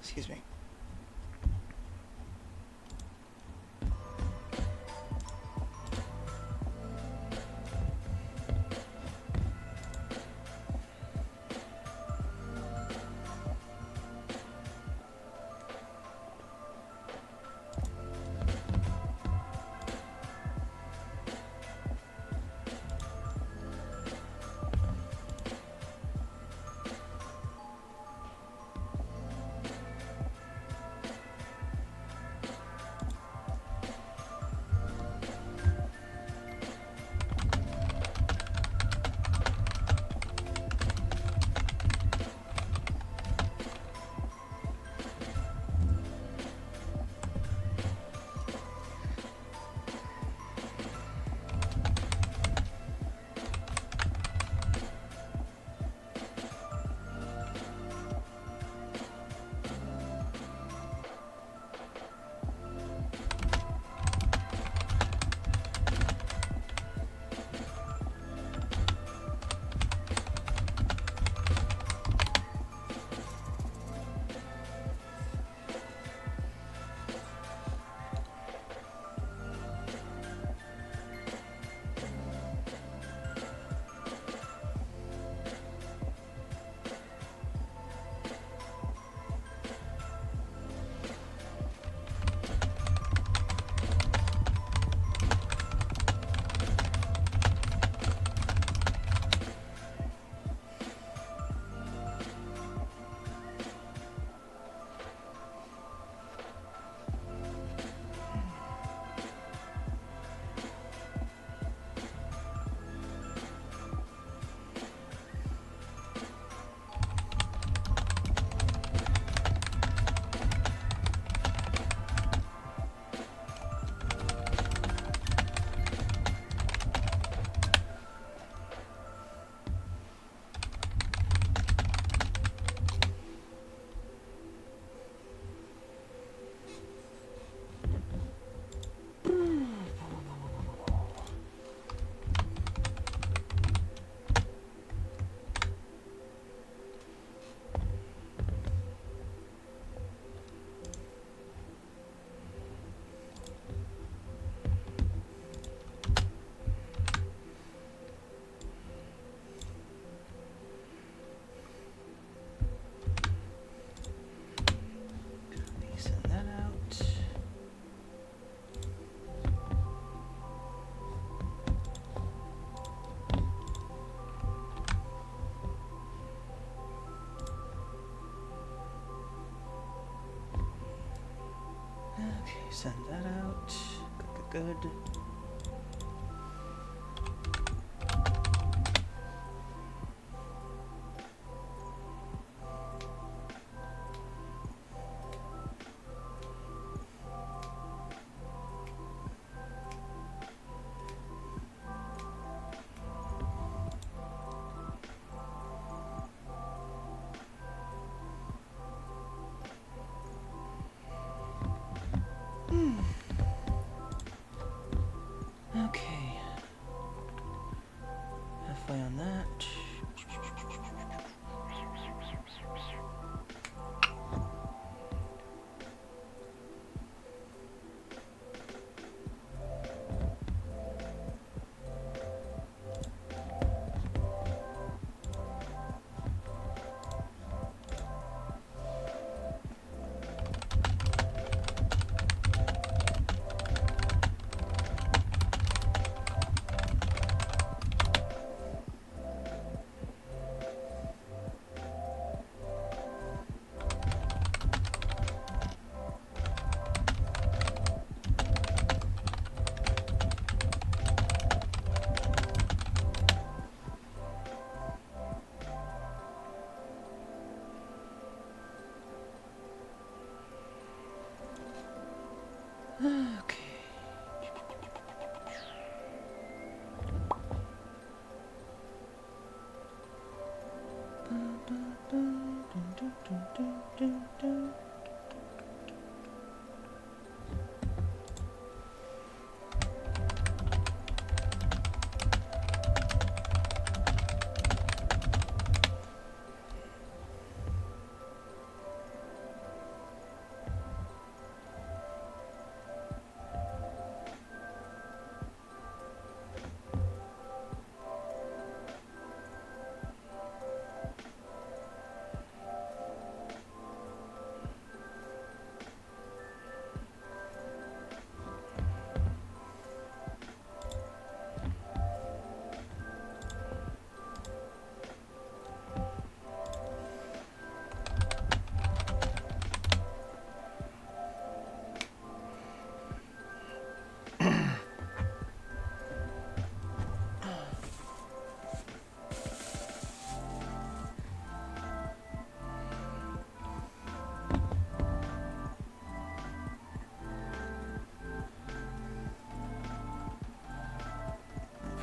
Excuse me. Send that out. Okay, send that out. Good.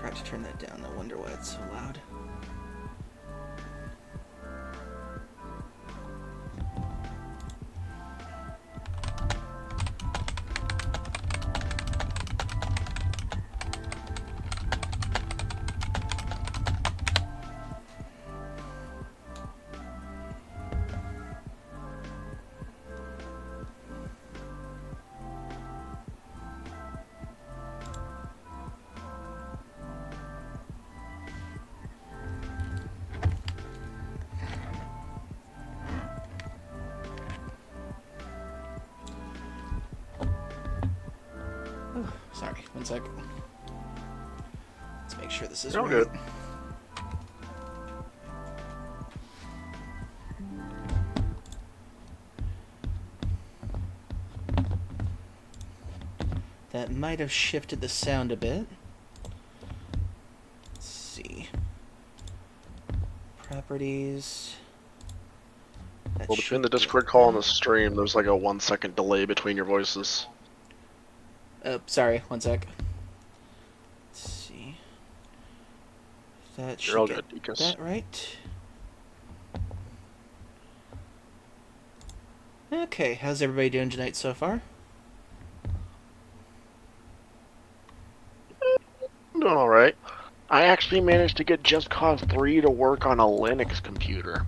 forgot to turn that down. I wonder why it's so loud. Oh, sorry, one sec. Let's make sure this is You're all right. good. That might have shifted the sound a bit. Let's see. Properties. That Well, between the should be Discord like call and the that. stream, there's like a 1 second delay between your voices. Oh, sorry, one sec. Let's see. That You're should all get good, Deacus. that right. Okay, how's everybody doing tonight so far? I'm doing alright. I actually managed to get Just Cause 3 to work on a Linux computer.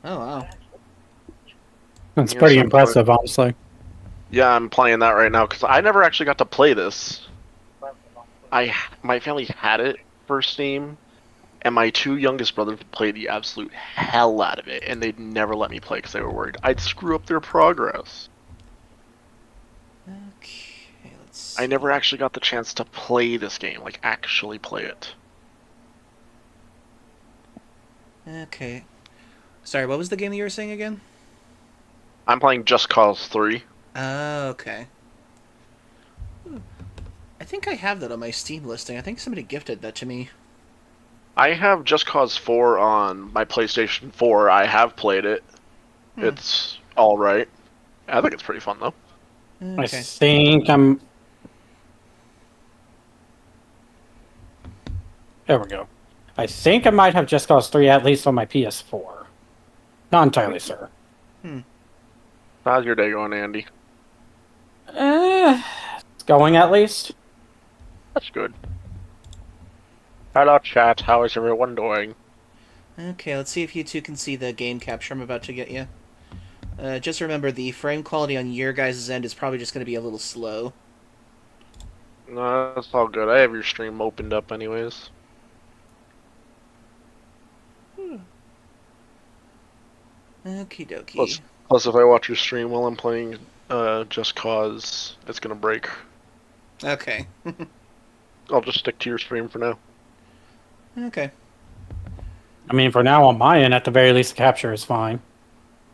Oh, wow. That's Yes, pretty impressive, honestly. Yeah, I'm playing that right now, because I never actually got to play this. My family had it for Steam, and my 2 youngest brothers played the absolute hell out of it, and they'd never let me play because they were worried I'd screw up their progress. Okay, let's see. I never actually got the chance to play this game, like actually play it. Okay. Sorry, what was the game that you were saying again? I'm playing Just Cause 3. Oh, okay. I think I have that on my Steam listing. I think somebody gifted that to me. I have Just Cause 4 on my PlayStation 4. I have played it. It's alright. I think it's pretty fun, though. I Okay. think I'm... There we go. I think I might have Just Cause 3 at least on my PS4. Not entirely sure. How's your day going, Andy? It's going at least. That's good. Hello, chat. How is everyone doing? Okay, let's see if you two can see the game capture I'm about to get you. Just remember, the frame quality on your guys' end is probably just going to be a little slow. No, that's all good. I have your stream opened up anyways. Okie dokie. Plus, if I watch your stream while I'm playing Just Cause, it's gonna break. Okay. I'll just stick to your stream for now. Okay. I mean, for now on my end, at the very least, the capture is fine.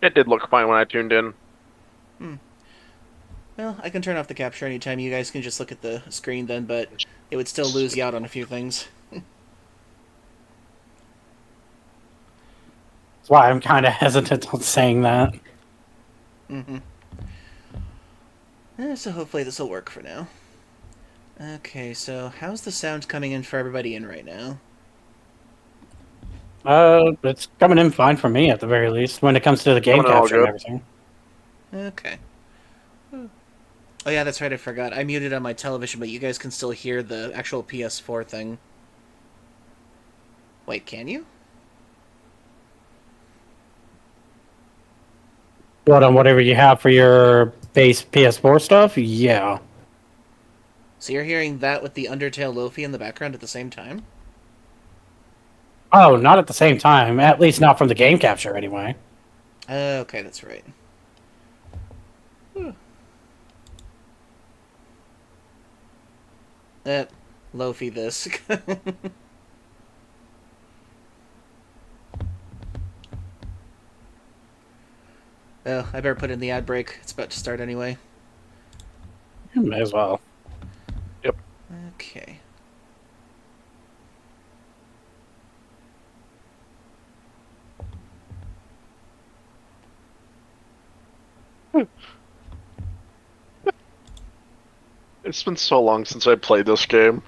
It did look fine when I tuned in. Well, I can turn off the capture anytime. You guys can just look at the screen then, but it would still lose you out on a few things. That's why I'm kind of hesitant on saying that. So hopefully this will work for now. Okay, so how's the sound coming in for everybody in right now? It's coming in fine for me, at the very least, when it comes to the game Coming in all capture and good. everything. Okay. Oh yeah, that's right, I forgot. I muted on my television, but you guys can still hear the actual PS4 thing. Wait, can you? What, on whatever you have for your base PS4 stuff? Yeah. So you're hearing that with the Undertale Lofi in the background at the same time? Oh, not at the same time. At least not from the game capture, anyway. Okay, that's right. Lofi this. Oh, I better put in the ad break. It's about to start anyway. May as well. Yep. Okay. It's been so long since I played this game.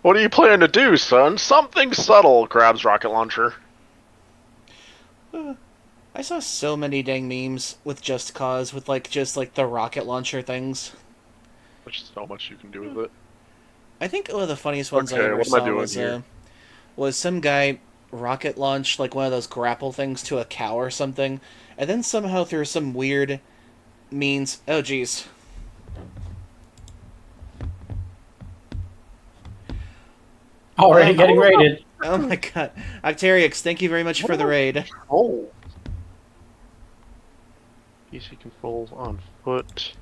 What are you planning to do, son? Something subtle. Grabs rocket launcher. I saw so many dang memes with Just Cause with just like the rocket launcher things. Which is so much you can do with it. I think one of the funniest ones I Okay, ever what am I saw doing here? was some guy rocket launched like one of those grapple things to a cow or something, and then somehow through some weird means. Oh jeez. Already getting raided. Oh my god. Octarix, thank you very much for the raid. Oh. PC controls on foot.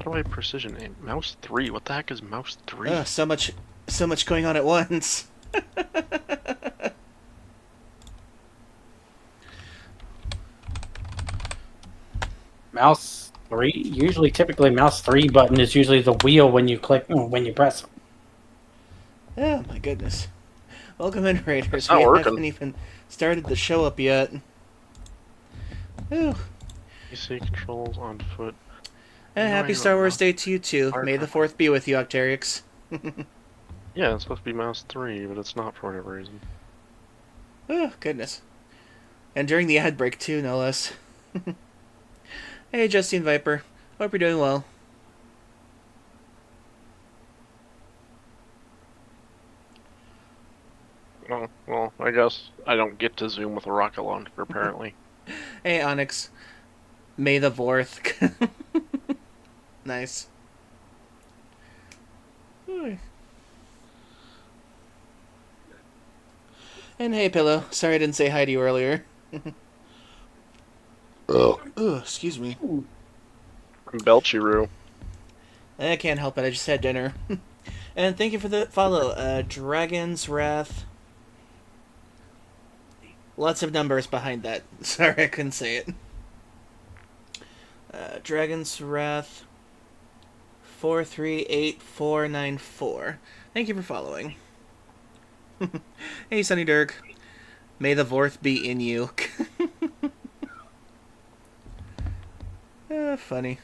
How do I precision aim? Mouse 3? What the heck is mouse 3? Ugh, so much going on at once. Mouse 3? Usually, typically, mouse 3 button is usually the wheel when you click, when you press it. Oh my goodness. Welcome in, Raiders. It's not We working. haven't even started the show up yet. Ooh. PC controls on foot. And happy Star Wars Day to you too. May the 4th be with you, Octarix. Yeah, it's supposed to be mouse 3, but it's not for whatever reason. Oh, goodness. And during the ad break too, no less. Hey, Justine Viper. Hope you're doing well. Oh, well, I guess I don't get to zoom with a rocket launcher, apparently. Hey, Onyx. May the 4th. Nice. And hey, Pillow. Sorry I didn't say hi to you earlier. Oh, excuse me. Belchiru. I can't help it. I just had dinner. And thank you for the follow. Dragon's Wrath. Lots of numbers behind that. Sorry, I couldn't say it. Dragon's Wrath 438494. Thank you for following. Hey, Sunny Dirk. May the 4th be in you. Funny.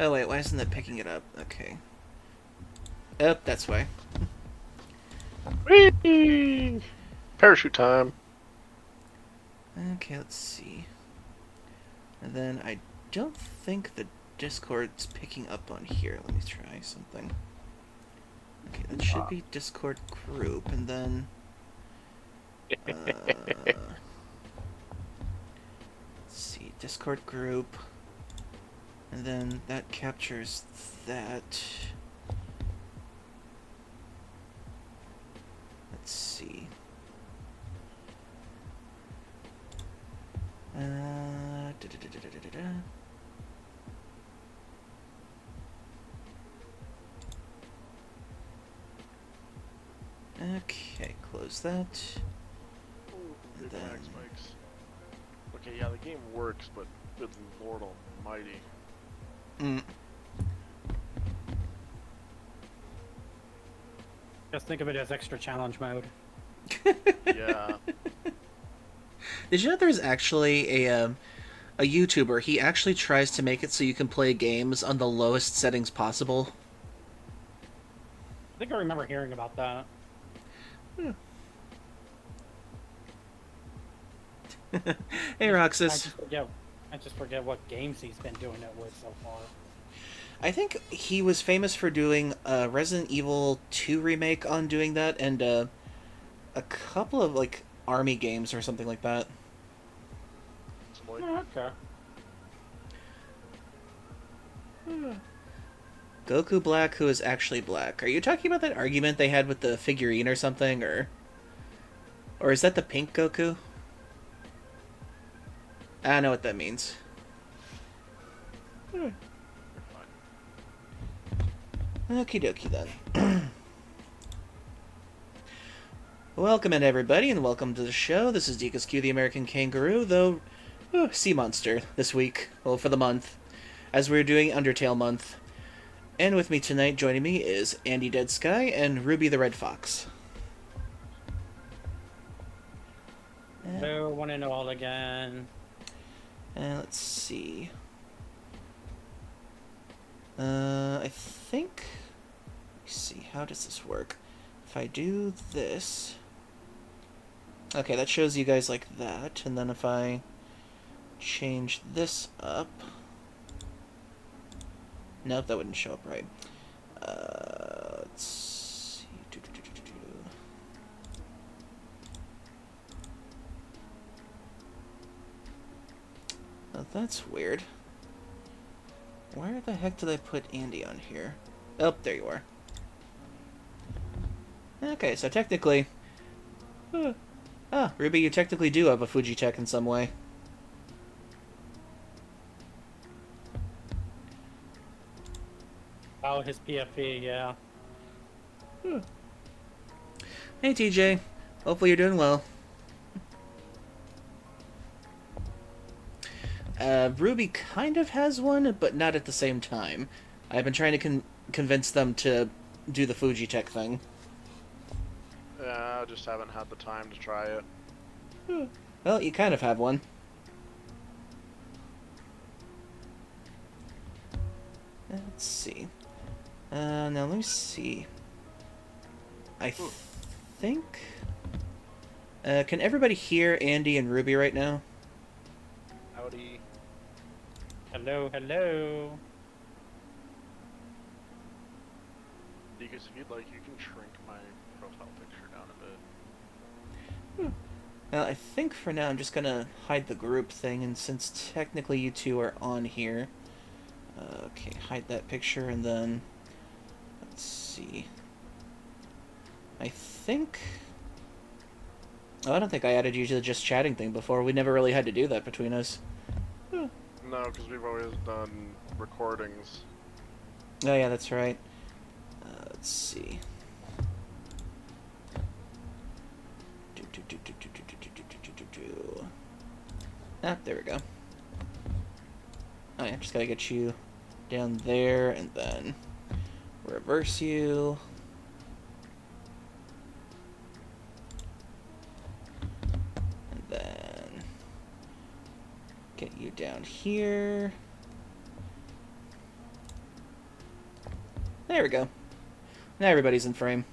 Oh, wait, why isn't that picking it up? Okay. Oh, that's why. Whee! Parachute time. Okay, let's see. And then I don't think the Discord's picking up on here. Let me try something. Okay, that should be Discord group, and then... let's see, Discord group, and then that captures that. Let's see. Da-da-da-da-da-da. Okay, close that. And then... Okay, yeah, the game works, but good Lord Almighty. Just think of it as extra challenge mode. Yeah. Did you know there's actually a YouTuber? He actually tries to make it so you can play games on the lowest settings possible. I think I remember hearing about that. Hey, Roxas. I just forget what games he's been doing it with so far. I think he was famous for doing a Resident Evil 2 remake on doing that, and a couple of like army games or something like that. Oh, okay. Goku Black, who is actually black. Are you talking about that argument they had with the figurine or something, or is that the pink Goku? I don't know what that means. Okie dokie then. Welcome in, everybody, and welcome to the show. This is Dekus Q, the American Kangaroo, though sea monster this week, well, for the month, as we're doing Undertale month. And with me tonight, joining me, is Andy Dead Sky and Ruby the Red Fox. Hello, one and all again. Let's see. I think... Let's see, how does this work? If I do this... Okay, that shows you guys like that, and then if I change this up... Nope, that wouldn't show up right. Let's see... Oh, that's weird. Where the heck did I put Andy on here? Oh, there you are. Okay, so technically... Ruby, you technically do have a Fujitech in some way. Oh, his PFE, yeah. Hey, TJ. Hopefully you're doing well. Ruby kind of has one, but not at the same time. I've been trying to convince them to do the Fujitech thing. Yeah, I just haven't had the time to try it. Well, you kind of have one. Let's see. Now let me see. I think... can everybody hear Andy and Ruby right now? Howdy. Hello, hello. Because if you'd like, you can shrink my profile picture down a bit. Well, I think for now I'm just gonna hide the group thing, and since technically you two are on here... okay, hide that picture, and then... Let's see... I think... Oh, I don't think I added you to the just chatting thing before. We never really had to do that between us. No, because we've always done recordings. Oh yeah, that's right. Let's see. Ah, there we go. Oh yeah, just gotta get you down there, and then reverse you. And then get you down here. There we go. Now everybody's in frame.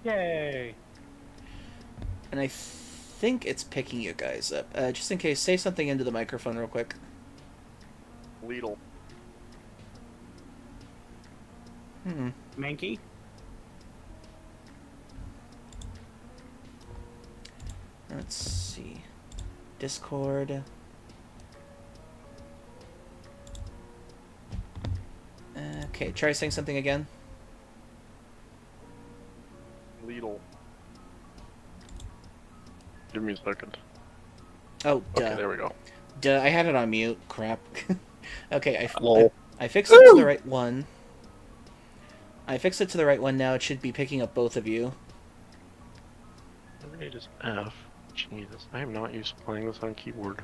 Yay. And I think it's picking you guys up. Just in case, say something into the microphone real quick. Lidl. Mankey? Let's see. Discord. Okay, try saying something again. Lidl. Give me a second. Oh, duh. Okay, there we go. Duh, I had it on mute. Crap. Okay, Lol. I fixed it to the right one. I fixed it to the right one now. It should be picking up both of you. Let me just F. Jesus, I am not used to playing this on keyboard.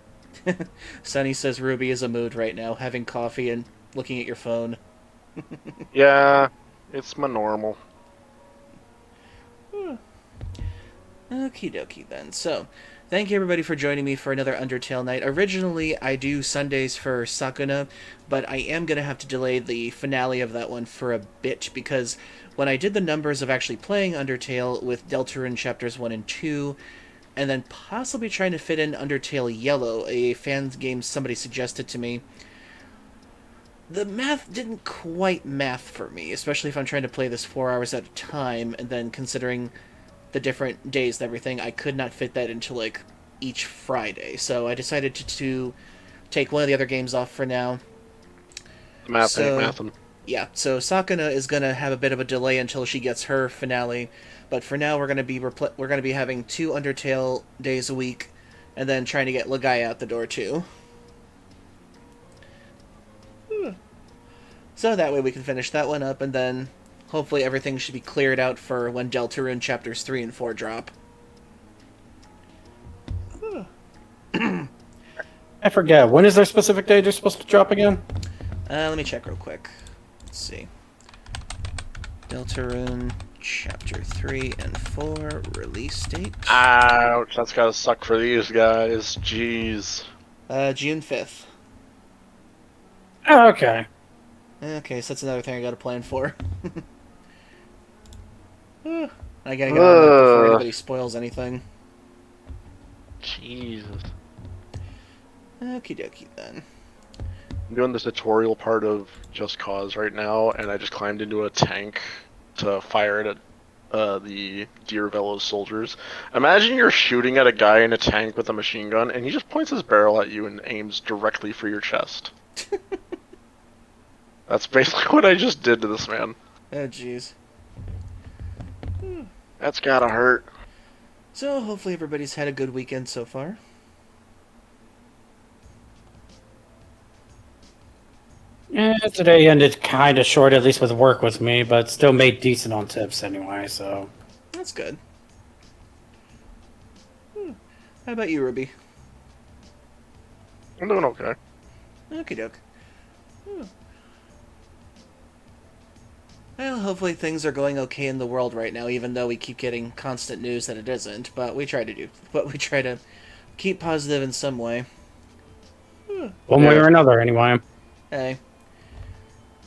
Sunny says Ruby is a mood right now, having coffee and looking at your phone. Yeah, it's my normal. Okie dokie then. So, thank you everybody for joining me for another Undertale night. Originally, I do Sundays for Sakuna, but I am going to have to delay the finale of that one for a bit, because when I did the numbers of actually playing Undertale with Deltarune Chapters 1 and 2, and then possibly trying to fit in Undertale Yellow, a fan game somebody suggested to me, the math didn't quite math for me, especially if I'm trying to play this 4 hours at a time, and then considering the different days and everything, I could not fit that into, like, each Friday. So I decided to take one of the other games off for now. Math ain't mathin'. Yeah, so Sakuna is going to have a bit of a delay until she gets her finale, but for now we're going to be having 2 Undertale days a week, and then trying to get Lagai out the door too. So that way we can finish that one up, and then hopefully everything should be cleared out for when Deltarune Chapters 3 and 4 drop. I forget. When is their specific day they're supposed to drop again? Let me check real quick. Let's see. Deltarune Chapter 3 and 4 release date. Ouch, that's gotta suck for these guys. Jeez. June 5th. Oh, okay. Okay, so that's another thing I got to plan for. I gotta get on that before Ugh, anybody spoils anything. Jesus. Okie dokie then. I'm doing the tutorial part of Just Cause right now, and I just climbed into a tank to fire it at the Deer Velos soldiers. Imagine you're shooting at a guy in a tank with a machine gun, and he just points his barrel at you and aims directly for your chest. That's basically what I just did to this man. Oh jeez. That's gotta hurt. So hopefully everybody's had a good weekend so far. Yeah, today ended kind of short, at least with work with me, but still made decent on tips anyway. So That's good. How about you, Ruby? I'm doing okay. Okie doke. Well, hopefully things are going okay in the world right now, even though we keep getting constant news that it isn't. But we try to keep positive in some way. one way Yeah. or another, anyway. Hey,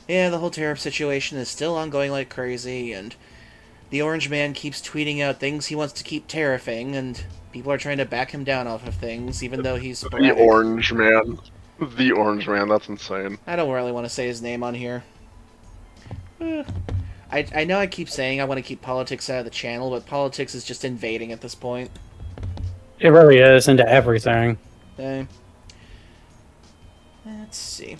yeah, the whole tariff situation is still ongoing like crazy, and the Orange Man keeps tweeting out things he wants to keep tariffing, and people are trying to back him down off of things, even though he's The sporadic. Orange Man. The Orange Man, that's insane. I don't really want to say his name on here. I know I keep saying I want to keep politics out of the channel, but politics is just invading at this point. It really is into everything. Okay. Let's see.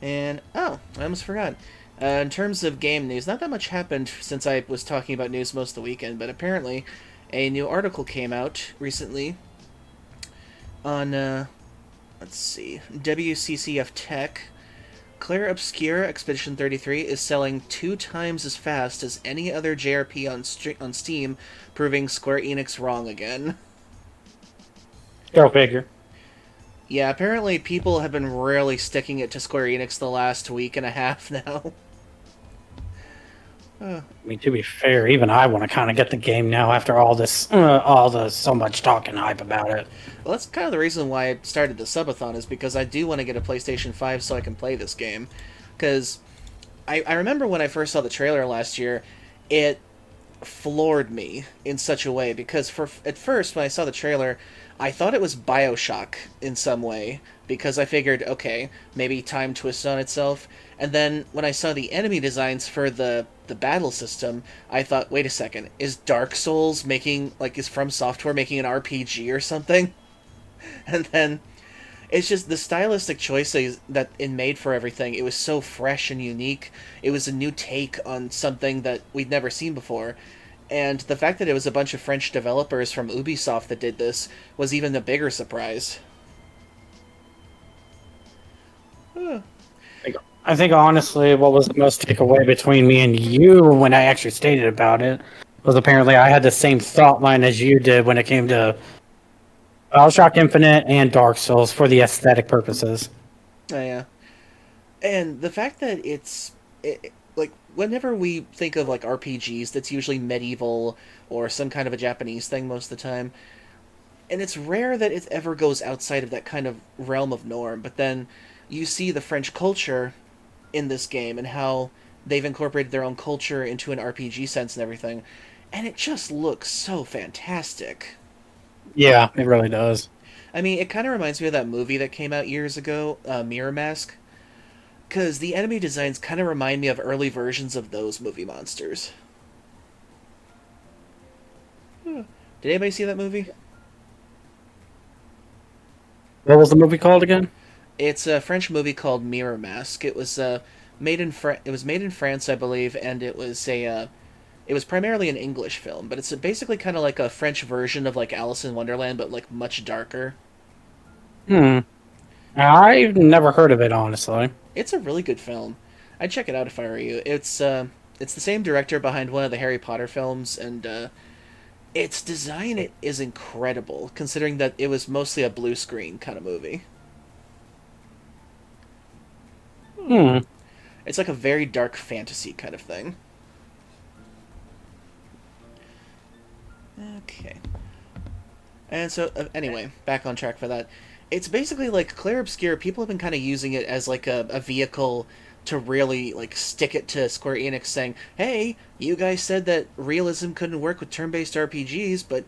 And, oh, I almost forgot. In terms of game news, not that much happened since I was talking about news most of the weekend, but apparently a new article came out recently on, let's see, WCCF Tech. Claire Obscure Expedition 33 is selling 2 times as fast as any other JRP on Steam, proving Square Enix wrong again. Go figure. Yeah, apparently people have been really sticking it to Square Enix the last week and a half now. I mean, to be fair, even I want to kind of get the game now after all this, so much talk and hype about it. Well, that's kind of the reason why I started the subathon, is because I do want to get a PlayStation 5 so I can play this game. Because I remember when I first saw the trailer last year, it floored me in such a way, because at first when I saw the trailer, I thought it was BioShock in some way, because I figured, okay, maybe time twists on itself. And then when I saw the enemy designs for the battle system, I thought, wait a second, is Dark Souls making, like, is From Software making an RPG or something? And then it's just the stylistic choices that it made for everything. It was so fresh and unique. It was a new take on something that we'd never seen before. And the fact that it was a bunch of French developers from Ubisoft that did this was even a bigger surprise. I think honestly, what was the most takeaway between me and you when I actually stated about it was apparently I had the same thought line as you did when it came to BioShock Infinite and Dark Souls for the aesthetic purposes. Oh, yeah. And the fact that like, whenever we think of, like, RPGs, that's usually medieval or some kind of a Japanese thing most of the time. And it's rare that it ever goes outside of that kind of realm of norm. But then you see the French culture in this game and how they've incorporated their own culture into an RPG sense and everything. And it just looks so fantastic. Yeah, it really does. I mean, it kind of reminds me of that movie that came out years ago, Mirror Mask. Because the enemy designs kind of remind me of early versions of those movie monsters. Did anybody see that movie? What was the movie called again? It's a French movie called Mirror Mask. It was it was made in France, I believe, and it was primarily an English film, but it's basically kind of like a French version of, like, Alice in Wonderland, but, like, much darker. Hmm. I've never heard of it, honestly. It's a really good film. I'd check it out if I were you. It's the same director behind one of the Harry Potter films, and its design it is incredible, considering that it was mostly a blue screen kind of movie. Hmm. It's like a very dark fantasy kind of thing. Okay. And so, anyway, back on track for that. It's basically like Claire Obscure. People have been kind of using it as, like, a vehicle to really like stick it to Square Enix, saying, "Hey, you guys said that realism couldn't work with turn-based RPGs, but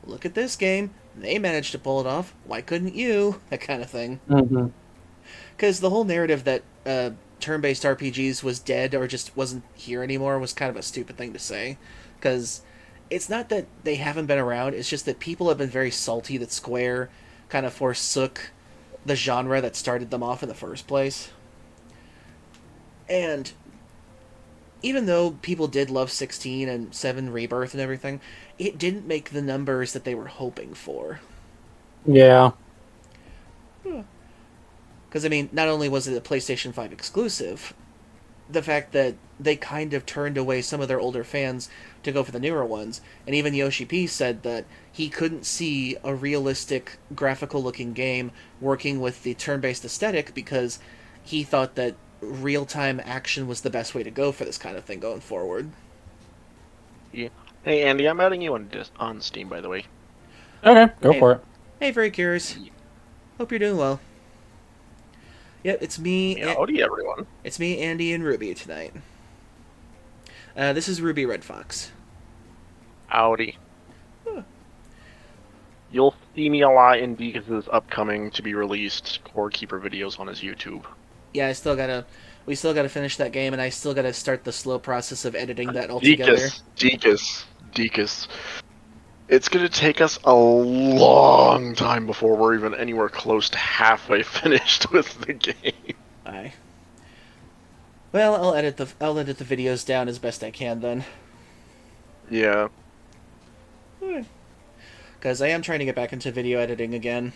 look at this game. They managed to pull it off. Why couldn't you?" That kind of thing. Mm-hmm. Because the whole narrative that turn-based RPGs was dead or just wasn't here anymore was kind of a stupid thing to say. Because it's not that they haven't been around; it's just that people have been very salty that Square kind of forsook the genre that started them off in the first place. And even though people did love 16 and 7 Rebirth and everything, it didn't make the numbers that they were hoping for. Yeah. Because, I mean, not only was it a PlayStation 5 exclusive, the fact that they kind of turned away some of their older fans to go for the newer ones, and even Yoshi P said that he couldn't see a realistic, graphical looking game working with the turn based aesthetic because he thought that real time action was the best way to go for this kind of thing going forward. Yeah. Hey, Andy, I'm adding you on Steam, by the way. Okay, go Hey. for it. Hey, very curious. Hope you're doing well. Yep, it's me. Howdy, everyone. It's me, Andy, and Ruby tonight. This is Ruby Red Fox. Howdy. You'll see me a lot in Deacon's upcoming to be released Core Keeper videos on his YouTube. Yeah, we still gotta finish that game, and I still gotta start the slow process of editing that altogether. Deacus. It's gonna take us a long time before we're even anywhere close to halfway finished with the game. Aye. Well, I'll edit the videos down as best I can then. Yeah. Because I am trying to get back into video editing again.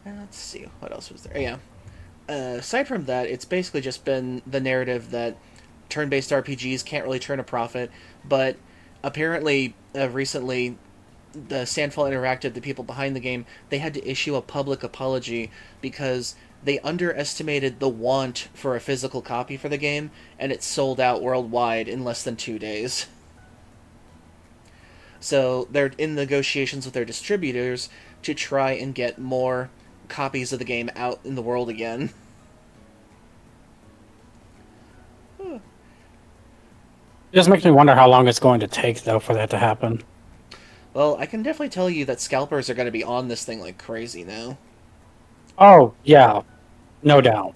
Let's see, what else was there? Yeah. Aside from that, it's basically just been the narrative that turn-based RPGs can't really turn a profit, but apparently, recently, the Sandfall Interactive, the people behind the game, they had to issue a public apology because they underestimated the want for a physical copy for the game, and it sold out worldwide in less than 2 days. So they're in negotiations with their distributors to try and get more copies of the game out in the world again. It just makes me wonder how long it's going to take, though, for that to happen. Well, I can definitely tell you that scalpers are going to be on this thing like crazy now. Oh, yeah. No doubt.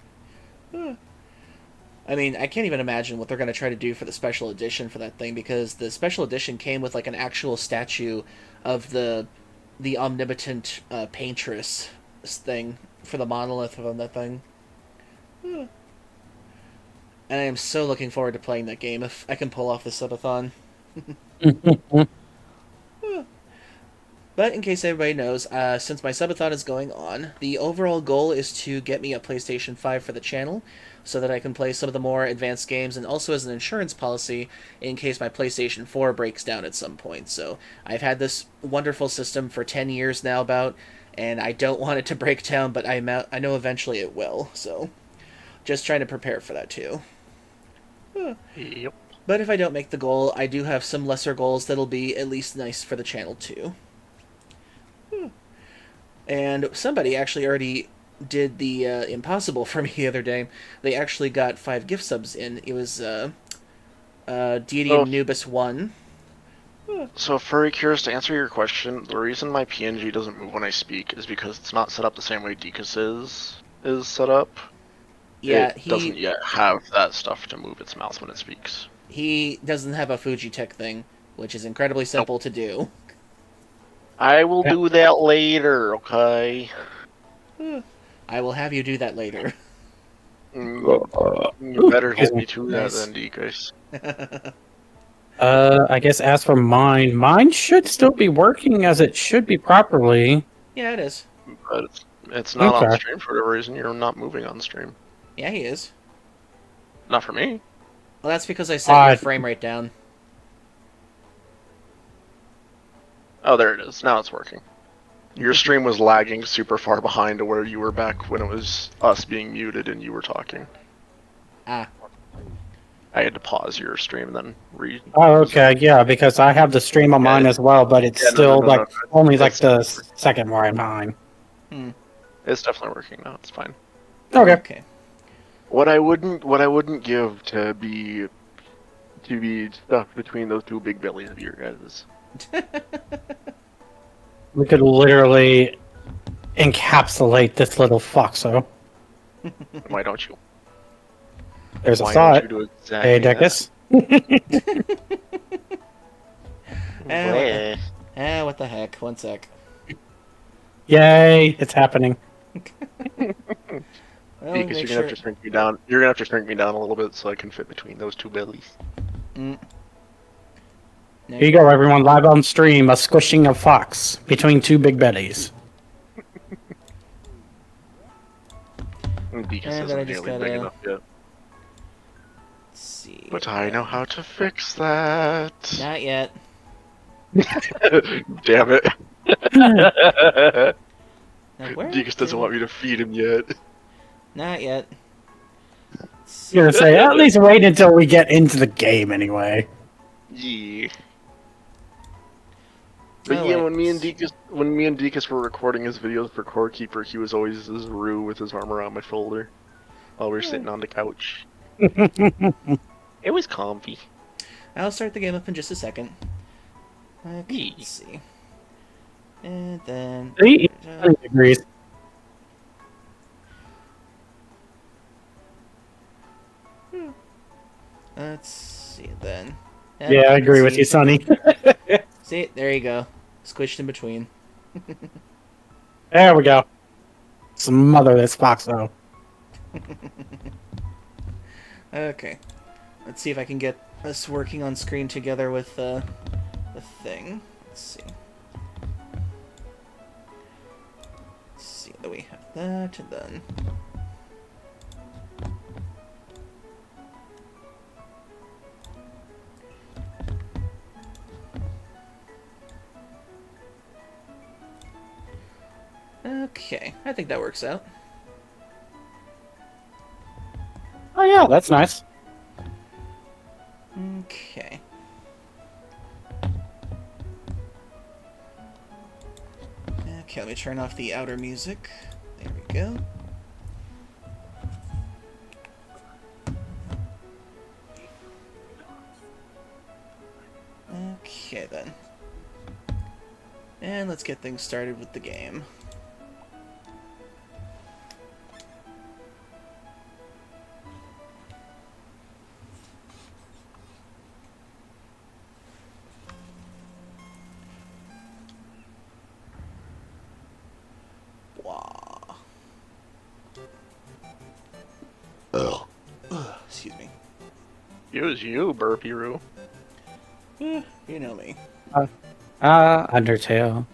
I mean, I can't even imagine what they're going to try to do for the special edition for that thing, because the special edition came with like an actual statue of the omnipotent paintress thing for the monolith on that thing. And I am so looking forward to playing that game if I can pull off the subathon. But in case everybody knows, since my subathon is going on, the overall goal is to get me a PlayStation 5 for the channel, so that I can play some of the more advanced games, and also as an insurance policy in case my PlayStation 4 breaks down at some point. So I've had this wonderful system for 10 years now about, and I don't want it to break down, but I know eventually it will, so just trying to prepare for that too. Yep. But if I don't make the goal, I do have some lesser goals that'll be at least nice for the channel too. And somebody actually already did the impossible for me the other day. They actually got 5 gift subs in. It was Deity and Nubis 1. So, Furry Curious, to answer your question, the reason my PNG doesn't move when I speak is because it's not set up the same way Deacus is set up. Yeah, it doesn't yet have that stuff to move its mouth when it speaks. He doesn't have a Fujitech thing, which is incredibly simple to do. I will do that later, okay? I will have you do that later. You better get me to that then, Deacus. I guess as for mine should still be working as it should be properly. Yeah, it is. But it's not Okay. on stream for whatever reason. You're not moving on stream. Yeah, he is. Not for me. Well, that's because I set your frame rate down. Oh, there it is. Now it's working. Your stream was lagging super far behind to where you were back when it was us being muted and you were talking. Ah. I had to pause your stream and then read. Oh, okay, yeah, because I have the stream on mine as well, but it's still only like the second one in mine. It's definitely working now. It's fine. Okay. Okay. What I wouldn't give to be stuck between those two big bellies of your guys. We could literally encapsulate this little foxo. Why don't you? There's a Why don't thought. you do Hey, exactly that? Dickus. What the heck? One sec. Yay, it's happening. Well, Because make you're gonna have sure. to shrink me down. You're gonna have to shrink me down a little bit so I can fit between those two bellies. Mm. No, Here you go, everyone. Live on stream, a squishing of fox between two big bellies. Deacon And then I isn't just nearly big gotta- enough yet. Let's see. But I know how to fix that. Not yet. Damn it. Now, where Deacon doesn't did- want me to feed him yet. Not yet. Let's see. You're gonna say, at least wait until we get into the game anyway. Yeah. But Oh, yeah, wait. when me and Deacus were recording his videos for Core Keeper, he was always his Roo with his arm around my shoulder while we were sitting on the couch. It was comfy. I'll start the game up in just a second. Okay, Yeah. let's see. And then... He agrees. Let's see then. Yeah, I agree with you, Sonny. See, there you go. Squished in between. There we go. Smother this foxo. Okay. Let's see if I can get us working on screen together with the thing. Let's see. Let's see that we have that, and then... Okay, I think that works out. Oh yeah, that's nice. Okay. Okay, let me turn off the outer music. There we go. Okay then. And let's get things started with the game. Wow. Excuse me. It was you, Burpee Roo. You know me. Undertale.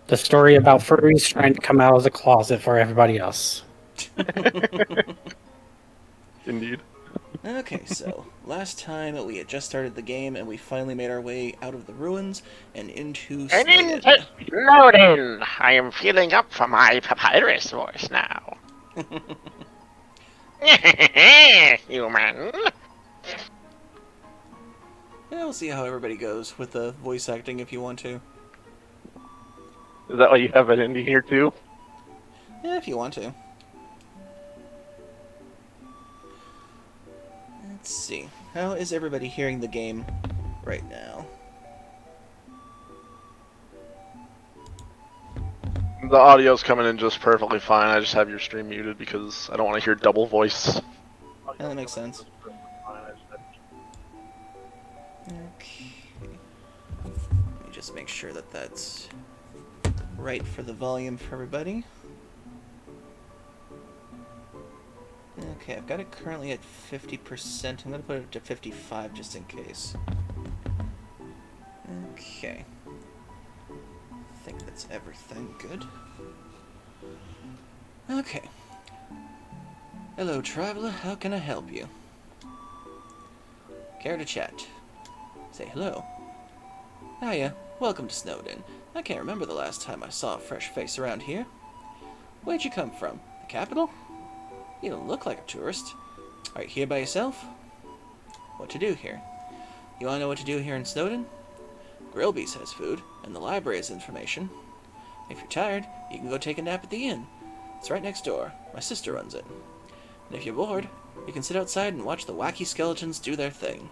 The story about furries trying to come out of the closet for everybody else. Indeed. Okay, so last time we had just started the game and we finally made our way out of the ruins and into And Snowden. into Snowden. I am feeling up for my papyrus voice now. Human. Yeah, we'll see how everybody goes with the voice acting if you want to. Is that why you have it in here too? Yeah, if you want to. Let's see. How is everybody hearing the game right now? The audio's coming in just perfectly fine. I just have your stream muted because I don't want to hear double voice. Yeah, that makes sense. Okay. Let me just make sure that that's right for the volume for everybody. Okay, I've got it currently at 50%. I'm going to put it to 55 just in case. Okay. I think that's everything good. Okay. Hello, traveler. How can I help you? Care to chat? Say hello. Hiya. Welcome to Snowden. I can't remember the last time I saw a fresh face around here. Where'd you come from? The capital? You don't look like a tourist. Are you here by yourself? What to do here? You wanna know what to do here in Snowden? Grillby's has food, and the library has information. If you're tired, you can go take a nap at the inn. It's right next door. My sister runs it. And if you're bored, you can sit outside and watch the wacky skeletons do their thing.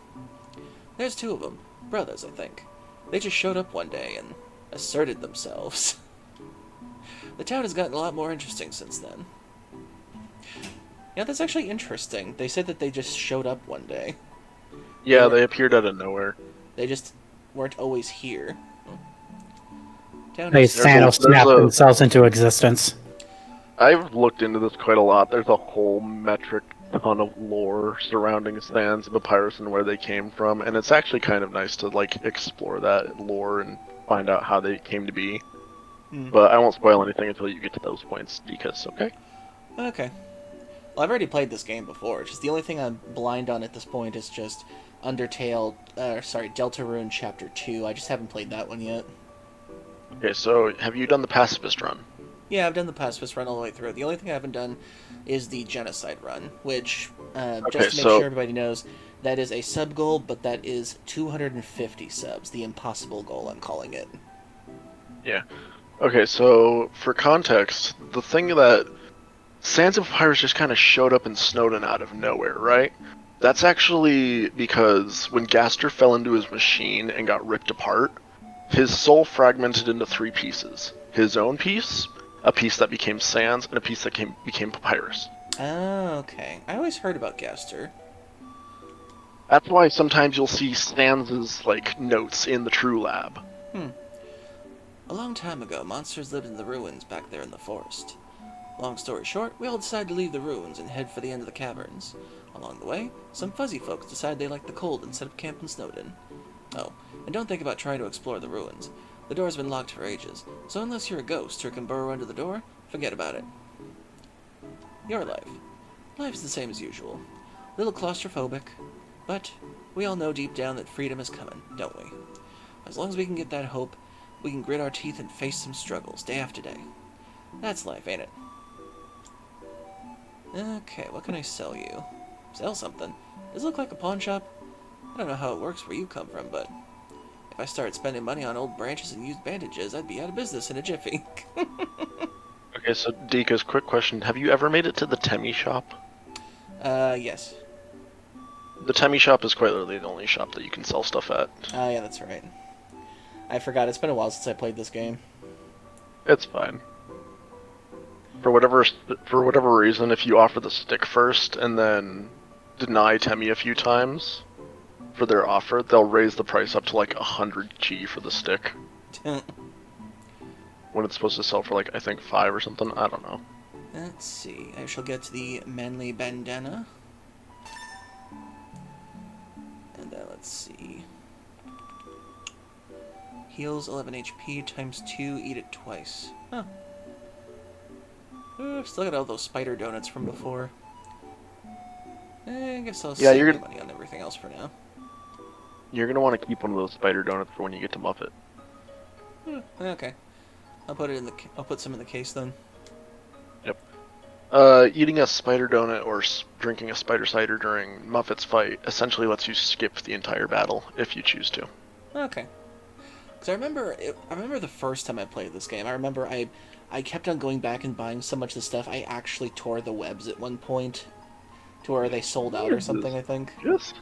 There's 2 of them. Brothers, I think. They just showed up one day and asserted themselves. The town has gotten a lot more interesting since then. Yeah, that's actually interesting. They said that they just showed up one day. Yeah, they appeared out of nowhere. They just weren't always here. Town They is... Thanos snapped themselves into existence. I've looked into this quite a lot. There's a whole metric ton of lore surrounding Sans and Papyrus and where they came from, and it's actually kind of nice to like explore that lore and find out how they came to be. But I won't spoil anything until you get to those points, because okay. Okay. Well, I've already played this game before. Just the only thing I'm blind on at this point is just Undertale, Deltarune Chapter 2. I just haven't played that one yet. Okay, so have you done the pacifist run? Yeah, I've done the pacifist run all the way through. The only thing I haven't done is the genocide run, which, just to make sure everybody knows, that is a sub goal, but that is 250 subs. The impossible goal, I'm calling it. Yeah. Okay, so for context, the thing that Sans and Papyrus just kind of showed up in Snowdin out of nowhere, right? That's actually because when Gaster fell into his machine and got ripped apart, his soul fragmented into 3 pieces. His own piece, a piece that became Sans, and a piece that became Papyrus. Oh, okay. I always heard about Gaster. That's why sometimes you'll see Sans's, like, notes in the True Lab. A long time ago, monsters lived in the ruins back there in the forest. Long story short, we all decided to leave the ruins and head for the end of the caverns. Along the way, some fuzzy folks decided they liked the cold and set up camp in Snowdin. Oh, and don't think about trying to explore the ruins. The door's been locked for ages, so unless you're a ghost or can burrow under the door, forget about it. Your life. Life's the same as usual. A little claustrophobic, but we all know deep down that freedom is coming, don't we? As long as we can get that hope, we can grit our teeth and face some struggles day after day. That's life, ain't it? Okay, what can I sell you? Sell something? Does it look like a pawn shop? I don't know how it works where you come from, but if I started spending money on old branches and used bandages, I'd be out of business in a jiffy. Okay, so Dika's quick question: have you ever made it to the Temi shop? Yes. The Temi shop is quite literally the only shop that you can sell stuff at. Oh, yeah, that's right. I forgot. It's been a while since I played this game. It's fine. For whatever reason, if you offer the stick first and then deny Temi a few times for their offer, they'll raise the price up to like 100 G for the stick. When it's supposed to sell for like, I think 5 or something. I don't know. Let's see. I shall get the manly bandana. And let's see. Heals 11 HP times 2, eat it twice. Huh. Still got all those spider donuts from before. I guess I'll save the money on everything else for now. You're gonna want to keep one of those spider donuts for when you get to Muffet. Okay. I'll put some in the case then. Yep. Eating a spider donut or drinking a spider cider during Muffet's fight essentially lets you skip the entire battle if you choose to. Okay. Because I remember the first time I played this game. I remember I kept on going back and buying so much of the stuff. I actually tore the webs at one point, to where they sold out or something. I think. Just.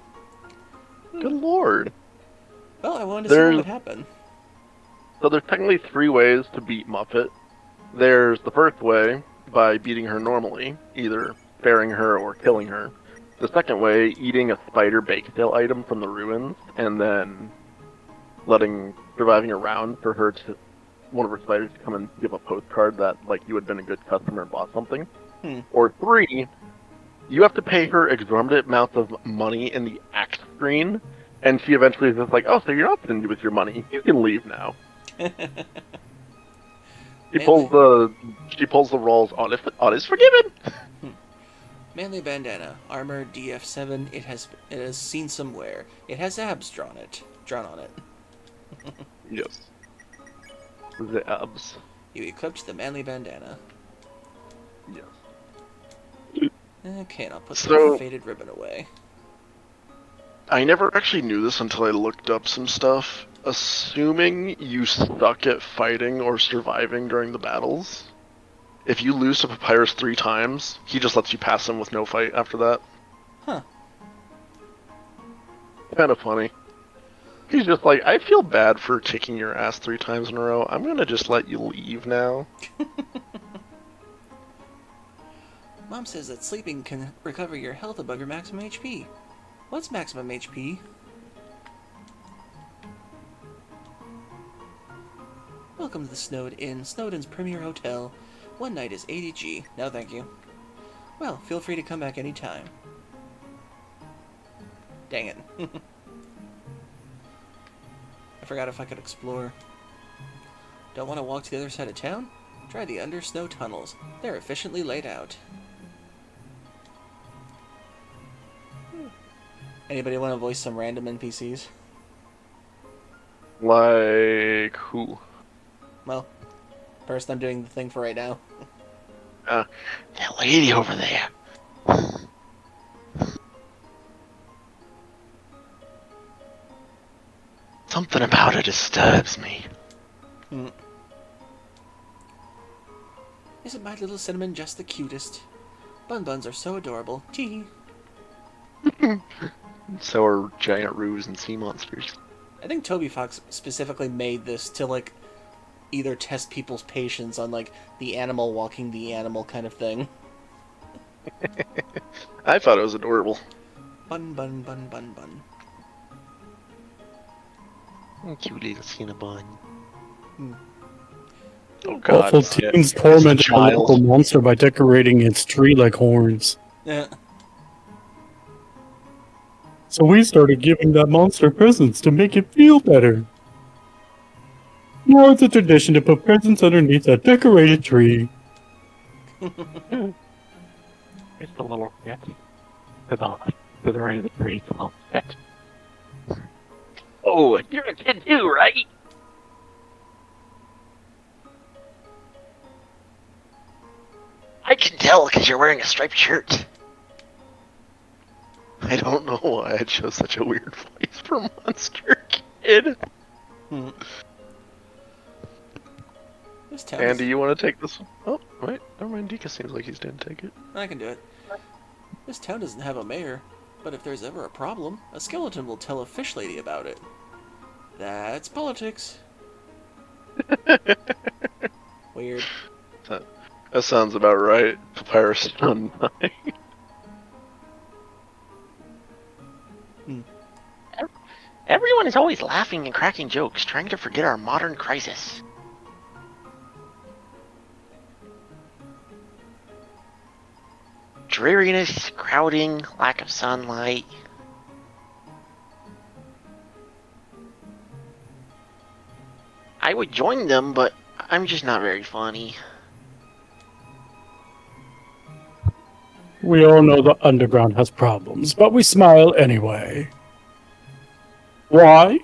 Good lord. Well, I wanted to see what would happen. So there's technically 3 ways to beat Muffet. There's the first way, by beating her normally, either sparing her or killing her. The second way, eating a spider bake sale item from the ruins, and then surviving a round for her to, one of her spiders to come and give a postcard that, like, you had been a good customer and bought something. Or 3, you have to pay her exorbitant amounts of money in the act screen, and she eventually is just like, oh, so you're not stingy with your money, you can leave now. She pulls the rolls on is forgiven. Manly bandana, armor DF7. It has seen some wear. It has abs drawn on it. Yes. The abs. You equipped the manly bandana. Yes. Okay, and I'll put the faded ribbon away. I never actually knew this until I looked up some stuff. Assuming you suck at fighting or surviving during the battles, if you lose to Papyrus 3 times, he just lets you pass him with no fight after that. Huh. Kind of funny. He's just like, I feel bad for kicking your ass 3 times in a row. I'm gonna just let you leave now. Mom says that sleeping can recover your health above your maximum HP. What's maximum HP? Welcome to the Snowed Inn, Snowdon's premier hotel. One night is 80G. No, thank you. Well, feel free to come back anytime. Dang it. I forgot if I could explore. Don't want to walk to the other side of town? Try the under snow tunnels. They're efficiently laid out. Anybody want to voice some random NPCs? Like who? Well, first I'm doing the thing for right now. That lady over there. Something about her disturbs me. Isn't my little cinnamon just the cutest? Bun-buns are so adorable. Tee. So are giant roos and sea monsters. I think Toby Fox specifically made this to, like, either test people's patience on, like, the animal walking the animal kind of thing. I thought it was adorable. Bun, bun, bun, bun, bun. Cute little Cinnabon. Oh god. Awful teens tormented a local monster by decorating its tree like horns. Yeah. So we started giving that monster presents to make it feel better. Now it's a tradition to put presents underneath a decorated tree. It's a little bit to the right of the tree. A little bit. Oh, you're a kid too, right? I can tell because you're wearing a striped shirt. I don't know why I chose such a weird voice for Monster Kid. This town Andy, you want to take this one? Oh, wait, never mind. Dika seems like he's didn't take it. I can do it. This town doesn't have a mayor, but if there's ever a problem, a skeleton will tell a fish lady about it. That's politics. Weird. That sounds about right. Papyrus on 9. Everyone is always laughing and cracking jokes, trying to forget our modern crisis. Dreariness, crowding, lack of sunlight. I would join them, but I'm just not very funny. We all know the underground has problems, but we smile anyway. Why?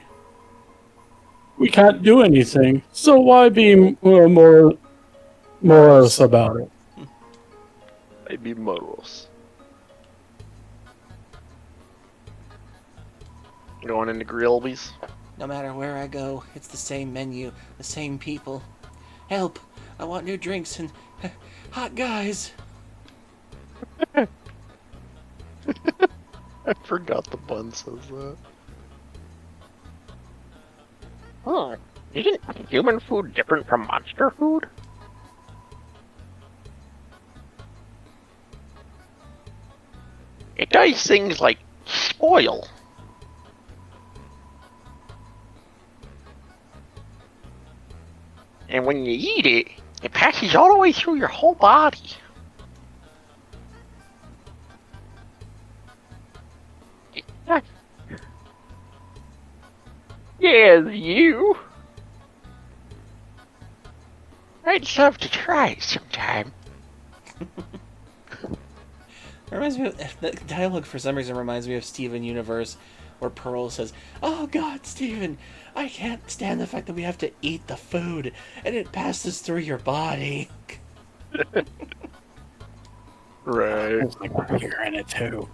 We can't do anything, so why be morose about it? Maybe Moros. Going into Grillby's? No matter where I go, it's the same menu, the same people. Help! I want new drinks and hot guys! I forgot the bun says that. Huh. Isn't human food different from monster food? It does things like spoil. And when you eat it, it passes all the way through your whole body. Yes, you. I'd love to try it sometime. Reminds me of, the dialogue for some reason reminds me of Steven Universe, where Pearl says, "Oh God, Steven, I can't stand the fact that we have to eat the food, and it passes through your body." Right. It's like we're hearing it too.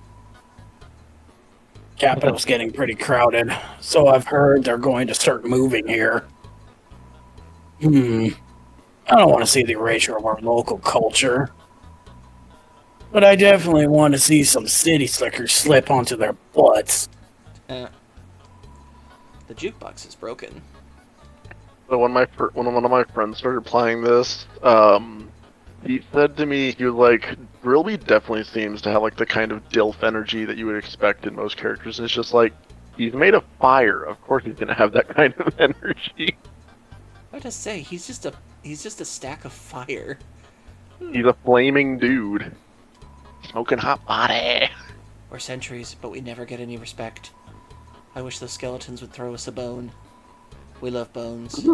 Capital's getting pretty crowded, so I've heard they're going to start moving here. I don't want to see the erasure of our local culture. But I definitely want to see some city slickers slip onto their butts. The jukebox is broken. So when one of my friends started playing this, he said to me, he was like, Rilby definitely seems to have like the kind of DILF energy that you would expect in most characters. It's just like, he's made of fire. Of course he's gonna have that kind of energy. I would just say he's just a stack of fire. He's a flaming dude. Smoking hot body. We're sentries, but we never get any respect. I wish those skeletons would throw us a bone. We love bones.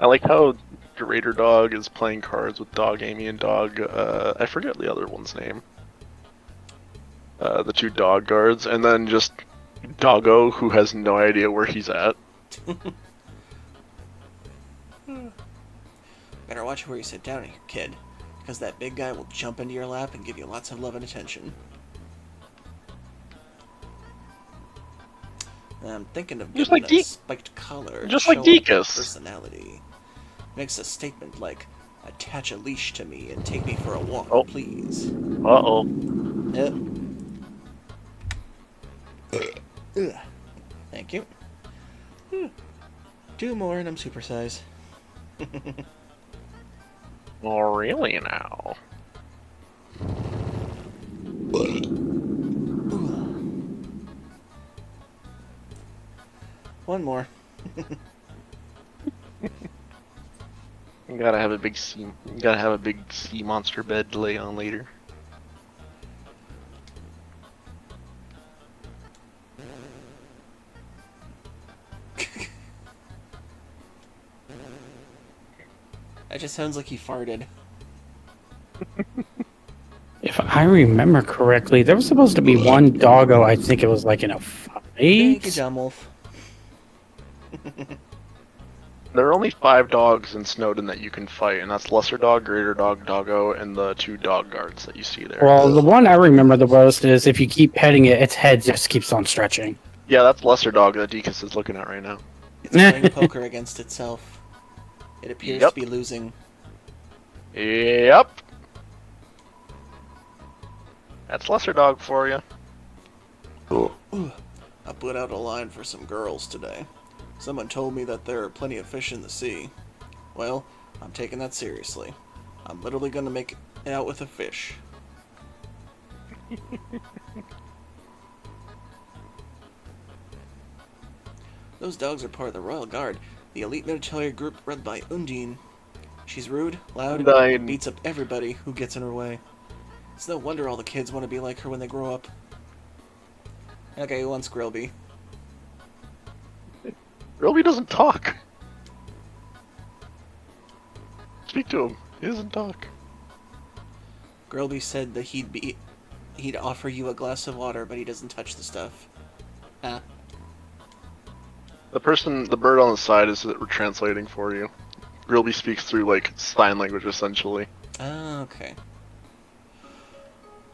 I like how Raider Dog is playing cards with Dog Amy and Dog, I forget the other one's name. The two dog guards, and then just Doggo, who has no idea where he's at. Better watch where you sit down, kid, because that big guy will jump into your lap and give you lots of love and attention. I'm thinking of Just getting like a spiked collar just to like show off my Deakus. personality. Makes a statement like, attach a leash to me and take me for a walk, Oh. please. Uh-oh. Yep. Ugh. Thank you. 2 more and I'm supersize. Oh, really now? One more. You gotta have a big sea monster bed to lay on later. That just sounds like he farted. If I remember correctly, there was supposed to be one doggo, I think it was like in a Thank you, fight. John Wolf. There are only 5 dogs in Snowdin that you can fight, and that's Lesser Dog, Greater Dog, Doggo, and the 2 dog guards that you see there. Well, the one I remember the most is if you keep petting it, its head just keeps on stretching. Yeah, that's Lesser Dog that Deakus is looking at right now. It's playing poker against itself. It appears Yep. to be losing. Yep. That's Lesser Dog for you. I put out a line for some girls today. Someone told me that there are plenty of fish in the sea. Well, I'm taking that seriously. I'm literally gonna make it out with a fish. Those dogs are part of the Royal Guard, the elite military group led by Undine. She's rude, loud, Undine. and beats up everybody who gets in her way. It's no wonder all the kids want to be like her when they grow up. Okay, who wants Grillby? Rilby doesn't talk. Speak to him. He doesn't talk. Grillby said that he'd offer you a glass of water, but he doesn't touch the stuff. Ah. The bird on the side is translating for you. Rilby speaks through, like, sign language, essentially. Ah, okay.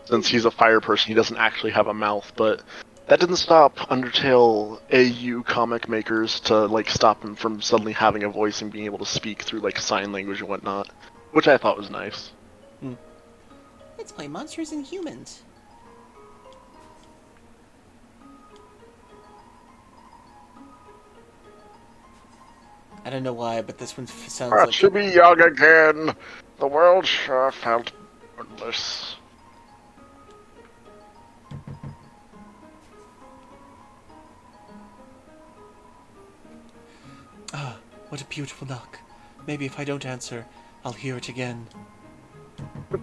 Since he's a fire person, he doesn't actually have a mouth, but that didn't stop Undertale AU comic makers to, like, stop him from suddenly having a voice and being able to speak through, like, sign language and whatnot. Which I thought was nice. Let's play Monsters and Humans. I don't know why, but this one sounds like... To be young again! The world sure felt wordless. Ah, what a beautiful knock. Maybe if I don't answer, I'll hear it again.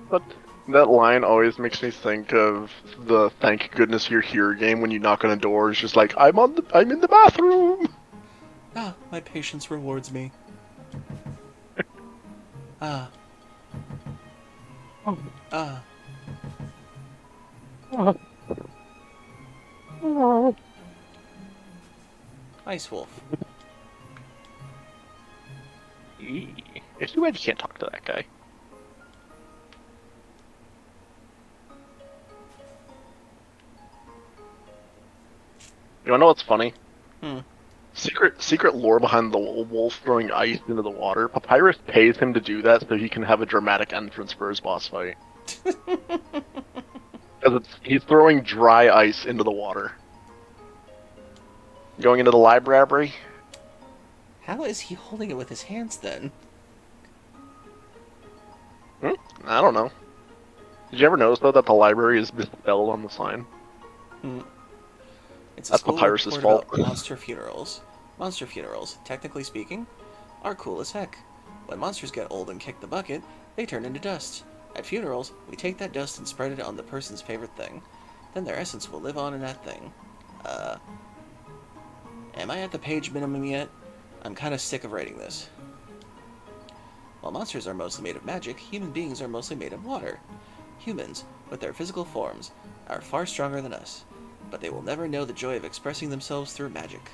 But that line always makes me think of the "Thank Goodness You're Here" game when you knock on a door. It's just like I'm in the bathroom. Ah, my patience rewards me. Ah. Ah. Ice Wolf. It's too bad you can't talk to that guy. You wanna know what's funny? Secret lore behind the wolf throwing ice into the water. Papyrus pays him to do that so he can have a dramatic entrance for his boss fight. Because he's throwing dry ice into the water. Going into the library? How is he holding it with his hands then? I don't know. Did you ever notice though that the library is misspelled on the sign? It's a That's school Papyrus's report fault. about monster funerals. Monster funerals, technically speaking, are cool as heck. When monsters get old and kick the bucket, they turn into dust. At funerals, we take that dust and spread it on the person's favorite thing. Then their essence will live on in that thing. Am I at the page minimum yet? I'm kind of sick of writing this. While monsters are mostly made of magic, human beings are mostly made of water. Humans, with their physical forms, are far stronger than us, but they will never know the joy of expressing themselves through magic.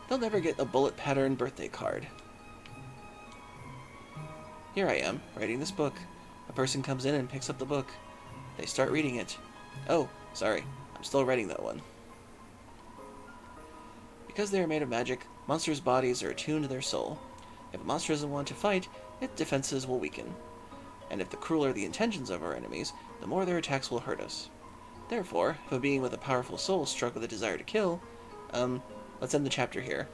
They'll never get a bullet pattern birthday card. Here I am, writing this book. A person comes in and picks up the book. They start reading it. Oh, sorry, I'm still writing that one. Because they are made of magic, monsters' bodies are attuned to their soul. If a monster doesn't want to fight, its defenses will weaken. And if the crueler the intentions of our enemies, the more their attacks will hurt us. Therefore, if a being with a powerful soul struck with a desire to kill, let's end the chapter here.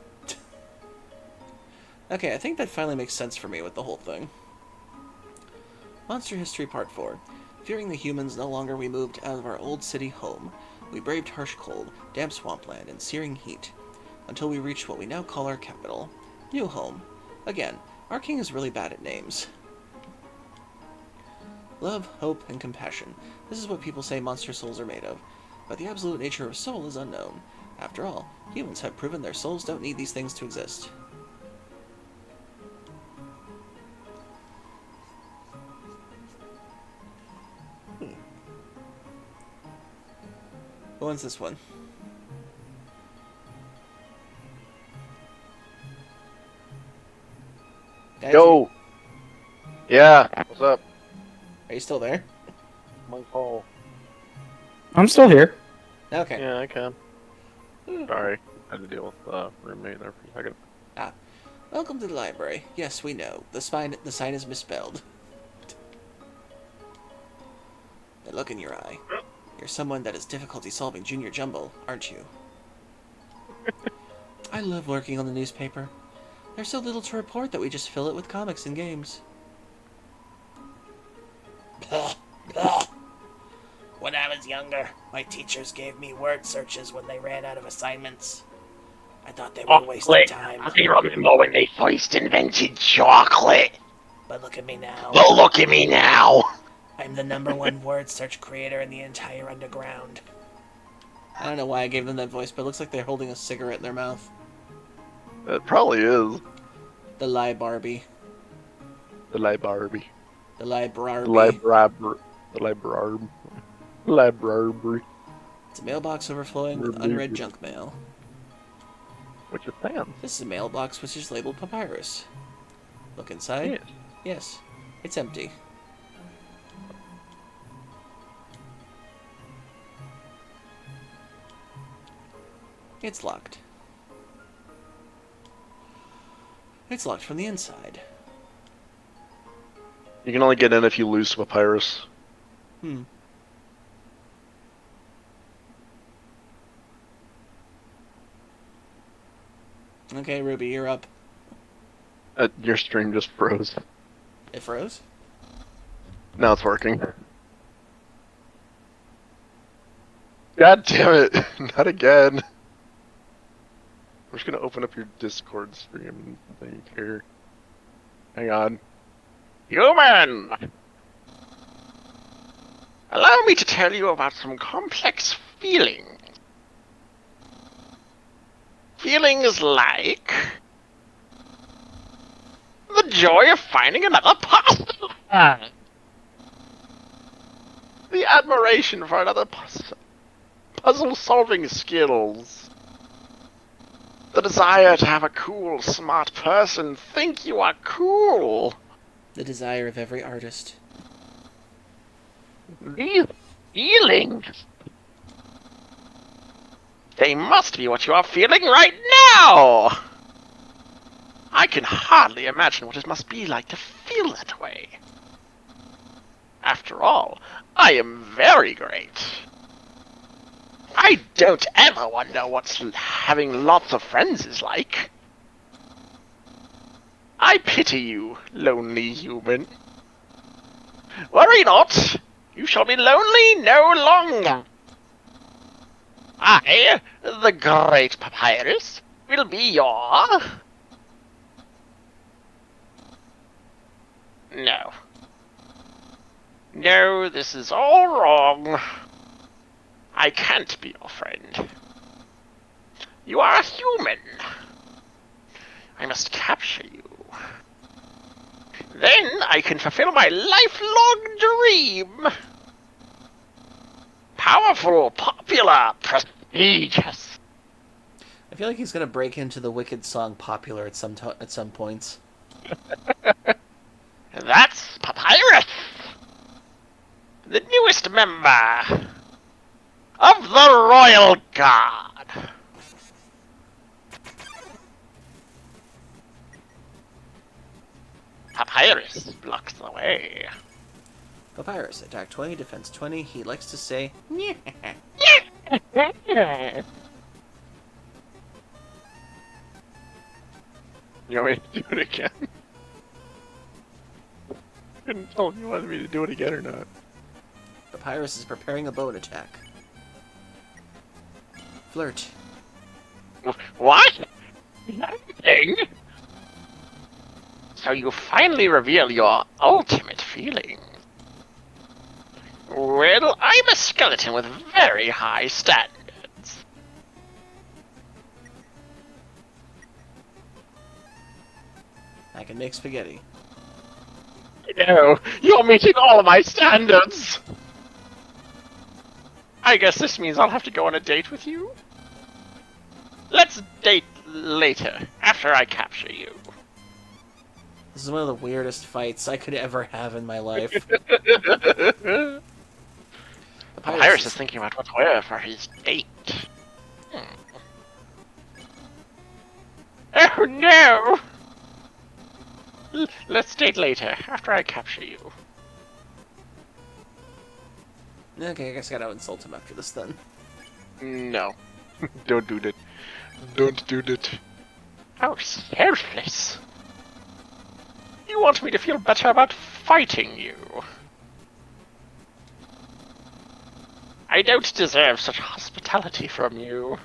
Okay, I think that finally makes sense for me with the whole thing. Monster History Part 4. Fearing the humans, no longer we moved out of our old city home. We braved harsh cold, damp swampland, and searing heat, until we reached what we now call our capital. New home. Again, our king is really bad at names. Love, hope, and compassion. This is what people say monster souls are made of. But the absolute nature of soul is unknown. After all, humans have proven their souls don't need these things to exist. Who wins this one? Guys, Yo! Yeah, what's up? Are you still there? My call. I'm still here. Okay. Yeah, I can. Sorry, I had to deal with roommate there for a second. Welcome to the library. Yes, we know. The sign is misspelled. The look in your eye. You're someone that has difficulty solving junior jumble, aren't you? I love working on the newspaper. There's so little to report that we just fill it with comics and games. When I was younger, my teachers gave me word searches when they ran out of assignments. I thought they were wasting time. I remember when they first invented chocolate. But look at me now. But look at me now. I'm the #1 word search creator in the entire underground. I don't know why I gave them that voice, but it looks like they're holding a cigarette in their mouth. It probably is. The Barbie. The library. The Librarby. The library. It's a mailbox overflowing with unread junk mail. Which is Sam. This is a mailbox which is labeled Papyrus. Look inside. Yes. Yes, it's empty. It's locked. It's locked from the inside. You can only get in if you lose to Papyrus. Okay, Ruby, you're up. Your stream just froze. It froze? Now it's working. God damn it! Not again. I'm just gonna open up your Discord stream thing here. Hang on. Human! Allow me to tell you about some complex feelings. Feelings like the joy of finding another puzzle. The admiration for another puzzle-solving skills. The desire to have a cool, smart person think you are cool. The desire of every artist. These feelings They must be what you are feeling right now! I can hardly imagine what it must be like to feel that way. After all, I am very great. I don't ever wonder what having lots of friends is like. I pity you, lonely human. Worry not, you shall be lonely no longer. I, the great Papyrus, will be your... No. No, this is all wrong. I can't be your friend. You are a human. I must capture you. Then I can fulfill my lifelong dream. Powerful, popular, prestigious. I feel like he's gonna break into the Wicked song "Popular" at some points. That's Papyrus, the newest member of the Royal Guard. Papyrus blocks the way. Papyrus, attack 20, defense 20. He likes to say, "Nyeh." You want me to do it again? Couldn't tell if you wanted me to do it again or not. Papyrus is preparing a bow attack. Flirt. What? Nothing? So you finally reveal your ultimate feelings. Well, I'm a skeleton with very high standards. I can make spaghetti. No, you're meeting all of my standards! I guess this means I'll have to go on a date with you? Let's date later, after I capture you. This is one of the weirdest fights I could ever have in my life. Papyrus is thinking about what to wear for his date. Oh no! Let's date later, after I capture you. Okay, I guess I gotta insult him after this then. No. Don't do that. Don't do that. How selfless. You want me to feel better about fighting you. I don't deserve such hospitality from you.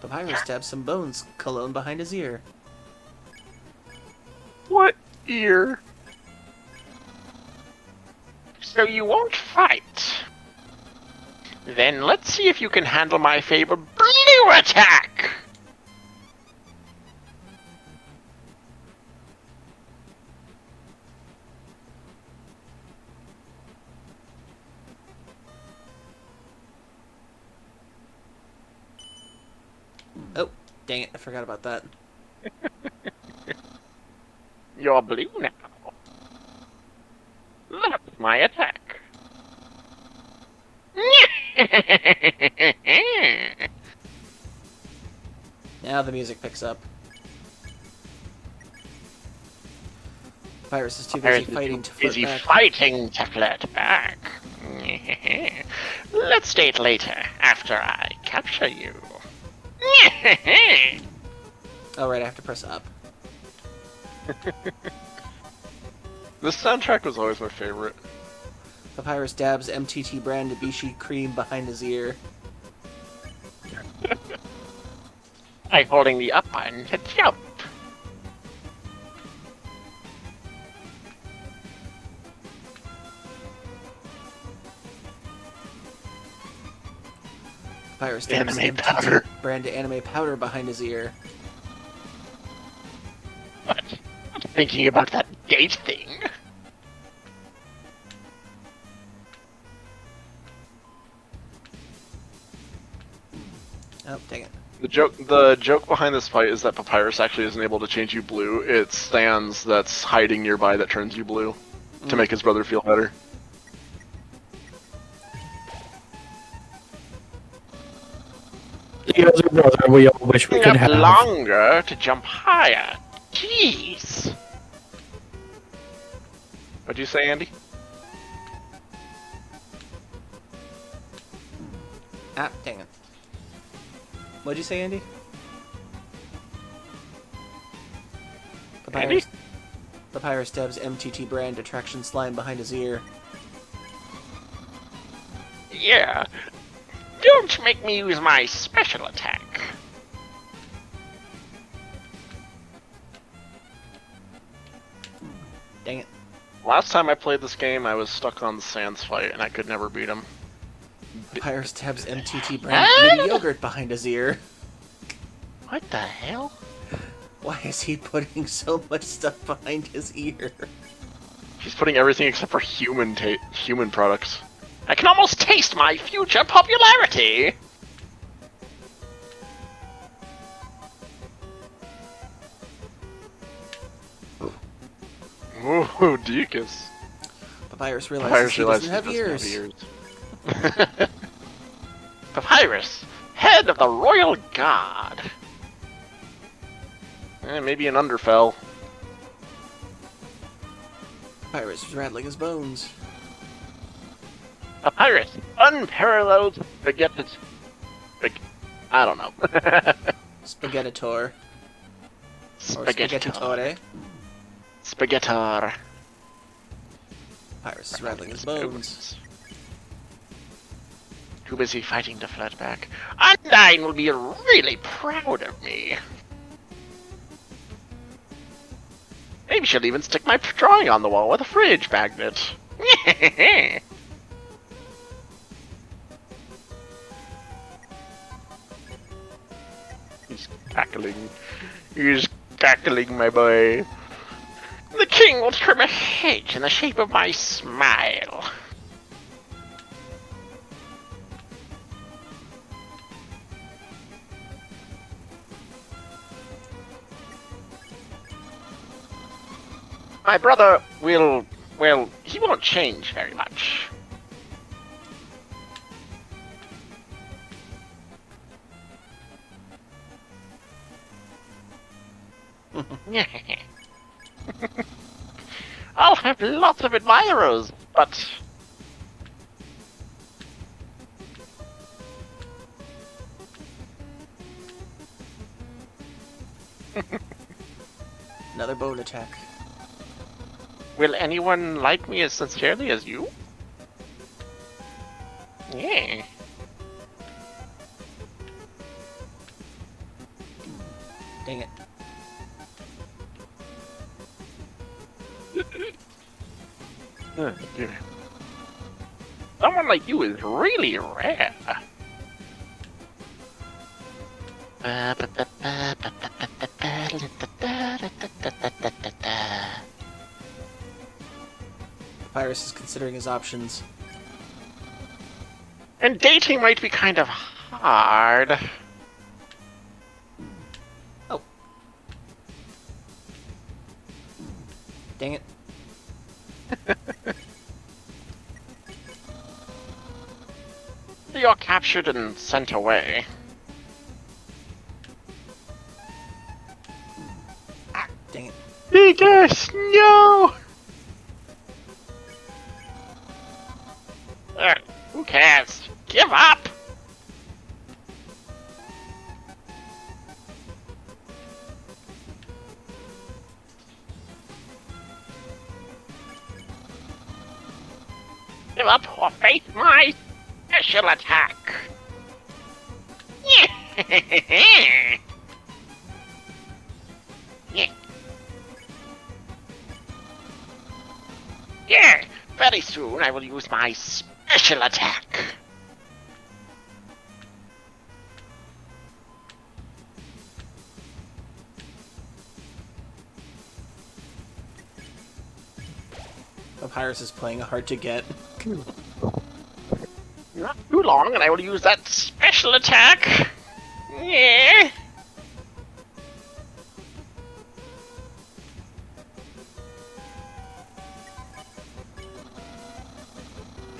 Papyrus stabs some bones cologne behind his ear. What ear? So you won't fight. Then let's see if you can handle my favorite blue attack! Oh, dang it, I forgot about that. You're blue now. That's my attack. Now the music picks up. Papyrus is too busy fighting to flirt back. Fighting to flirt back. Let's date later, after I capture you. Oh right, I have to press up. This soundtrack was always my favorite. Papyrus dabs MTT brand Bishi cream behind his ear. I'm holding the up button to jump. Papyrus dabs Anime MTT powder. brand anime powder behind his ear. What? Thinking about that date thing? Oh, dang it. The joke behind this fight is that Papyrus actually isn't able to change you blue. It's Sans that's hiding nearby that turns you blue. to make his brother feel better. The other brother we all wish we could Up have. longer to jump higher. Jeez. What'd you say, Andy? Ah, dang it. What'd you say, Andy? Andy? Papyrus stabs MTT brand attraction slime behind his ear. Yeah. Don't make me use my special attack. Dang it. Last time I played this game, I was stuck on the Sans fight, and I could never beat him. Papyrus stabs MTT brand meaty yogurt behind his ear. What the hell? Why is he putting so much stuff behind his ear? He's putting everything except for human products. I can almost taste my future popularity! Ooh, Deacus. Papyrus realizes he doesn't have ears. Papyrus, head of the Royal Guard. Maybe an Underfell. Papyrus is rattling his bones. Papyrus, unparalleled spaghetti. I don't know. Spaghettitor. Or Spaghettitor. Spaghettitore. Spaghettar. Papyrus is rattling his bones. Too busy fighting to flirt back. Undyne will be really proud of me. Maybe she'll even stick my drawing on the wall with a fridge magnet. He's cackling. He's cackling, my boy. The king will trim a hedge in the shape of my smile. My brother will, well, he won't change very much. I'll have lots of admirers, but... Another bone attack. Will anyone like me as sincerely as you? Yeah. Dang it. Someone like you is really rare. Papyrus is considering his options. And dating might be kind of hard. Oh. Dang it. You're captured and sent away. Ah, dang it. Because no! Who cares? Give up! Give up or face my special attack! Yeah. Yeah, very soon I will use my special attack. Papyrus is playing hard to get. Not too long and I will use that special attack. Yeah.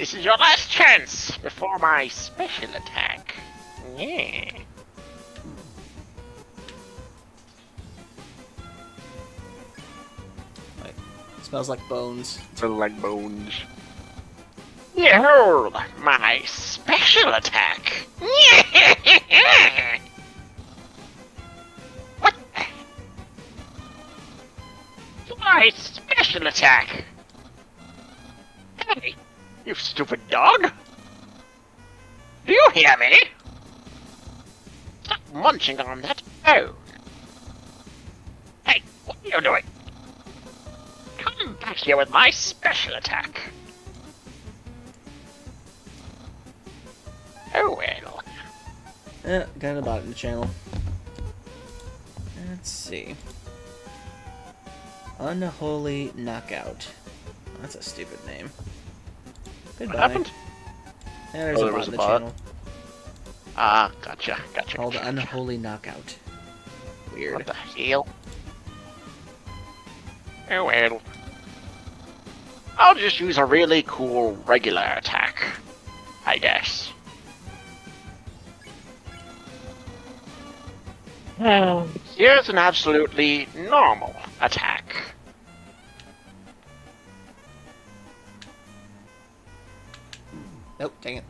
This is your last chance before my special attack. Yeah. Wait, smells like bones. Like bones. Behold my special attack. What? My special attack. Hey, you stupid dog. Do you hear me? Stop munching on that bone. Hey, what are you doing? Come back here with my special attack. Oh well. Got a bot in the channel. Let's see. Unholy Knockout. That's a stupid name. Goodbye. What happened? Yeah, there's Oh, a there bot was in a the bot. channel. Ah, gotcha. Called Unholy Knockout. Weird. What the hell? Oh well. I'll just use a really cool regular attack, I guess. Here's an absolutely normal attack. Nope, dang it.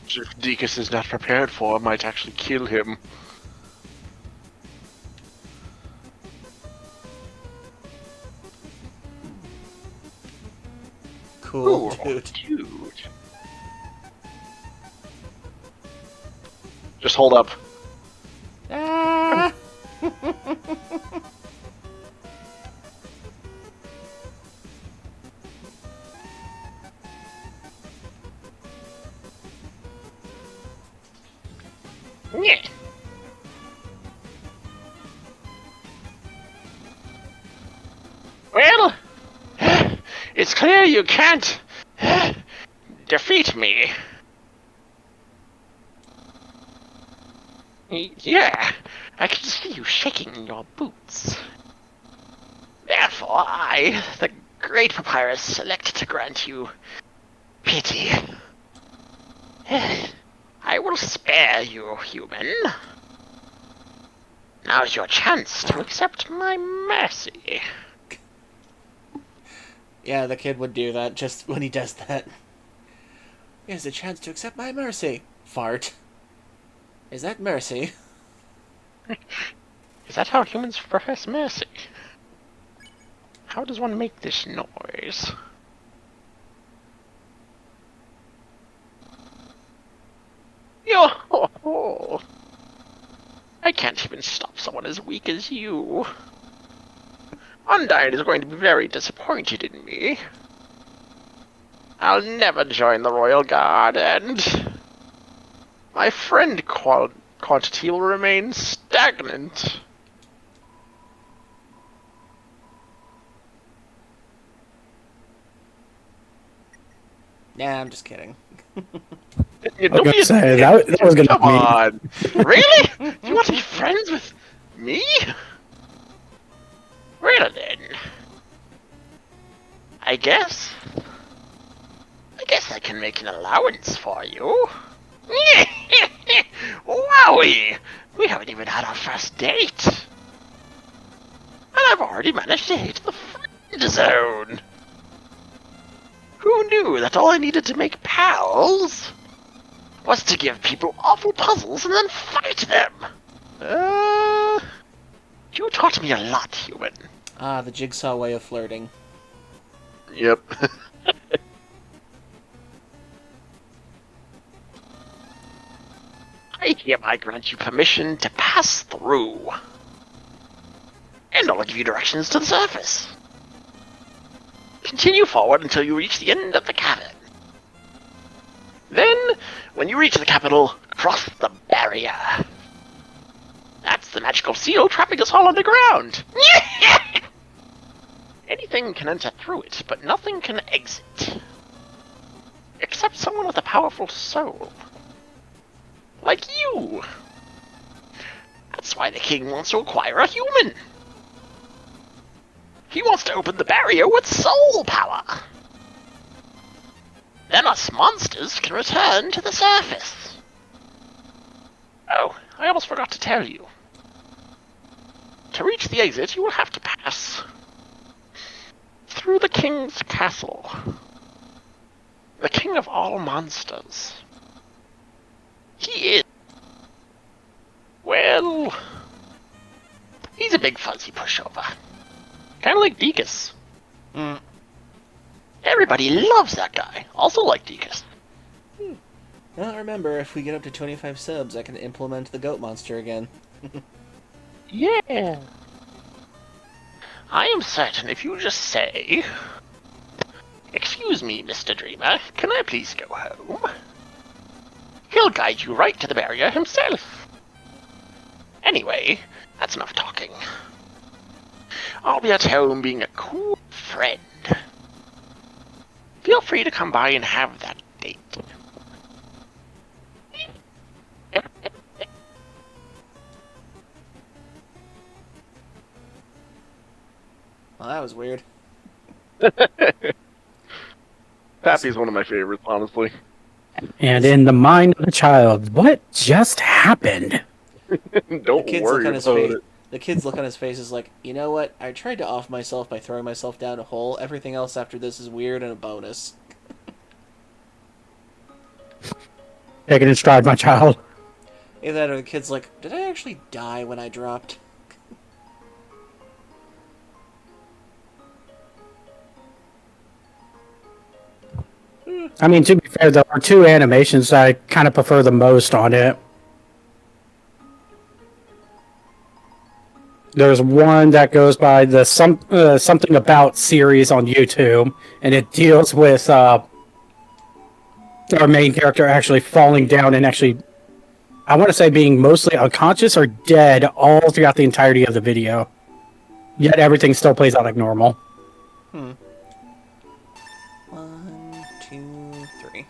If Deacus is not prepared for, I might actually kill him. Cool, Ooh, dude. Just hold up. Ah! Yeah. Well, it's clear you can't defeat me. Yeah, I can see you shaking in your boots. Therefore, I, the Great Papyrus, select to grant you pity. I will spare you, human. Now's your chance to accept my mercy. Yeah, the kid would do that just when he does that. Here's a chance to accept my mercy. Fart. Is that mercy? Is that how humans profess mercy? How does one make this noise? Yo! I can't even stop someone as weak as you. Undyne is going to be very disappointed in me. I'll never join the Royal Guard, and my friend quantity will remain stagnant. Nah, I'm just kidding. You I was gonna say that was gonna Come be me. on! Really? You want to be friends with me? Well then. I guess I can make an allowance for you. Wowie! We haven't even had our first date. And I've already managed to hit the friend zone. Who knew that all I needed to make pals was to give people awful puzzles and then fight them? You taught me a lot, human. Ah, the jigsaw way of flirting. Yep. I hereby grant you permission to pass through. And I'll give you directions to the surface. Continue forward until you reach the end of the cavern. Then, when you reach the capital, cross the barrier. That's the magical seal trapping us all underground. Anything can enter through it, but nothing can exit. Except someone with a powerful soul. Like you. That's why the king wants to acquire a human. He wants to open the barrier with soul power. Then us monsters can return to the surface. Oh, I almost forgot to tell you. To reach the exit, you will have to pass through the king's castle. The king of all monsters. He is... well... he's a big fuzzy pushover. Kinda like Deacus. Mm. Everybody loves that guy. Also like Deacus. Well, remember, if we get up to 25 subs, I can implement the goat monster again. Yeah. I am certain if you just say... Excuse me, Mr. Dreamer, can I please go home? He'll guide you right to the barrier himself. Anyway, that's enough talking. I'll be at home being a cool friend. Feel free to come by and have that date. Well, that was weird. Pappy's one of my favorites, honestly. And in the mind of the child, what just happened? Don't Kids worry look on his about face. it. The kid's look on his face is like, you know what? I tried to off myself by throwing myself down a hole. Everything else after this is weird and a bonus. Take it in stride, my child. Either that or the kid's like, did I actually die when I dropped? I mean, to be fair, there are two animations that I kind of prefer the most on it. There's one that goes by the something about series on YouTube, and it deals with our main character actually falling down and actually, I want to say, being mostly unconscious or dead all throughout the entirety of the video. Yet everything still plays out like normal. 1, 2, 3.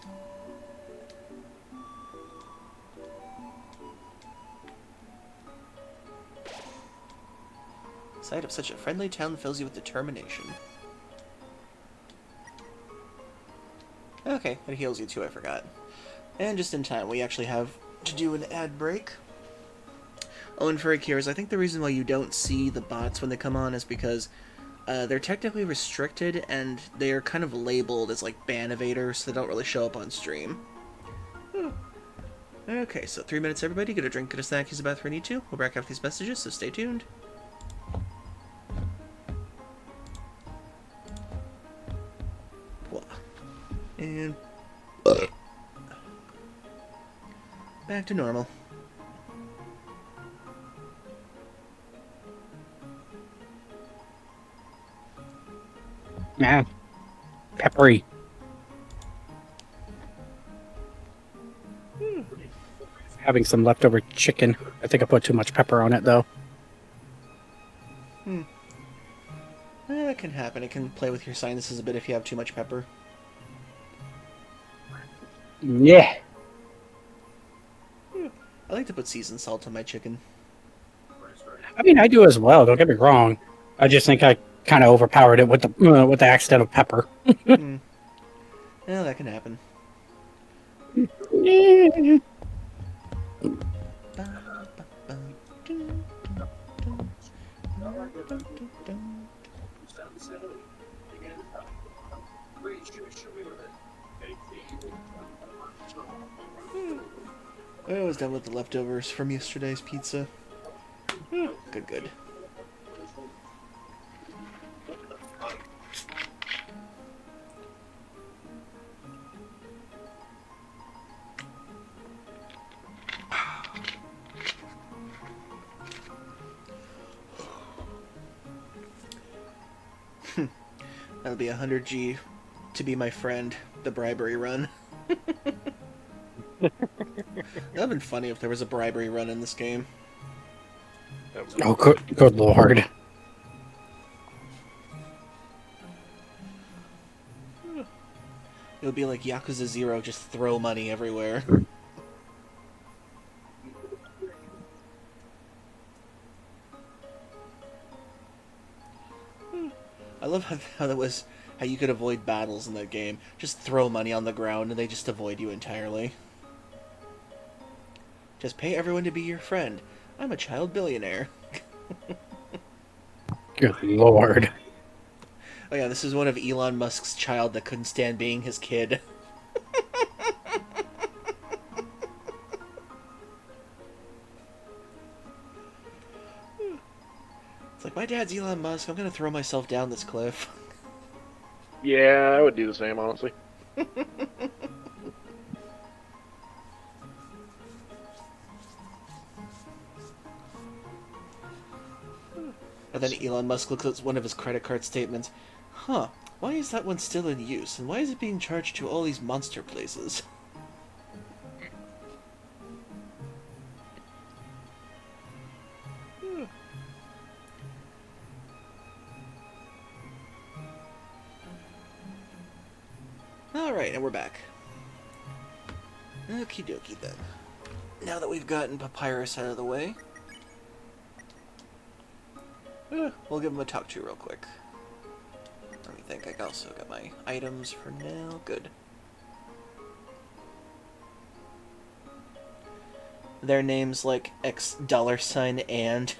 Sight of such a friendly town fills you with determination. Okay, it heals you too, I forgot. And just in time, we actually have to do an ad break. Oh, and for Akira's, I think the reason why you don't see the bots when they come on is because they're technically restricted and they are kind of labeled as like ban evaders, so they don't really show up on stream. Okay, so 3 minutes everybody, get a drink, get a snack, use the bathroom if you need to. We'll back after these messages, so stay tuned. And back to normal. Man, peppery. Having some leftover chicken. I think I put too much pepper on it, though. That can happen. It can play with your sinuses a bit if you have too much pepper. Yeah. I like to put seasoned salt on my chicken. I mean, I do as well. Don't get me wrong. I just think I kind of overpowered it with the accidental pepper. Yeah, that can happen. I was done with the leftovers from yesterday's pizza. Good, good. That'll be 100G to be my friend, the bribery run. That would have been funny if there was a bribery run in this game. Oh, good lord. It would be like Yakuza 0, just throw money everywhere. I love how that was how you could avoid battles in that game. Just throw money on the ground and they just avoid you entirely. Just pay everyone to be your friend. I'm a child billionaire. Good lord. Oh yeah, this is one of Elon Musk's child that couldn't stand being his kid. It's like, my dad's Elon Musk, I'm gonna throw myself down this cliff. Yeah, I would do the same, honestly. And then Elon Musk looks at one of his credit card statements. Huh, why is that one still in use? And why is it being charged to all these monster places? Alright, and we're back. Okie dokie then. Now that we've gotten Papyrus out of the way, we'll give him a talk to real quick. Let me think, I also got my items for now. Good. Their names like X $ and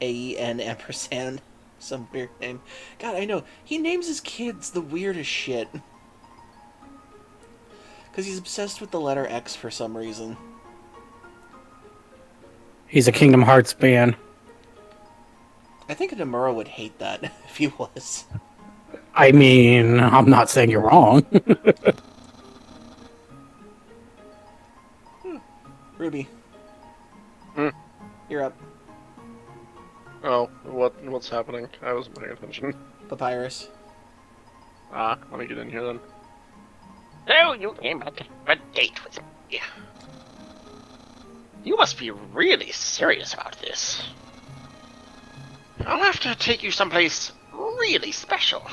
AEN ampersand. Some weird name. God, I know. He names his kids the weirdest shit. Because he's obsessed with the letter X for some reason. He's a Kingdom Hearts fan. I think Nomura would hate that if he was. I mean, I'm not saying you're wrong. Ruby. Hmm. You're up. Oh, what's happening? I wasn't paying attention. Papyrus. Let me get in here then. So you came out to have a date with me. You must be really serious about this. I'll have to take you someplace really special.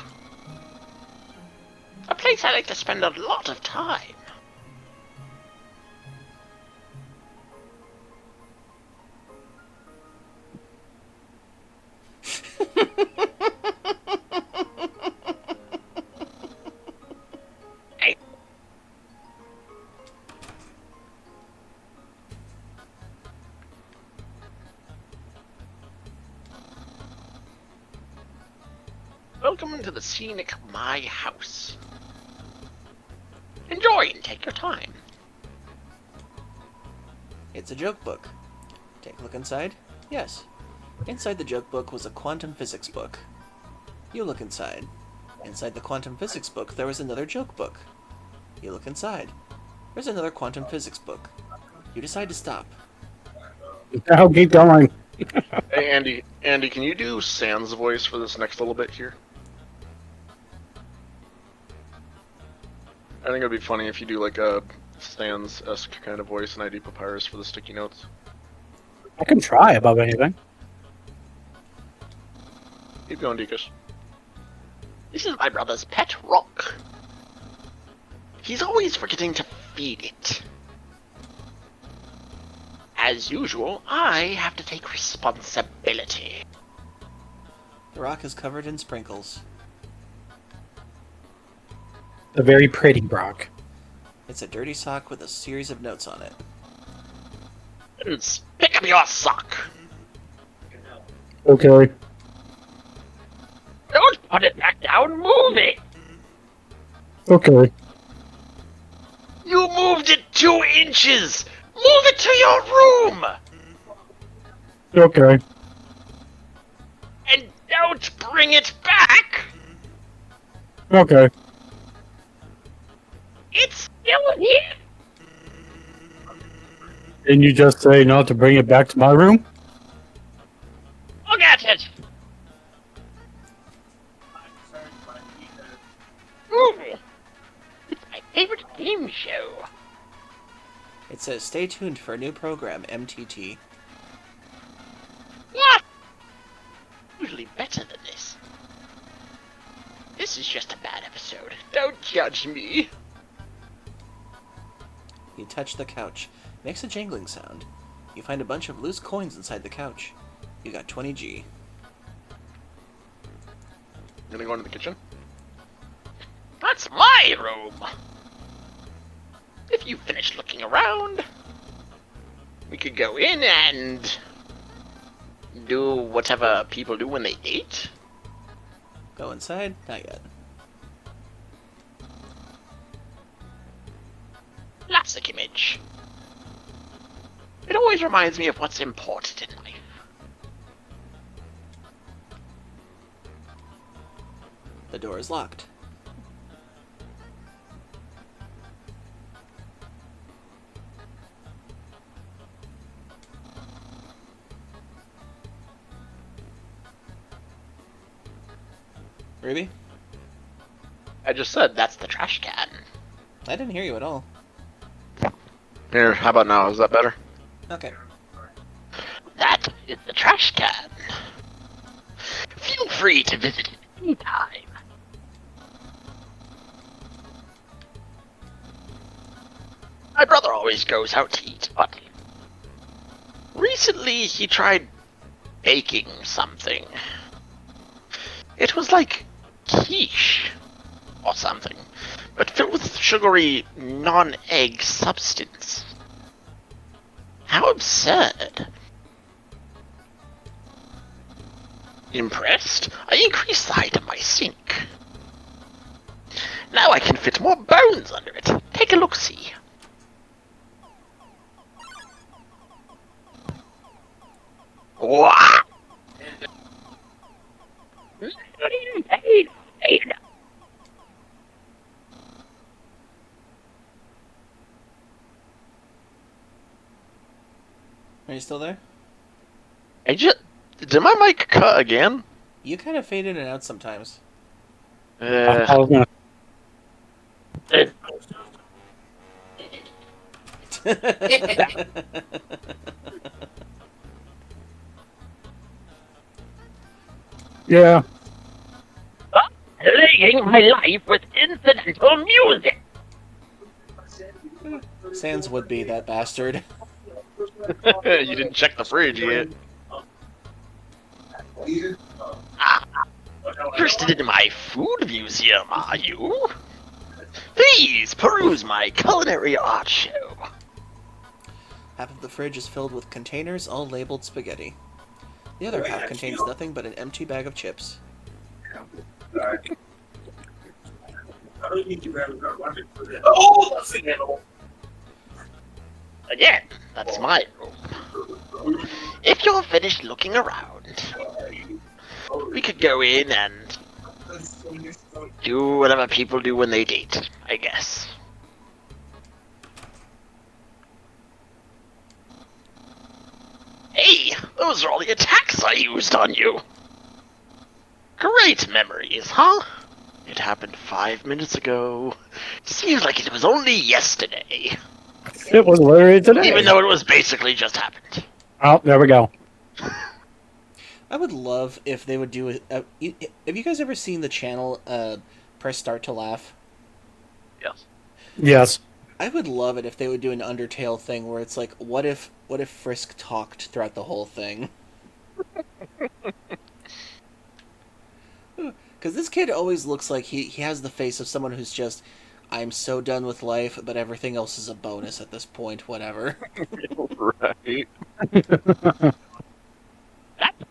A place I like to spend a lot of time. Hey. Welcome to the scenic My House. Enjoy and take your time. It's a joke book. Take a look inside. Yes. Inside the joke book was a quantum physics book. You look inside. Inside the quantum physics book, there was another joke book. You look inside. There's another quantum physics book. You decide to stop. I'll keep going. Hey, Andy, can you do Sans voice for this next little bit here? I think it'd be funny if you do like a Sans-esque kind of voice and I do Papyrus for the sticky notes. I can try above anything. Keep going, Dekus. This is my brother's pet rock. He's always forgetting to feed it. As usual, I have to take responsibility. The rock is covered in sprinkles. A very pretty Brock. It's a dirty sock with a series of notes on it. Pick up your sock. Okay. Don't put it back down, move it! Okay. You moved it 2 inches! Move it to your room! Okay. And don't bring it back! Okay. It's still here! Didn't you just say not to bring it back to my room? Look at it! It's my favorite game show. It says, stay tuned for a new program, MTT. What? Usually better than this. This is just a bad episode. Don't judge me. You touch the couch. Makes a jangling sound. You find a bunch of loose coins inside the couch. You got 20G. You gonna go into the kitchen? That's my room. If you finish looking around, we could go in and do whatever people do when they eat. Go inside? Not yet. Classic image. It always reminds me of what's important in life. The door is locked. Ruby? I just said that's the trash can. I didn't hear you at all. Here, how about now? Is that better? Okay. That is the trash can. Feel free to visit it anytime. My brother always goes out to eat, but recently he tried baking something. It was like quiche or something, but filled with sugary, non-egg substance. How absurd. Impressed, I increased the height of my sink. Now I can fit more bones under it. Take a look-see. Wow! Are you still there? Did my mic cut again? You kind of fade in and out sometimes. I was gonna. Yeah. Playing my life with incidental music. Sans would be that bastard. You didn't check the fridge yet. Interested in my food museum, are you? Please peruse my culinary art show. Half of the fridge is filled with containers, all labeled spaghetti. The other half contains nothing but an empty bag of chips. Again, that's my room. If you're finished looking around, we could go in and do whatever people do when they date, I guess. Hey, those are all the attacks I used on you. Great memories, huh? It happened 5 minutes ago. Seems like it was only yesterday. It was literally today. Even though it was basically just happened. Oh, there we go. I would love if they would do it. Have you guys ever seen the channel Press Start to Laugh? Yes. Yes. I would love it if they would do an Undertale thing where it's like, what if Frisk talked throughout the whole thing? Because this kid always looks like he has the face of someone who's just, I'm so done with life, but everything else is a bonus at this point, whatever. Right. That's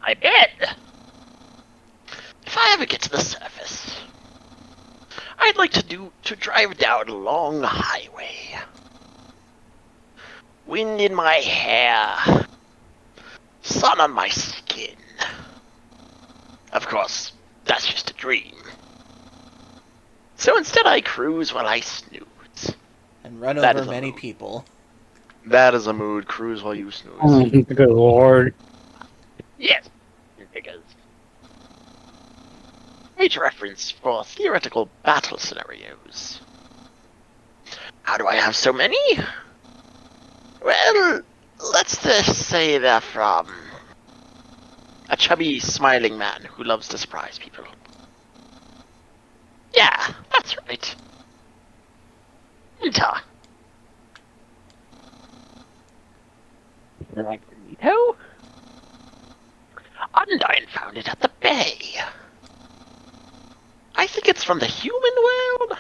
my bed. If I ever get to the surface, I'd like to drive down a long highway. Wind in my hair, sun on my skin. Of course, that's just a dream. So instead I cruise while I snooze. And run That over is a many move. people. That is a mood. Cruise while you snooze. Oh, good lord. Yes, because great reference for theoretical battle scenarios. How do I have so many? Well, let's just say they're from a chubby, smiling man who loves to surprise people. Yeah, that's right. Enter. Like burrito? Undyne found it at the bay. I think think it's from the human world?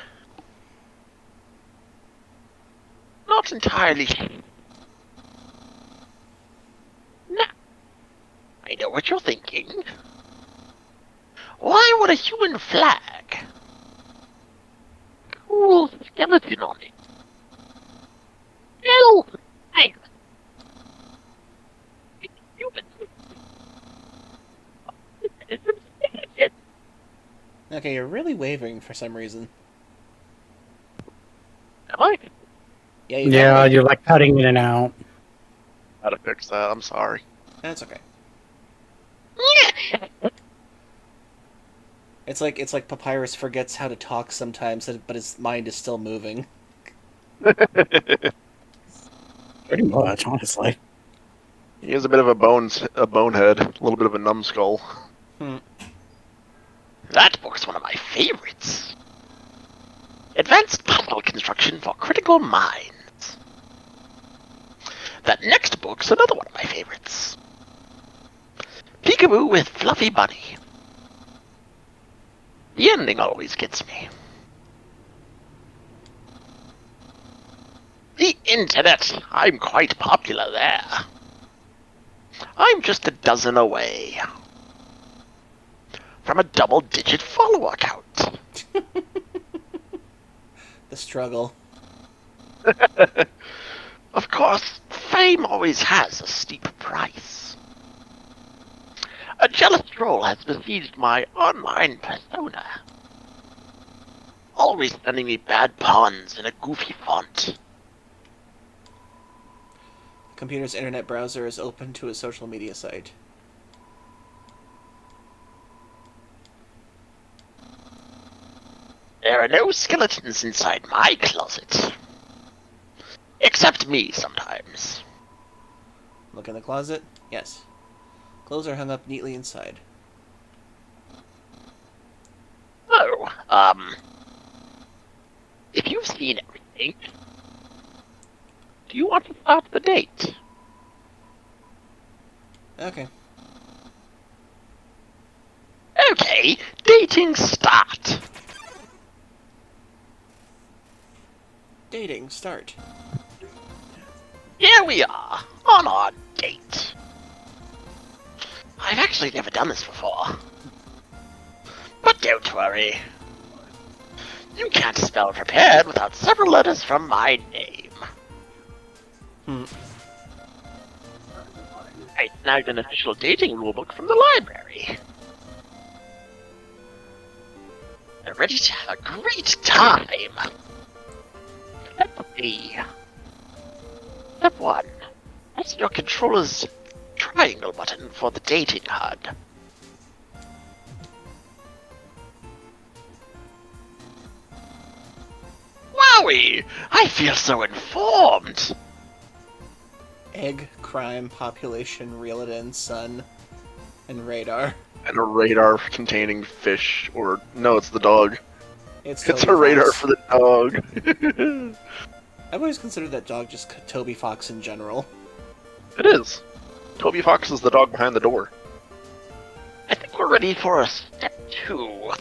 Not entirely sure. No, I know what you're thinking. Why would a human flag? Cool skeleton on it. No, I. It's human. It's a skeleton. Okay, you're really wavering for some reason. Am I? Yeah, you Yeah, kinda- you're like cutting in and out. How to fix that? I'm sorry. That's okay. It's like Papyrus forgets how to talk sometimes, but his mind is still moving. Pretty much, honestly. He is a bit of a bonehead, a little bit of a numbskull. Hmm. That book's one of my favorites. Advanced puzzle construction for critical minds. That next book's another one of my favorites. Peekaboo with Fluffy Bunny. The ending always gets me. The internet. I'm quite popular there. I'm just a dozen away from a double-digit follower count. The struggle. Of course, fame always has a steep price. A jealous troll has besieged my online persona, always sending me bad puns in a goofy font. Computer's internet browser is open to a social media site. There are no skeletons inside my closet. Except me sometimes. Look in the closet. Yes. Clothes are hung up neatly inside. Oh, if you've seen everything, do you want to start the date? Okay. Okay, dating start. Dating. Start. Here we are, on our date. I've actually never done this before. But don't worry. You can't spell prepared without several letters from my name. Hmm. I snagged an official dating rulebook from the library. I'm ready to have a great time. Let's see. Step 1. Press your controller's triangle button for the dating HUD. Wowie! I feel so informed! Egg, crime, population, reel it in, sun, and radar. And a radar containing fish, or no, it's the dog. It's It's Toby a radar Fox. for the dog. I've always considered that dog just Toby Fox in general. It is. Toby Fox is the dog behind the door. I think we're ready for a step 2.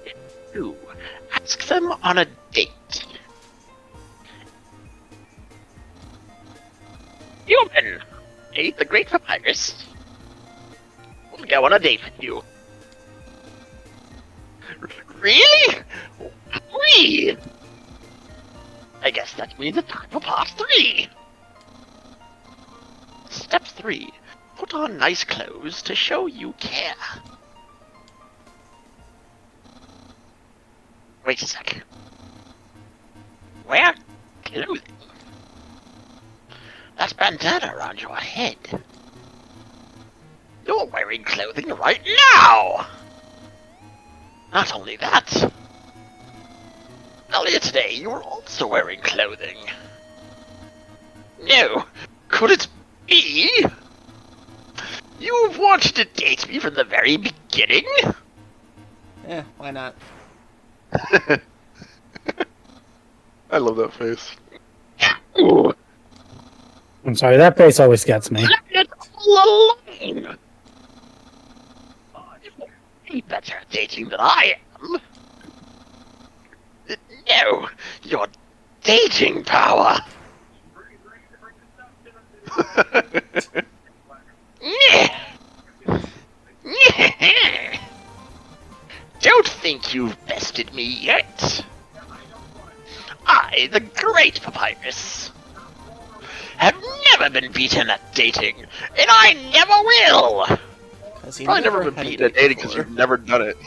Step 2. Ask them on a date. Human! Hey, the Great Papyrus. We'll go on a date with you. Really? We? I guess that means it's time for part 3. Step 3. Put on nice clothes to show you care. Wait a sec. Wear clothing. That bandana around your head. You're wearing clothing right now! Not only that, earlier today you were also wearing clothing. No, could it be? You've wanted to date me from the very beginning? Why not? I love that face. Ooh, I'm sorry, that face always gets me. left it all alone! any better at dating than I am. No, your dating power. Don't think you've bested me yet. I, the great Papyrus, have never been beaten at dating, and I never will! Has he Probably never been had a beaten at date dating because before? you've never done it.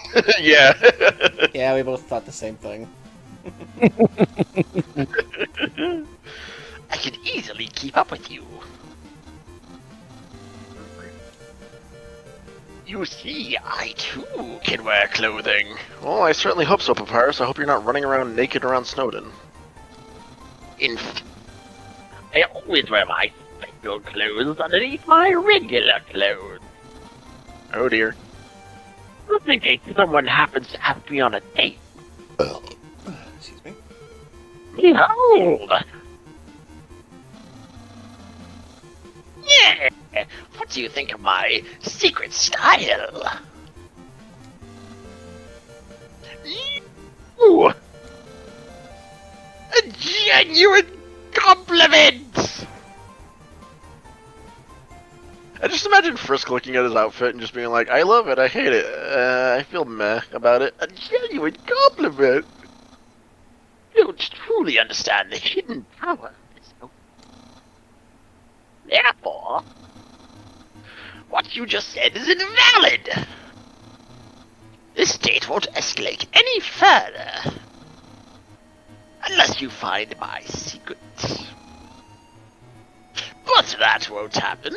Yeah. Yeah, we both thought the same thing. I can easily keep up with you. You see, I too can wear clothing. Well, I certainly hope so, Papyrus. I hope you're not running around naked around Snowden. I always wear my special clothes underneath my regular clothes. Oh dear. Just in case someone happens to ask me on a date. Excuse me. Behold! Yeah! What do you think of my secret style? Ooh! A genuine compliment! I just imagine Frisk looking at his outfit and just being like, I love it, I hate it, I feel meh about it. A genuine compliment! You don't truly understand the hidden power of this outfit. Therefore, what you just said is invalid! This date won't escalate any further. Unless you find my secret. But that won't happen.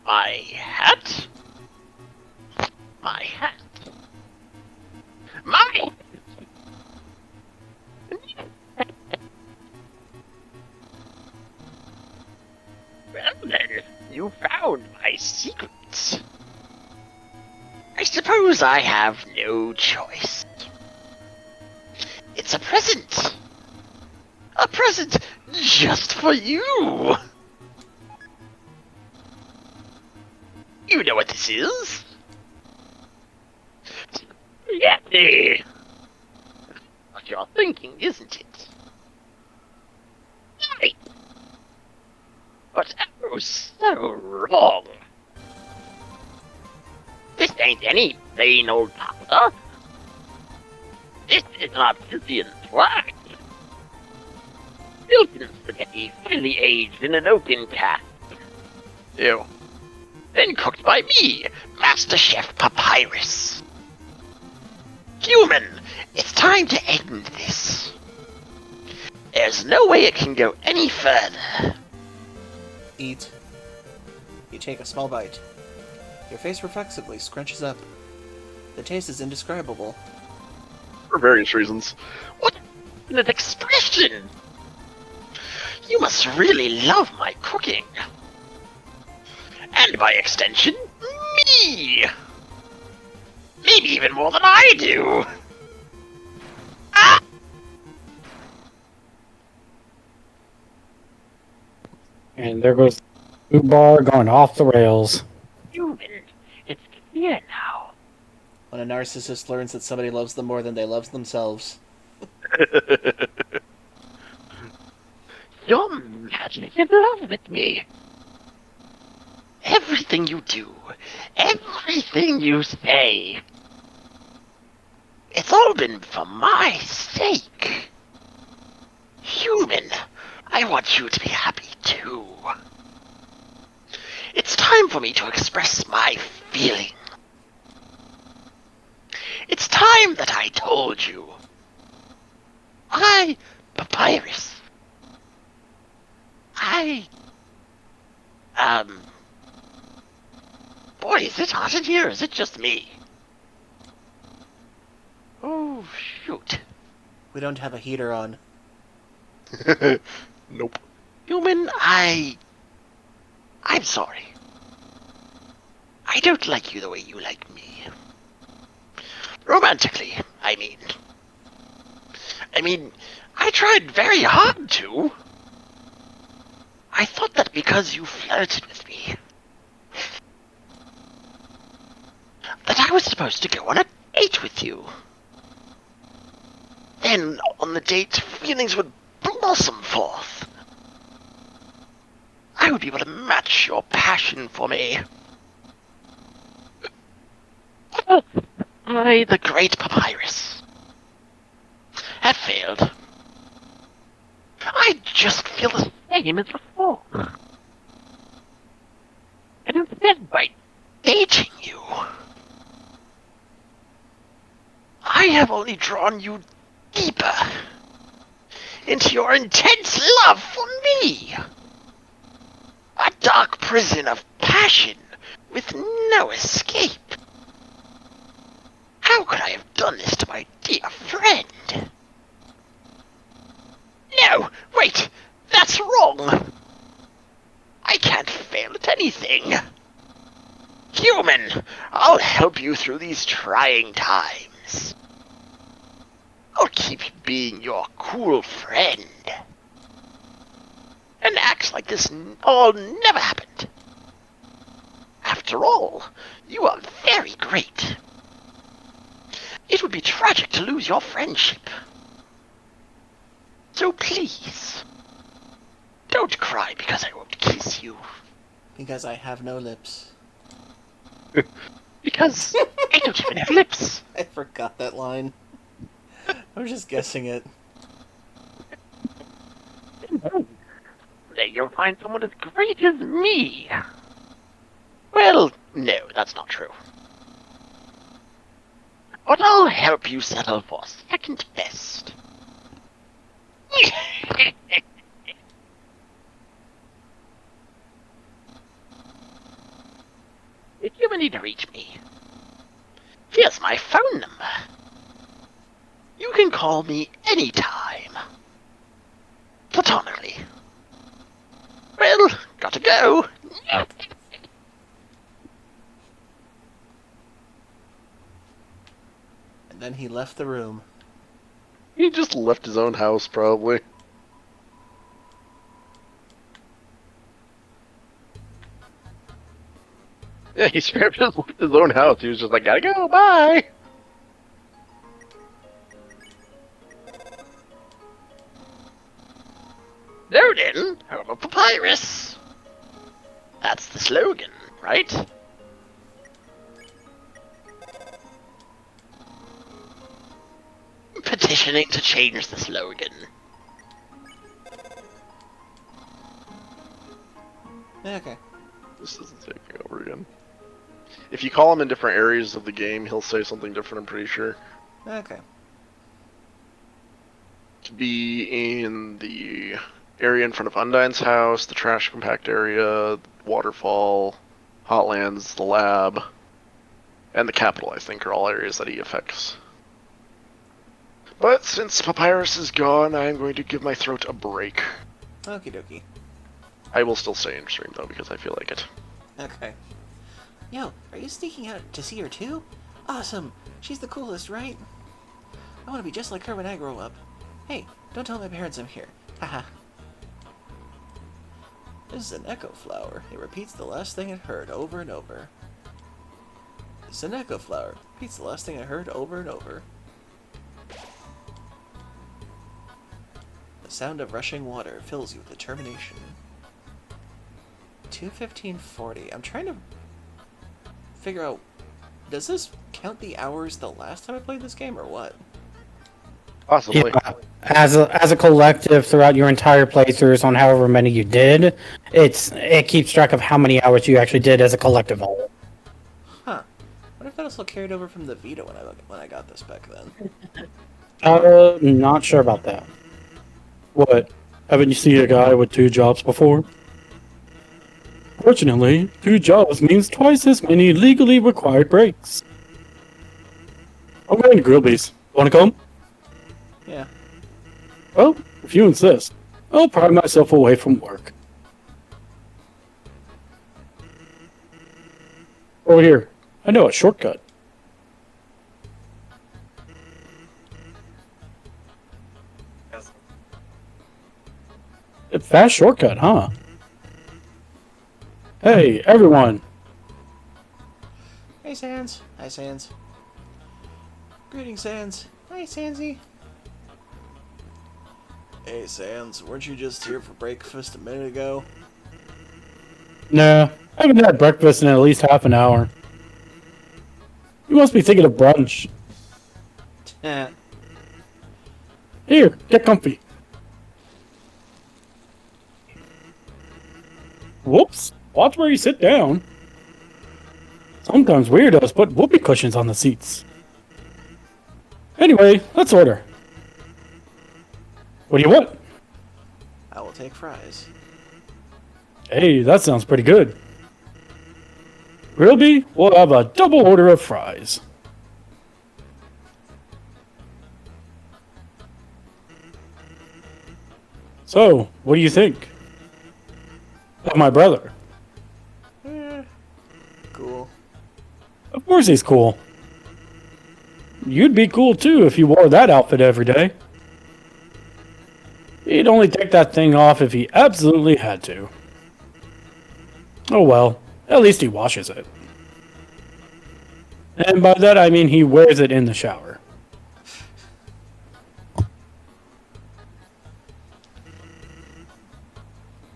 My hat? My hat? My... Well then, you found my secrets. I suppose I have no choice. It's a present. A present just for you. You know what this is? Yeti! What you're thinking, isn't it? Right. But oh, so wrong. This ain't any plain old powder. This is an obsidian flax. Built in spaghetti, finely aged in an oaken cask. Ew. Then cooked by me, Master Chef Papyrus. Human, it's time to end this. There's no way it can go any further. Eat. You take a small bite. Your face reflexively scrunches up. The taste is indescribable. For various reasons. What an expression! You must really love my cooking. And by extension, me! Maybe even more than I do! Ah! And there goes the food bar going off the rails. Human, it's clear now. When a narcissist learns that somebody loves them more than they love themselves. You're madly in love with me. Everything you do, everything you say, it's all been for my sake. Human, I want you to be happy too. It's time for me to express my feeling. It's time that I told you. I, Papyrus. Boy, is it hot in here? Is it just me? Oh, shoot. We don't have a heater on. Nope. Human, I'm sorry. I don't like you the way you like me. Romantically, I mean. I tried very hard to. I thought that because you flirted with me, that I was supposed to go on a date with you. Then, on the date, feelings would blossom forth. I would be able to match your passion for me. I, the great Papyrus, have failed. I just feel the same as before. And instead, by dating you, I have only drawn you deeper into your intense love for me. A dark prison of passion with no escape. How could I have done this to my dear friend? No, wait, that's wrong. I can't fail at anything. Human, I'll help you through these trying times. I'll keep being your cool friend. And act like this all never happened. After all, you are very great. It would be tragic to lose your friendship. So please, don't cry because I won't kiss you. Because I have no lips. Because I don't even have lips. I forgot that line. I was just guessing it. Then you'll find someone as great as me. Well, no, that's not true. But I'll help you settle for second best. If you ever need to reach me, here's my phone number. You can call me anytime. Platonically. Well, gotta go. And then he left the room. He just left his own house, probably. Yeah, he straight up just left his own house. He was just like, gotta go, bye! Odin, home of Papyrus. That's the slogan, right? Petitioning to change the slogan. Okay. This isn't taking over again. If you call him in different areas of the game, he'll say something different, I'm pretty sure. Okay. To be in the area in front of Undyne's house, the trash compact area, waterfall, Hotlands, the lab, and the capital, I think, are all areas that he affects. But since Papyrus is gone, I am going to give my throat a break. Okie dokie. I will still stay in stream, though, because I feel like it. Okay. Yo, are you sneaking out to see her too? Awesome! She's the coolest, right? I want to be just like her when I grow up. Hey, don't tell my parents I'm here. Haha. This is an echo flower. It repeats the last thing it heard over and over. This is an echo flower. Repeats the last thing I heard over and over. The sound of rushing water fills you with determination. 2:15:40. I'm trying to figure out, does this count the hours the last time I played this game or what? Possibly. Yeah, as a collective throughout your entire playthroughs on however many you did, it keeps track of how many hours you actually did as a collective whole. Huh. What if that also carried over from the Vita when I got this back then? Not sure about that. What? Haven't you seen a guy with 2 jobs before? Fortunately, 2 jobs means twice as many legally required breaks. I'm going to Grillby's. Wanna come? Yeah. Well, if you insist, I'll pry myself away from work. Over here. I know a shortcut. A fast shortcut, huh? Hey, everyone. Hey, Sans. Hi, Sans. Greetings, Sans. Hi, Sansy. Hey, Sans. Weren't you just here for breakfast a minute ago? Nah, I haven't had breakfast in at least half an hour. You must be thinking of brunch. Eh. Here, get comfy. Whoops. Watch where you sit down. Sometimes weirdos put whoopee cushions on the seats. Anyway, let's order. What do you want? I will take fries. Hey, that sounds pretty good. Rilby, we'll have a double order of fries. So, what do you think? Of my brother? Cool. Of course he's cool. You'd be cool too if you wore that outfit every day. He'd only take that thing off if he absolutely had to. Oh well, at least he washes it. And by that I mean he wears it in the shower.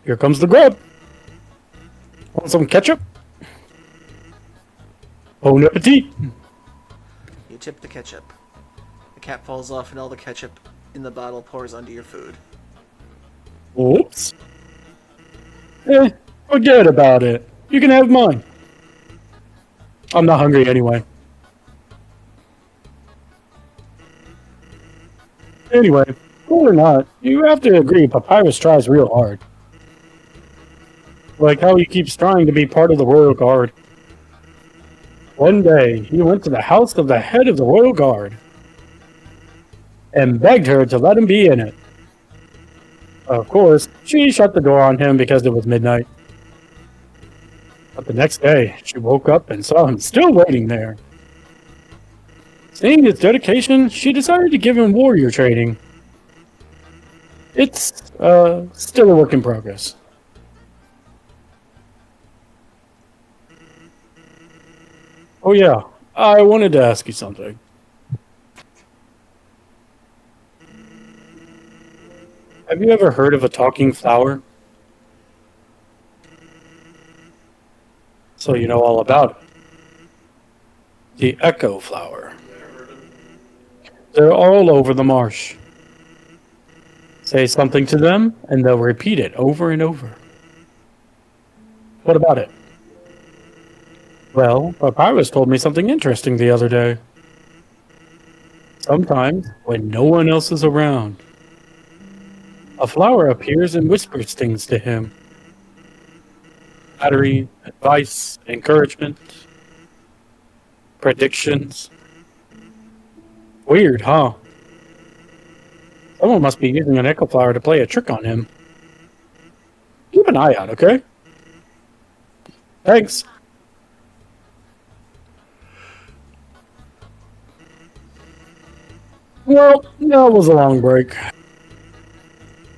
Here comes the grub. Want some ketchup? Bon appetit! You tip the ketchup. The cap falls off and all the ketchup in the bottle pours onto your food. Oops. Forget about it. You can have mine. I'm not hungry anyway. Anyway, cool or not, you have to agree Papyrus tries real hard. Like how he keeps trying to be part of the Royal Guard. One day, he went to the house of the head of the Royal Guard and begged her to let him be in it. Of course, she shut the door on him because it was midnight. But the next day, she woke up and saw him still waiting there. Seeing his dedication, she decided to give him warrior training. It's, still a work in progress. Oh yeah, I wanted to ask you something. Have you ever heard of a talking flower? So you know all about it. The echo flower. They're all over the marsh. Say something to them, and they'll repeat it over and over. What about it? Well, Papyrus told me something interesting the other day. Sometimes, when no one else is around, a flower appears and whispers things to him. Flattery, advice, encouragement, predictions. Weird, huh? Someone must be using an echo flower to play a trick on him. Keep an eye out, okay? Thanks. Well, that was a long break.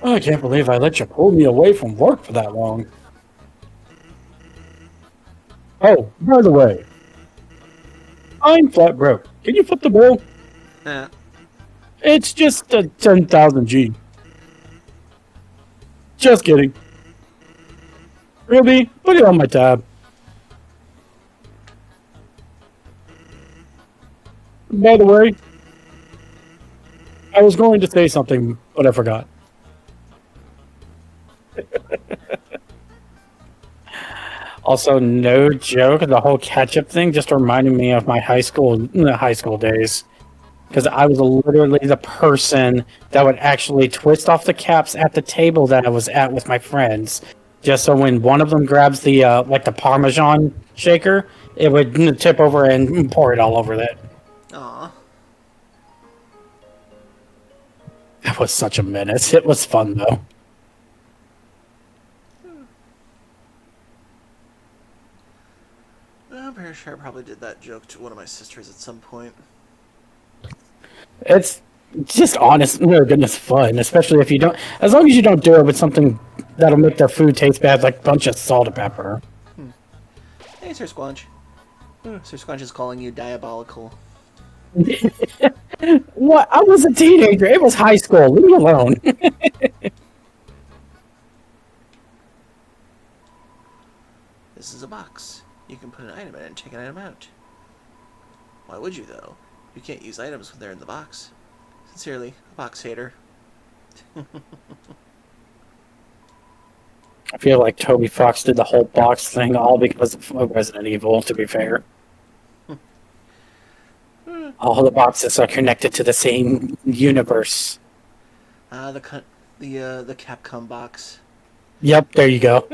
I can't believe I let you pull me away from work for that long. Oh, by the way, I'm flat broke. Can you flip the bill? Eh. It's just a 10,000 G. Just kidding. Ruby, put it on my tab. By the way, I was going to say something, but I forgot. Also, no joke, the whole ketchup thing just reminded me of my high school days. Because I was literally the person that would actually twist off the caps at the table that I was at with my friends. Just so when one of them grabs the, the Parmesan shaker, it would tip over and pour it all over it. Aw. That was such a menace. It was fun, though. I'm pretty sure I probably did that joke to one of my sisters at some point. It's just honest, no goodness fun, especially if you don't, as long as you don't do it with something that'll make their food taste bad, like a bunch of salt and pepper. Hey, Sir Squanch. Sir Squanch is calling you diabolical. What? I was a teenager. It was high school. Leave me alone. This is a box. You can put an item in it and take an item out. Why would you, though? You can't use items when they're in the box. Sincerely, a box hater. I feel like Toby Fox did the whole box thing all because of Resident Evil, to be fair. All the boxes are connected to the same universe. The Capcom box. Yep, there you go.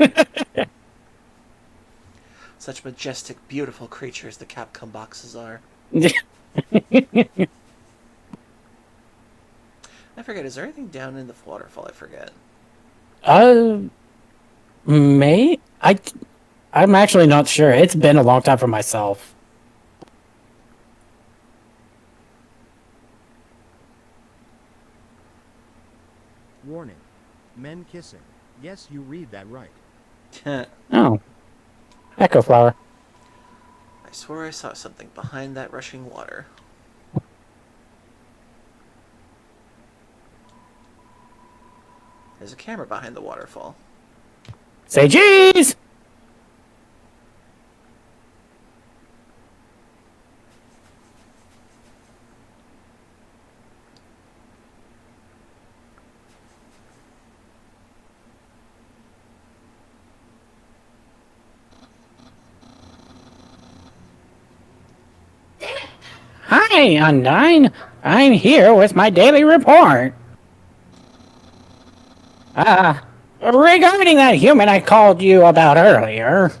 Such majestic, beautiful creatures the Capcom boxes are. I forget, is there anything down in the waterfall? I forget. May? I'm actually not sure. It's been a long time for myself. Warning. Men kissing. Yes, you read that right. Oh. Echo Flower. I swore I saw something behind that rushing water. There's a camera behind the waterfall. Say cheese! Hi, Undyne. I'm here with my daily report. Regarding that human I called you about earlier.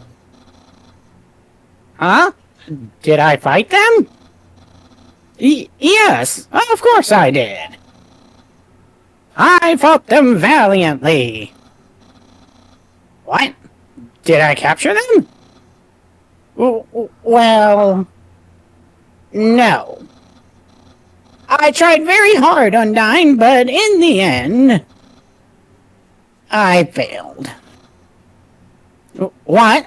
Huh? Did I fight them? Yes, of course I did. I fought them valiantly. What? Did I capture them? Well... No. I tried very hard, Undyne, but in the end... I failed. What?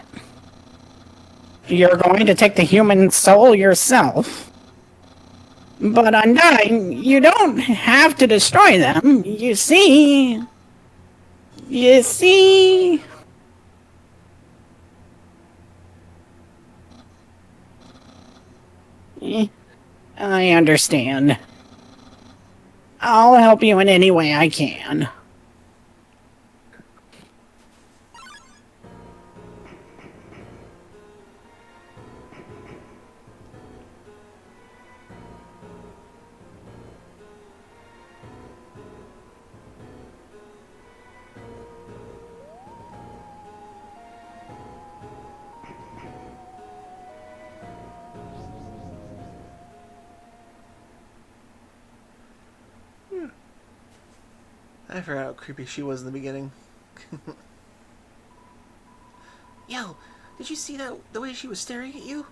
You're going to take the human soul yourself? But Undyne, you don't have to destroy them, you see... You see... I understand. I'll help you in any way I can. I forgot how creepy she was in the beginning. Yo, did you see that? The way she was staring at you?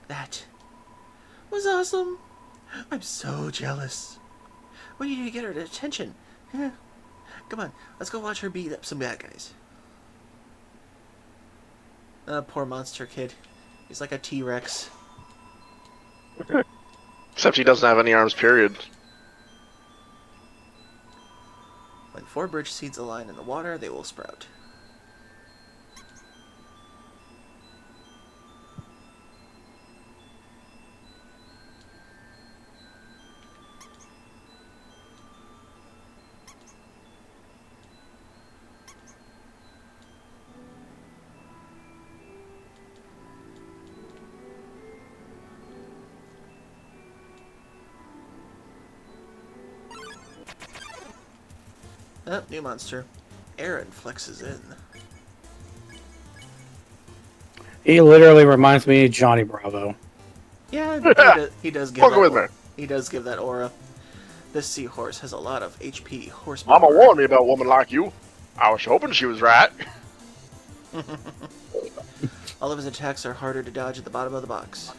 That was awesome. I'm so jealous. We need to get her attention. Come on, let's go watch her beat up some bad guys. Poor monster kid. He's like a T-Rex. Except he doesn't have any arms, period. When 4 birch seeds align in the water, they will sprout. Oh, new monster. Aaron flexes in. He literally reminds me of Johnny Bravo. Yeah, he does give Fuck that with me. He does give that aura. This seahorse has a lot of HP. Horsepower. Mama warned me about a woman like you. I was hoping she was right. All of his attacks are harder to dodge at the bottom of the box.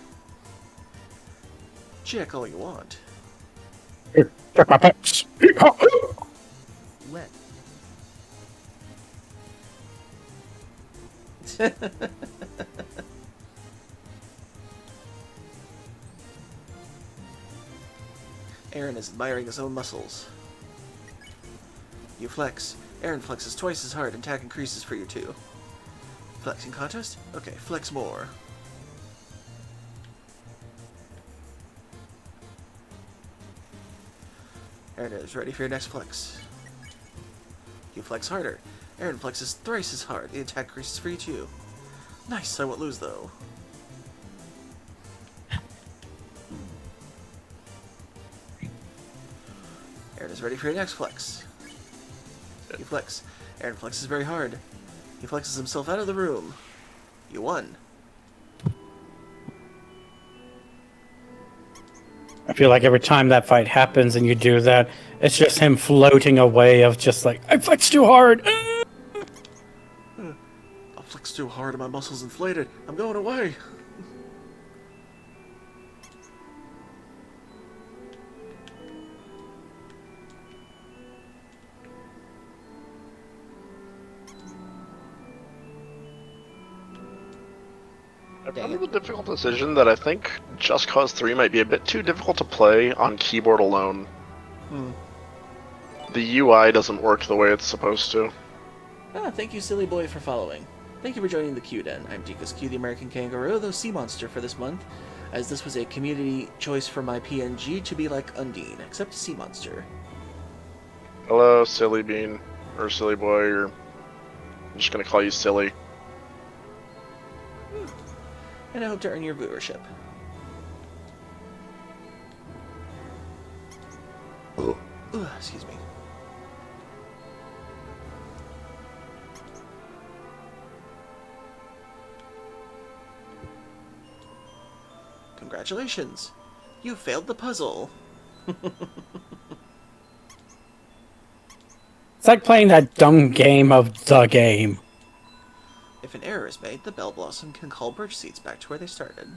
Check all you want. Here, check my pets. Wet. Aaron is admiring his own muscles. You flex. Aaron flexes twice as hard. Attack increases for you too. Flexing contest? Okay, flex more. Aaron is ready for your next flex. You flex harder. Aaron flexes thrice as hard. The attack increases for you too. Nice, I won't lose though. Aaron is ready for your next flex. You flex. Aaron flexes very hard. He flexes himself out of the room. You won. I feel like every time that fight happens and you do that, it's just him floating away of just like, I flexed too hard. I flexed too hard and my muscles inflated. I'm going away. I've come to the difficult decision that I think Just Cause 3 might be a bit too difficult to play on keyboard alone. The UI doesn't work the way it's supposed to. Thank you, silly boy, for following. Thank you for joining the Q Den. I'm Dekus Q, the American Kangaroo, the sea monster for this month, as this was a community choice for my PNG to be like Undine, except sea monster. Hello, silly bean. Or silly boy, or... I'm just gonna call you silly. And I hope to earn your viewership. Ooh, excuse me. Congratulations! You failed the puzzle! It's like playing that dumb game of the game. If an error is made, the Bell Blossom can call birch seeds back to where they started.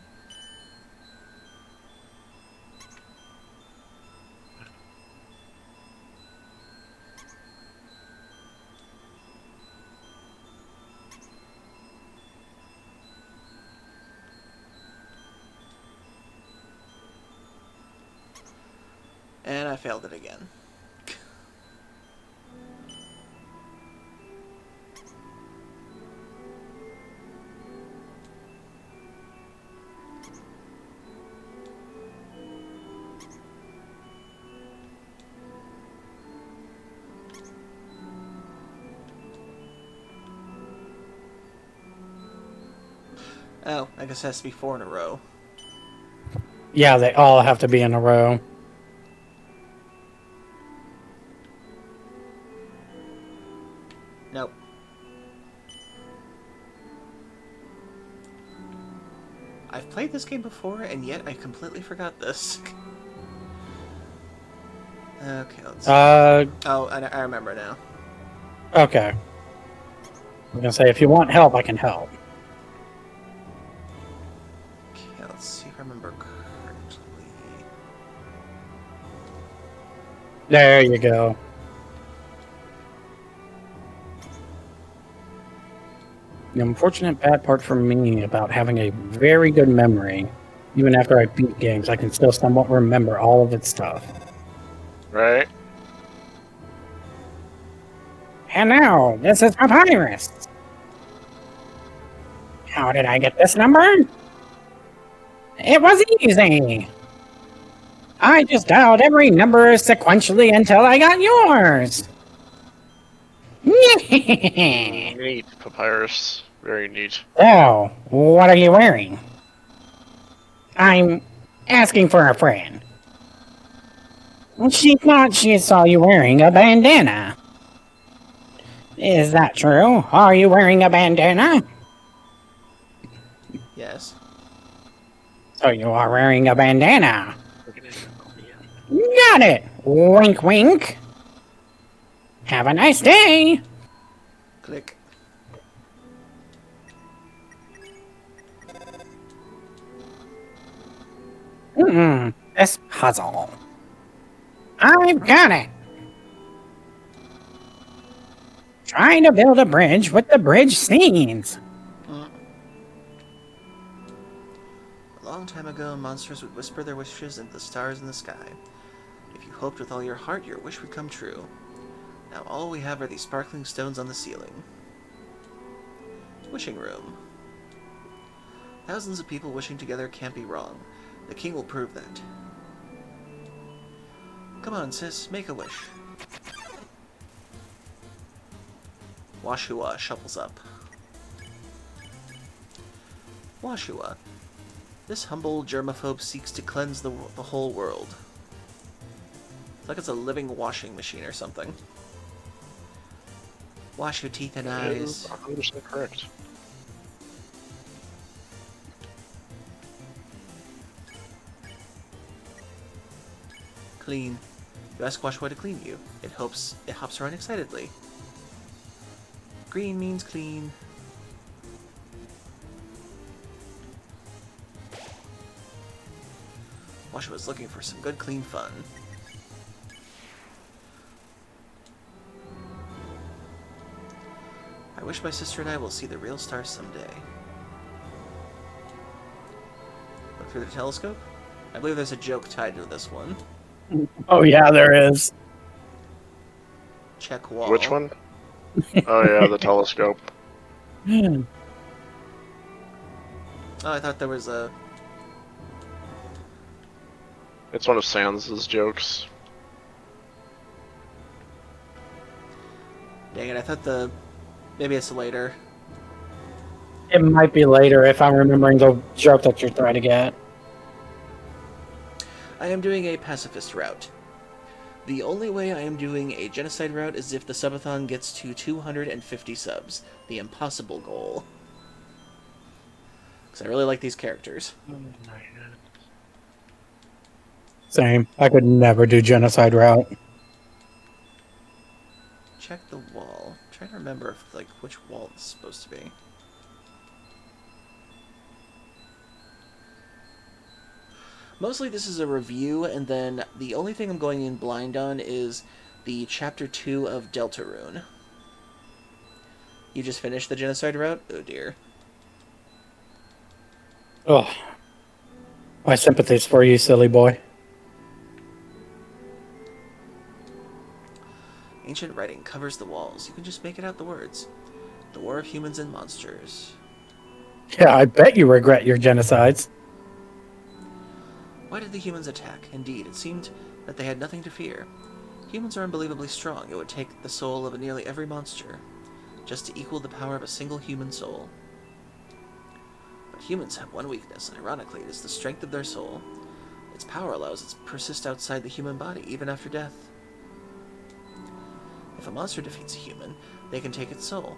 And I failed it again. Oh, I guess it has to be 4 in a row. Yeah, they all have to be in a row. Nope. I've played this game before, and yet I completely forgot this. Okay, let's see. Oh, I remember now. Okay. I'm gonna say, if you want help, I can help. Okay, let's see if I remember correctly. There you go. The unfortunate bad part for me about having a very good memory, even after I beat games, I can still somewhat remember all of its stuff. Right? And now, this is Papyrus. How did I get this number? It was easy. I just dialed every number sequentially until I got yours. Neat, Papyrus. Very neat. So, what are you wearing? I'm asking for a friend. She thought she saw you wearing a bandana. Is that true? Are you wearing a bandana? Yes. So you are wearing a bandana. Got it! Wink wink. Have a nice day! Click. This puzzle. I've got it! Trying to build a bridge with the bridge scenes. A long time ago, monsters would whisper their wishes into the stars in the sky. If you hoped with all your heart, your wish would come true. Now all we have are these sparkling stones on the ceiling. Wishing room. Thousands of people wishing together can't be wrong. The king will prove that. Come on, sis, make a wish. Washua shuffles up. Washua. This humble germaphobe seeks to cleanse the whole world. It's like it's a living washing machine or something. Wash your teeth and eyes. 100% correct. Clean. You ask Washua to clean you. It hops around excitedly. Green means clean. Washua's looking for some good clean fun. I wish my sister and I will see the real stars someday. Look through the telescope? I believe there's a joke tied to this one. Oh yeah, there is. Check wall. Which one? Oh yeah, the telescope. Oh, I thought there was a... It's one of Sans' jokes. Dang it, I thought the... Maybe it's later. It might be later if I'm remembering the joke that you're trying to get. I am doing a pacifist route. The only way I am doing a genocide route is if the subathon gets to 250 subs. The impossible goal. Because I really like these characters. Same. I could never do genocide route. Check the wall. I'm trying to remember if, like, which wall it's supposed to be. Mostly this is a review, and then the only thing I'm going in blind on is the Chapter 2 of Deltarune. You just finished the genocide route? Oh dear. Oh, my sympathies for you, silly boy. Ancient writing covers the walls. You can just make it out the words. The War of Humans and Monsters. Yeah, I bet you regret your genocides. Why did the humans attack? Indeed, it seemed that they had nothing to fear. Humans are unbelievably strong. It would take the soul of nearly every monster just to equal the power of a single human soul. But humans have one weakness. Ironically, it is the strength of their soul. Its power allows it to persist outside the human body, even after death. If a monster defeats a human, they can take its soul.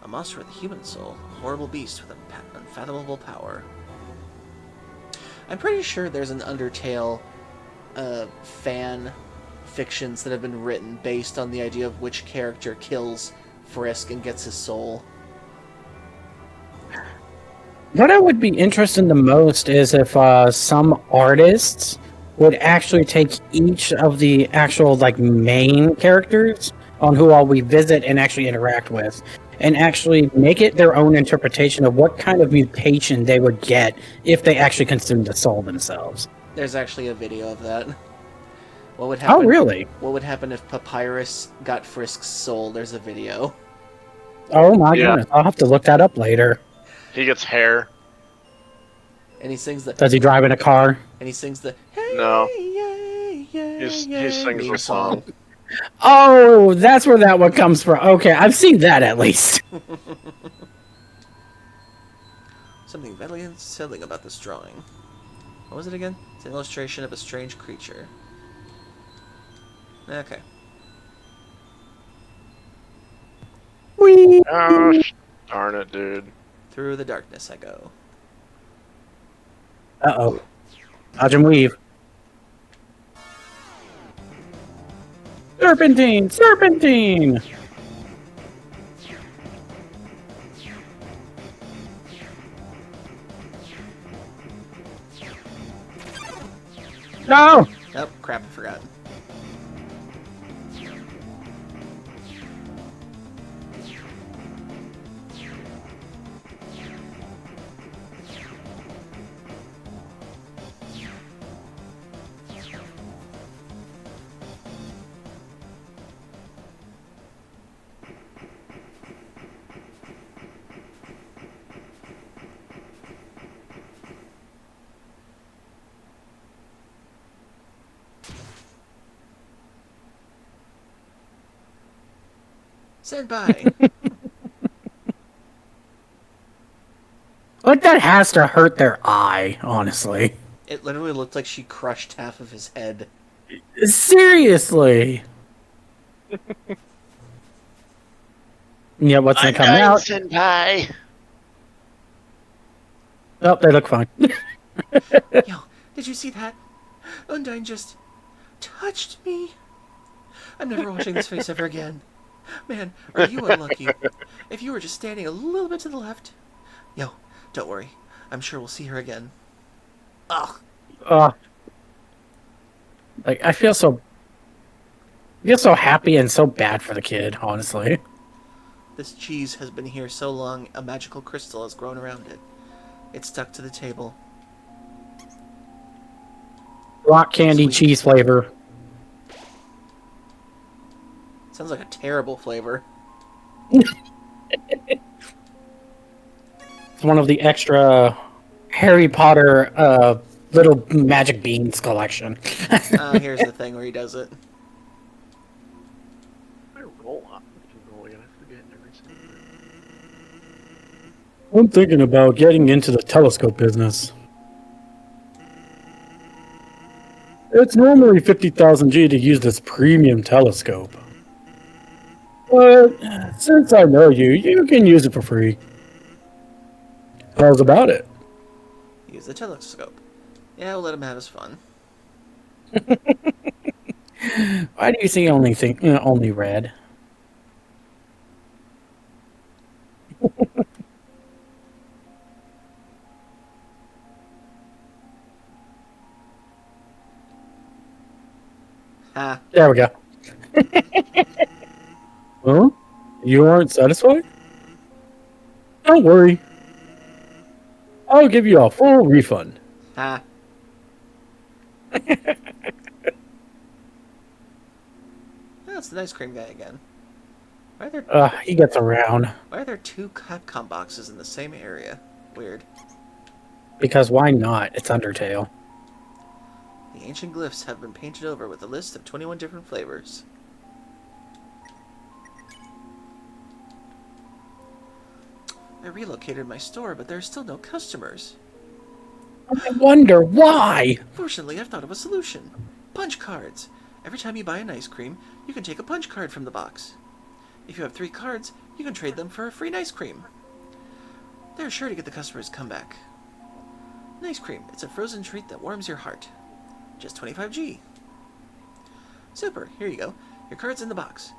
A monster with a human soul, a horrible beast with unfathomable power. I'm pretty sure there's an Undertale fan fictions that have been written based on the idea of which character kills Frisk and gets his soul. What I would be interested in the most is if some artists would actually take each of the actual like main characters on who all we visit and actually interact with, and actually make it their own interpretation of what kind of mutation they would get if they actually consumed the soul themselves. There's actually a video of that. What would happen? Oh, really? What would happen if Papyrus got Frisk's soul? There's a video. Oh my Yeah. goodness! I'll have to look that up later. He gets hair. And he sings the... Does he drive in a car? And he sings the... Hey, No. yay, yay, He yay sings meme the song. Oh, that's where that one comes from. Okay, I've seen that at least. Something very unsettling about this drawing. What was it again? It's an illustration of a strange creature. Okay. Whee! Gosh, darn it, dude. Through the darkness I go. Uh-oh. Dodge and weave. Serpentine! Serpentine! No! Oh, crap, I forgot. Senpai! Like, that has to hurt their eye, honestly. It literally looked like she crushed half of his head. Seriously. Yeah, what's I'm gonna come dying, out? Senpai. Oh, they look fine. Yo, did you see that? Undyne just touched me. I'm never washing this face ever again. Man, are you unlucky. If you were just standing a little bit to the left. Yo, don't worry. I'm sure we'll see her again. Ugh. Like, I feel so happy and so bad for the kid, honestly. This cheese has been here so long, a magical crystal has grown around it. It's stuck to the table. Rock candy Sweet. cheese flavor. Sounds like a terrible flavor. It's one of the extra Harry Potter little magic beans collection. Here's the thing where he does it. I roll up. Roll again. I forget everything. I'm thinking about getting into the telescope business. It's normally 50,000 G to use this premium telescope. But since I know you, you can use it for free. How's about it? Use the telescope. Yeah, we'll let him have his fun. Why do you see only red? Ha. There we go. Huh? You aren't satisfied? Don't worry. I'll give you a full refund. Ha. That's the ice cream guy again. He gets around. Why are there two Capcom boxes in the same area? Weird. Because why not? It's Undertale. The ancient glyphs have been painted over with a list of 21 different flavors. I relocated my store, but there are still no customers. I wonder why. Fortunately, I've thought of a solution. Punch cards. Every time you buy an ice cream, you can take a punch card from the box. If you have 3 cards, you can trade them for a free ice cream. They're sure to get the customers' comeback. Ice cream. It's a frozen treat that warms your heart. Just 25G. Super. Here you go. Your card's in the box.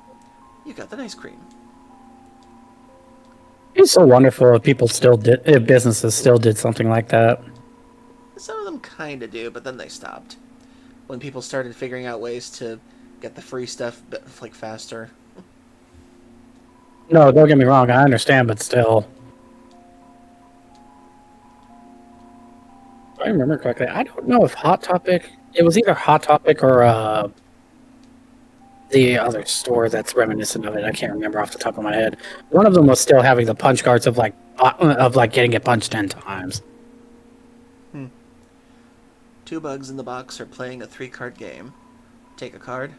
You got the ice cream. It's so wonderful if if businesses still did something like that. Some of them kind of do, but then they stopped. When people started figuring out ways to get the free stuff like faster. No, don't get me wrong. I understand, but still. If I remember correctly, I don't know if Hot Topic. It was either Hot Topic or the other store that's reminiscent of it. I can't remember off the top of my head. One of them was still having the punch cards of like getting it punched 10 times. 2 bugs in the box are playing a 3-card game. Take a card.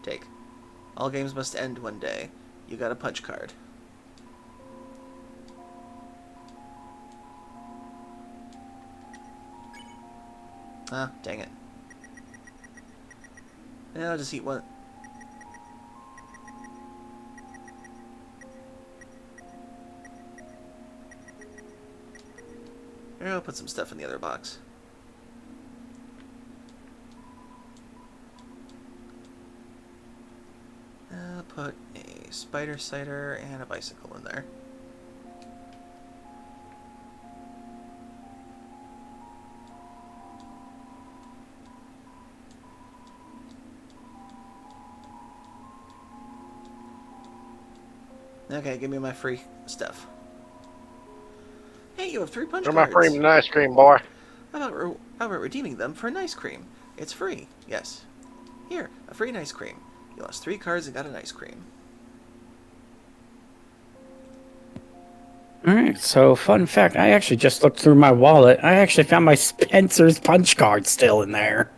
Take. All games must end one day. You got a punch card. Ah, dang it. Yeah, I'll just eat one. Here, I'll put some stuff in the other box. I'll put a spider cider and a bicycle in there. Okay, give me my free stuff. Hey, you have 3 punch They're my cards. cream and ice cream, boy. How about redeeming them for an ice cream? It's free. Yes. Here, a free ice cream. You lost 3 cards and got an ice cream. Alright, so fun fact, I actually just looked through my wallet. I actually found my Spencer's punch card still in there.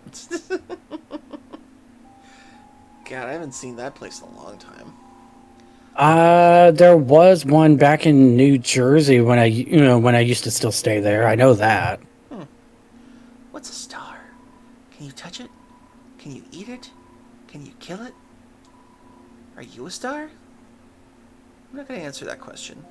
God, I haven't seen that place in a long time. There was one back in New Jersey when I used to still stay there. I know that. What's a star? Can you touch it? Can you eat it? Can you kill it? Are you a star? I'm not going to answer that question.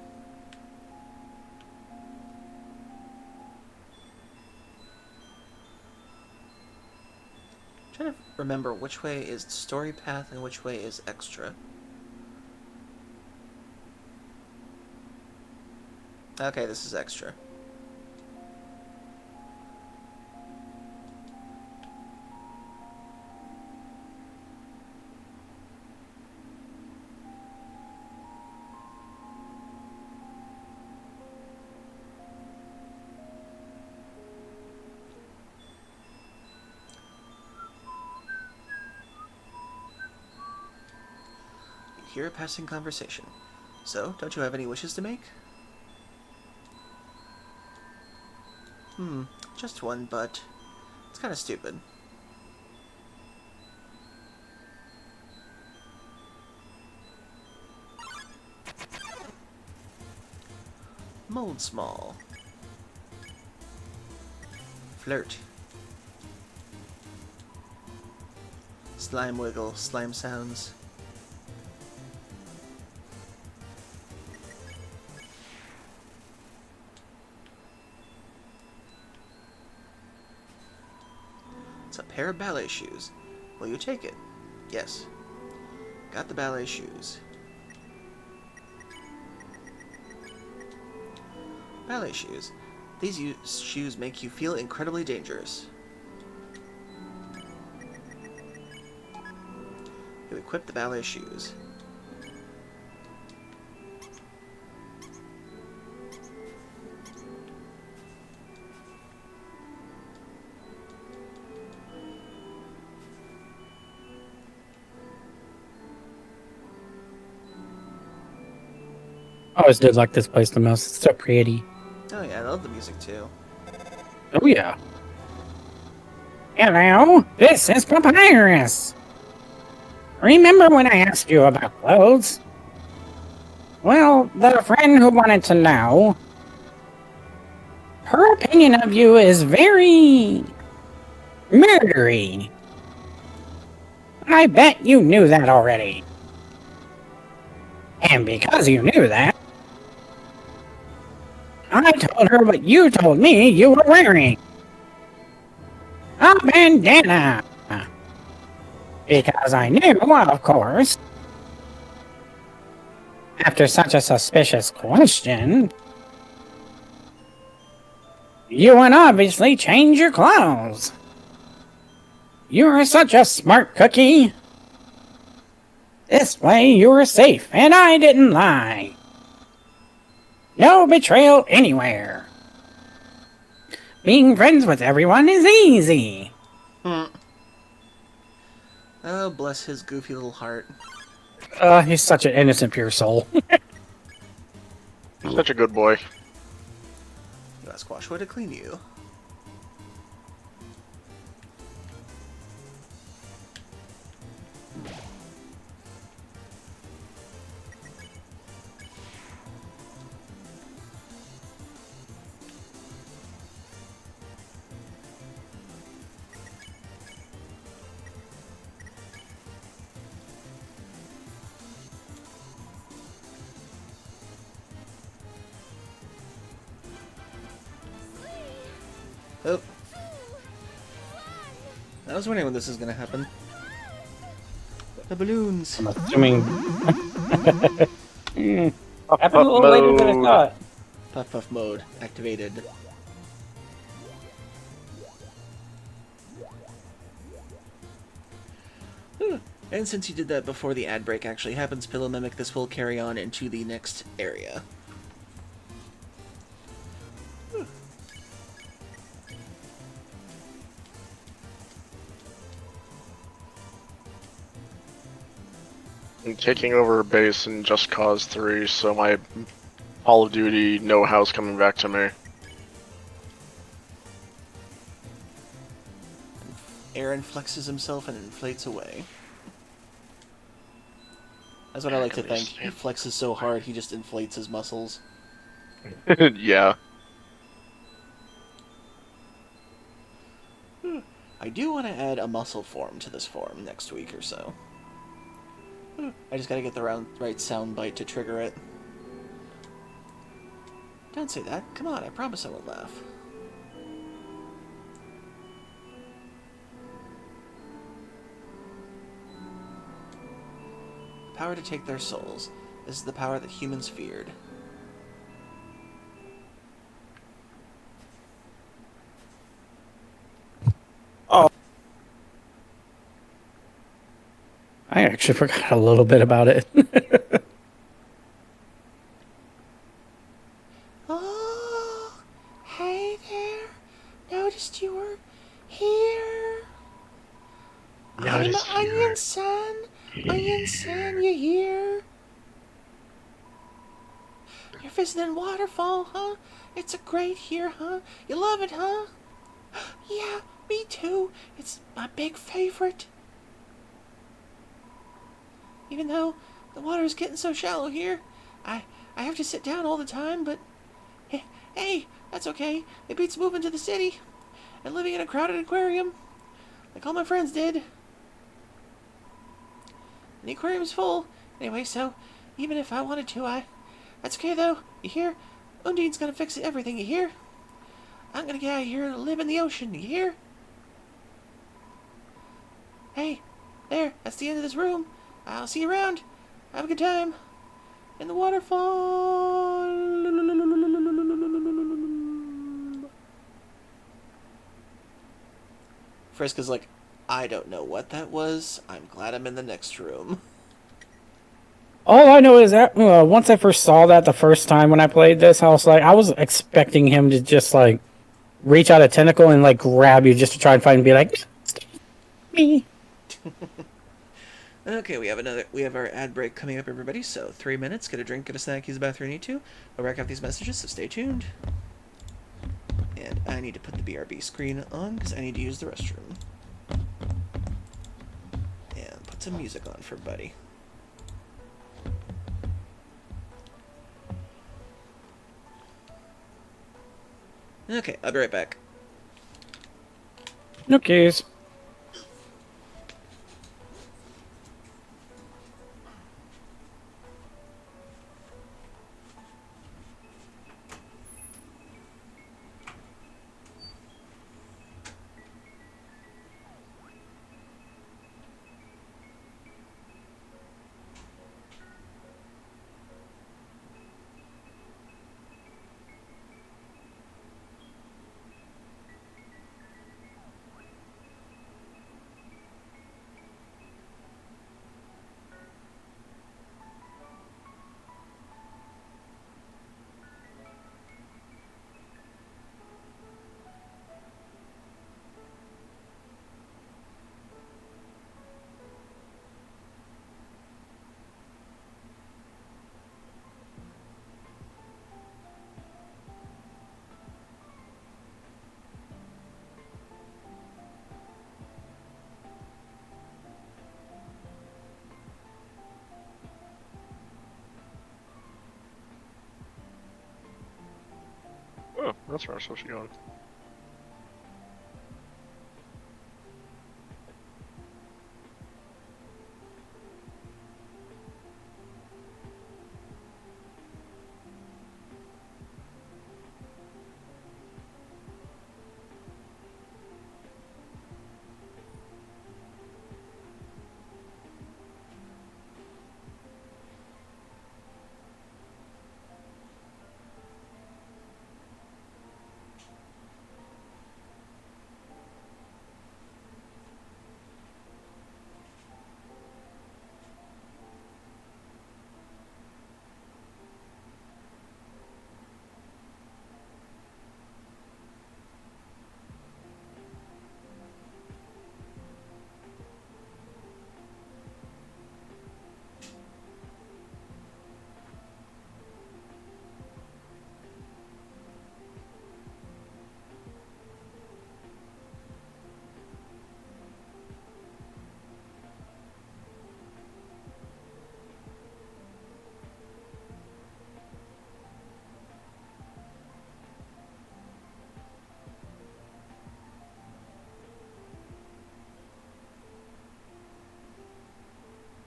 I'm trying to remember which way is story path and which way is extra. Okay, this is extra. You hear a passing conversation. So, don't you have any wishes to make? Just one, but it's kind of stupid. Mold small. Flirt. Slime wiggle, slime sounds. It's a pair of ballet shoes. Will you take it? Yes. Got the ballet shoes. Ballet shoes. These shoes make you feel incredibly dangerous. You equip the ballet shoes. I always did like this place the most. It's so pretty. Oh yeah, I love the music too. Oh yeah. Hello, this is Papyrus. Remember when I asked you about clothes? Well, the friend who wanted to know, her opinion of you is very murdery. I bet you knew that already. And because you knew that, I told her what you told me you were wearing. A bandana. Because I knew, of course. After such a suspicious question, you would obviously change your clothes. You are such a smart cookie. This way you were safe, and I didn't lie. No betrayal anywhere. Being friends with everyone is easy. Oh, bless his goofy little heart. He's such an innocent, pure soul. Such a good boy. You ask Washua to clean you. Oh. I was wondering when this is gonna happen. The balloons. I'm assuming. Up, Happened a up little later than I mode. thought. Puff puff mode activated. And since you did that before the ad break actually happens, Pillow Mimic, this will carry on into the next area. I'm taking over base in Just Cause 3, so my Call of Duty know-how's coming back to me. Aaron flexes himself and inflates away. That's what I like to think. He Understand. flexes so hard, he just inflates his muscles. Yeah. I do want to add a muscle form to this form next week or so. I just gotta get the right sound bite to trigger it. Don't say that. Come on, I promise I won't laugh. The power to take their souls. This is the power that humans feared. I actually forgot a little bit about it. Oh, hey there. Noticed you were here. I'm Noticed you Onion were San. Onion San, here. you here? You're visiting Waterfall, huh? It's a great here, huh? You love it, huh? Yeah, me too. It's my big favorite. Even though the water is getting so shallow here, I I have to sit down all the time, but hey, that's okay. It beats moving to the city and living in a crowded aquarium, like all my friends did. And the aquarium's full. Anyway, so even if I wanted to, that's okay though. You hear? Undine's gonna fix everything, you hear? I'm gonna get out of here and live in the ocean, you hear? Hey, there, that's the end of this room. I'll see you around. Have a good time. In the waterfall. Friska's like, I don't know what that was. I'm glad I'm in the next room. All I know is that once I first saw that the first time when I played this, I was expecting him to just like reach out a tentacle and like grab you just to try and fight and be like, me. Okay, we have our ad break coming up, everybody. So 3 minutes, get a drink, get a snack, use the bathroom you need to. I'll rack up these messages, so stay tuned. And I need to put the BRB screen on because I need to use the restroom. And put some music on for Buddy. Okay, I'll be right back. No case. Oh, that's where I'm supposed to be going.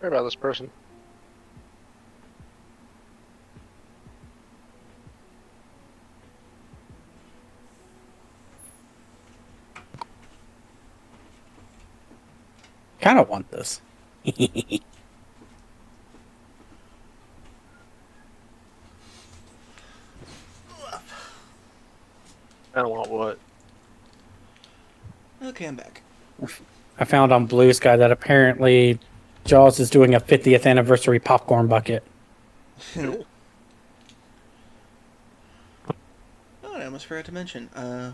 Sorry about this person. Kind of want this. I don't want what. Okay, I'm back. I found on Blue Sky that apparently Jaws is doing a 50th anniversary popcorn bucket. Cool. Oh, and I almost forgot to mention.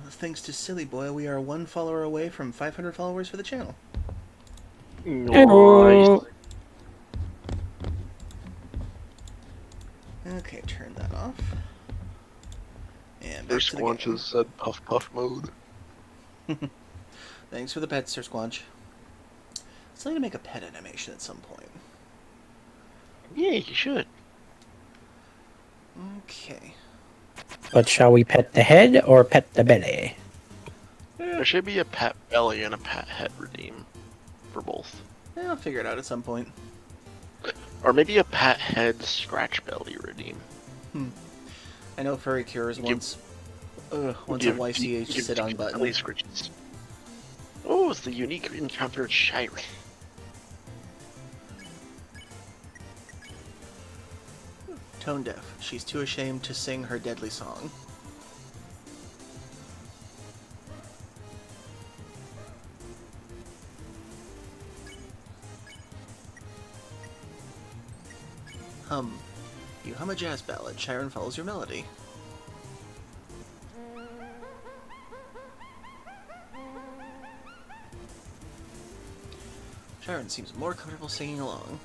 Thanks to Silly Boy, we are 1 follower away from 500 followers for the channel. Nice. Okay, turn that off. And back Their to the game. squanches said puff puff mode. Thanks for the pet, Sir Squanch. Still need to make a pet animation at some point. Yeah, you should. Okay. But shall we pet the head or pet the belly? There should be a pet belly and a pet head redeem for both. I'll figure it out at some point. Or maybe a pet head scratch belly redeem. I know Furry Cures Give- once a YCH sit-on button. Belly scritches. Oh, it's the unique encountered Shireen. Tone deaf. She's too ashamed to sing her deadly song. You hum a jazz ballad. Chiron follows your melody. Chiron seems more comfortable singing along.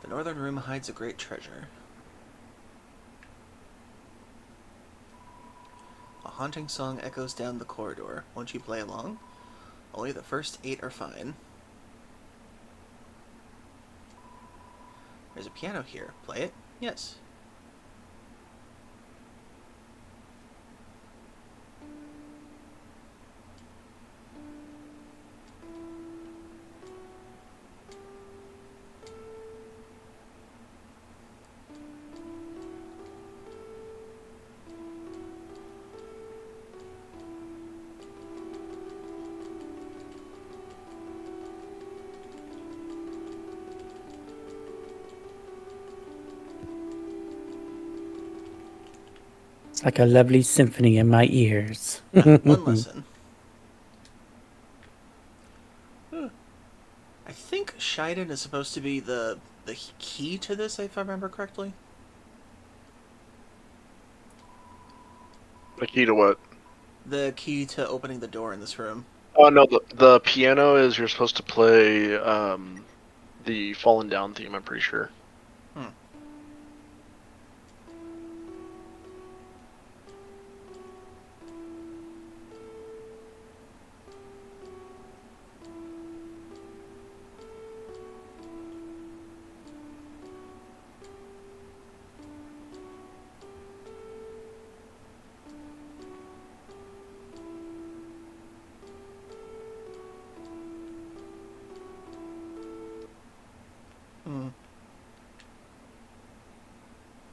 The northern room hides a great treasure. A haunting song echoes down the corridor. Won't you play along? Only the first 8 are fine. There's a piano here. Play it? Yes. It's like a lovely symphony in my ears. One lesson. I think Shiden is supposed to be the key to this, if I remember correctly. The key to what? The key to opening the door in this room. Oh no, the piano is you're supposed to play the Fallen Down theme, I'm pretty sure.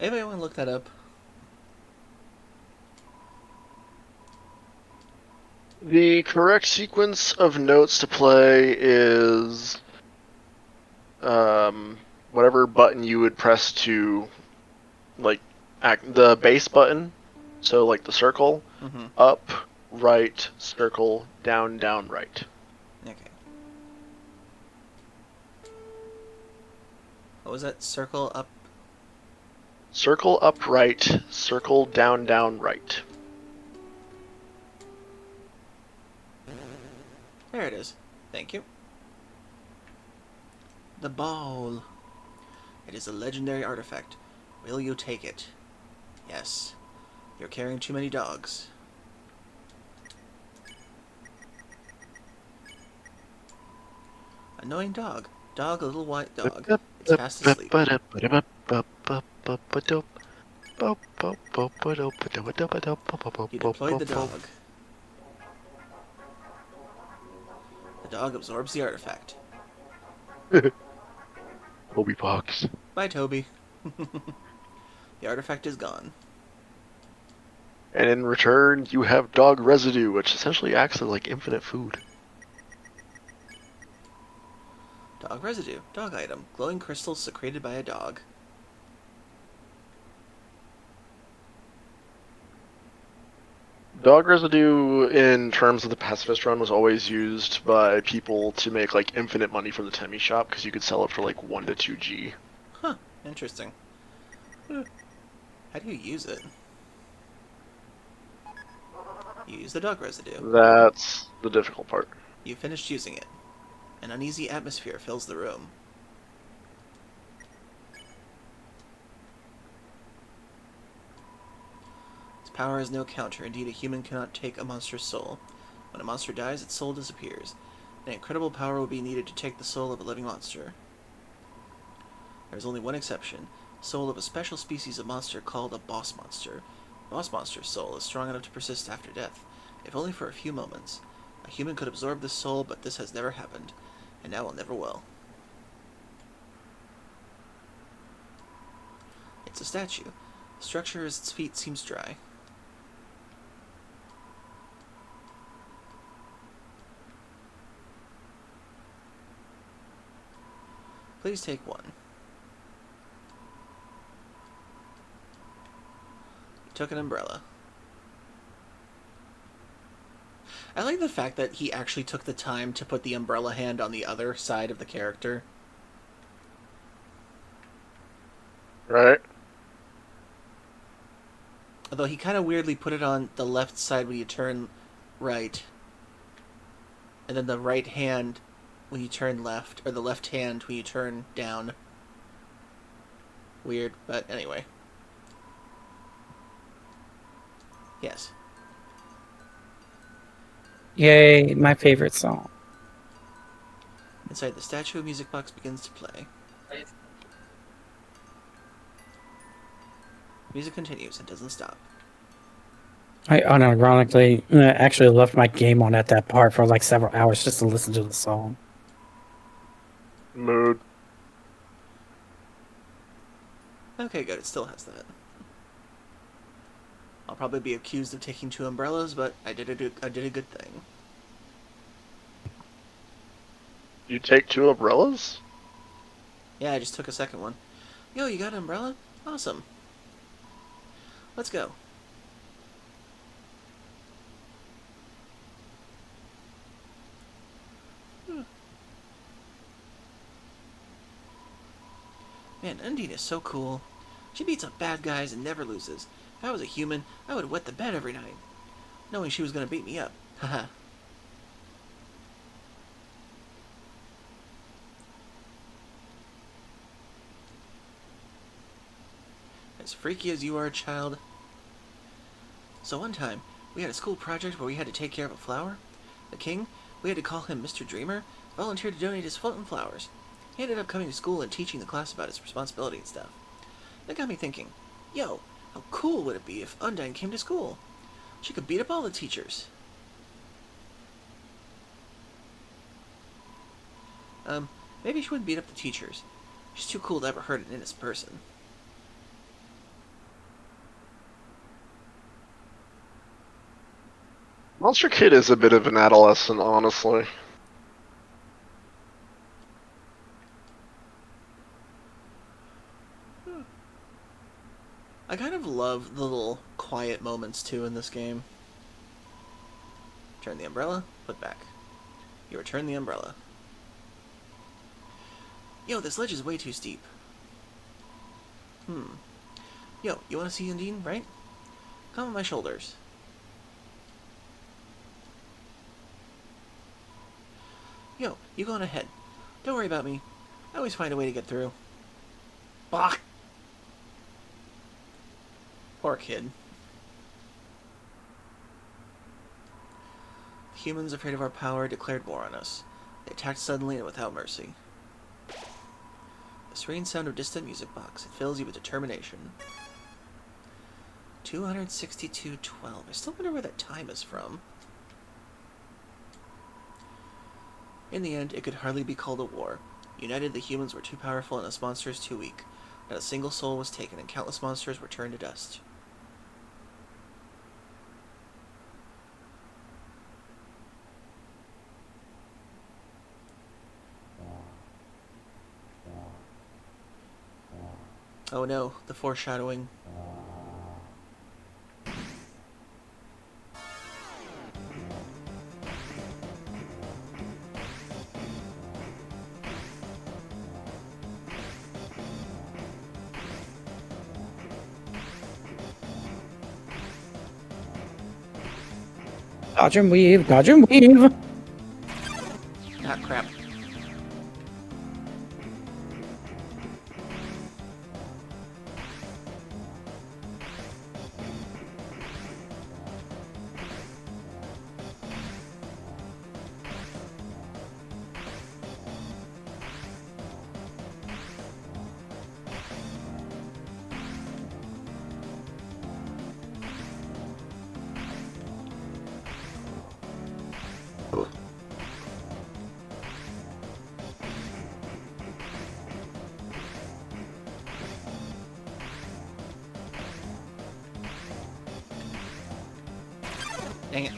Anybody want to look that up? The correct sequence of notes to play is whatever button you would press to like the bass button. So like the circle, up, right, circle, down, down, right. Okay. What was that? Circle up. Circle up, right, circle down, down, right. There it is. Thank you. The ball. It is a legendary artifact. Will you take it? Yes. You're carrying too many dogs. Annoying dog. Dog, a little white dog. It's fast asleep. You You deployed the dog. Dog absorbs the artifact. Toby Fox. Bye, Toby. The artifact is gone. And in return, you have dog residue, which essentially acts as like infinite food. Dog residue. Dog item. Glowing crystals secreted by a dog. Dog residue, in terms of the pacifist run, was always used by people to make like infinite money from the Temmie shop because you could sell it for like 1 to 2G. Huh. Interesting. How do you use it? You use the dog residue. That's the difficult part. You finished using it. An uneasy atmosphere fills the room. Its power has no counter. Indeed, a human cannot take a monster's soul. When a monster dies, its soul disappears. An incredible power will be needed to take the soul of a living monster. There is only one exception. The soul of a special species of monster called a boss monster. The boss monster's soul is strong enough to persist after death, if only for a few moments. A human could absorb this soul, but this has never happened, and now it never will. It's a statue. The structure as its feet seems dry. Please take one. You took an umbrella. I like the fact that he actually took the time to put the umbrella hand on the other side of the character. Right? Although he kind of weirdly put it on the left side when you turn right. And then the right hand when you turn left. Or the left hand when you turn down. Weird, but anyway. Yes. Yay, my favorite song. Inside the statue, a music box begins to play. Music continues and doesn't stop. I unironically actually left my game on at that part for like several hours just to listen to the song. Mood. Okay, good. It still has that. I'll probably be accused of taking 2 umbrellas, but I did a good thing. You take 2 umbrellas? Yeah, I just took a second one. Yo, you got an umbrella? Awesome. Let's go. Man, Undine is so cool. She beats up bad guys and never loses. If I was a human, I would wet the bed every night, knowing she was going to beat me up. Haha. As freaky as you are, child. So one time, we had a school project where we had to take care of a flower. The king, we had to call him Mr. Dreamer, volunteered to donate his floating flowers. He ended up coming to school and teaching the class about his responsibility and stuff. That got me thinking, yo, how cool would it be if Undine came to school? She could beat up all the teachers. Maybe she wouldn't beat up the teachers. She's too cool to ever hurt an innocent person. Monster Kid is a bit of an adolescent, honestly. I kind of love the little quiet moments, too, in this game. Turn the umbrella, put back. You return the umbrella. Yo, this ledge is way too steep. Yo, you want to see Undine, right? Come on my shoulders. Yo, you go on ahead. Don't worry about me. I always find a way to get through. Bah! Poor kid. The humans, afraid of our power, declared war on us. They attacked suddenly and without mercy. The serene sound of distant music box. It fills you with determination. 262.12. I still wonder where that time is from. In the end, it could hardly be called a war. United, the humans were too powerful and us monsters too weak. Not a single soul was taken, and countless monsters were turned to dust. Oh no, the foreshadowing. Dodge and weave, dodge and weave. Ah, crap. Dang it.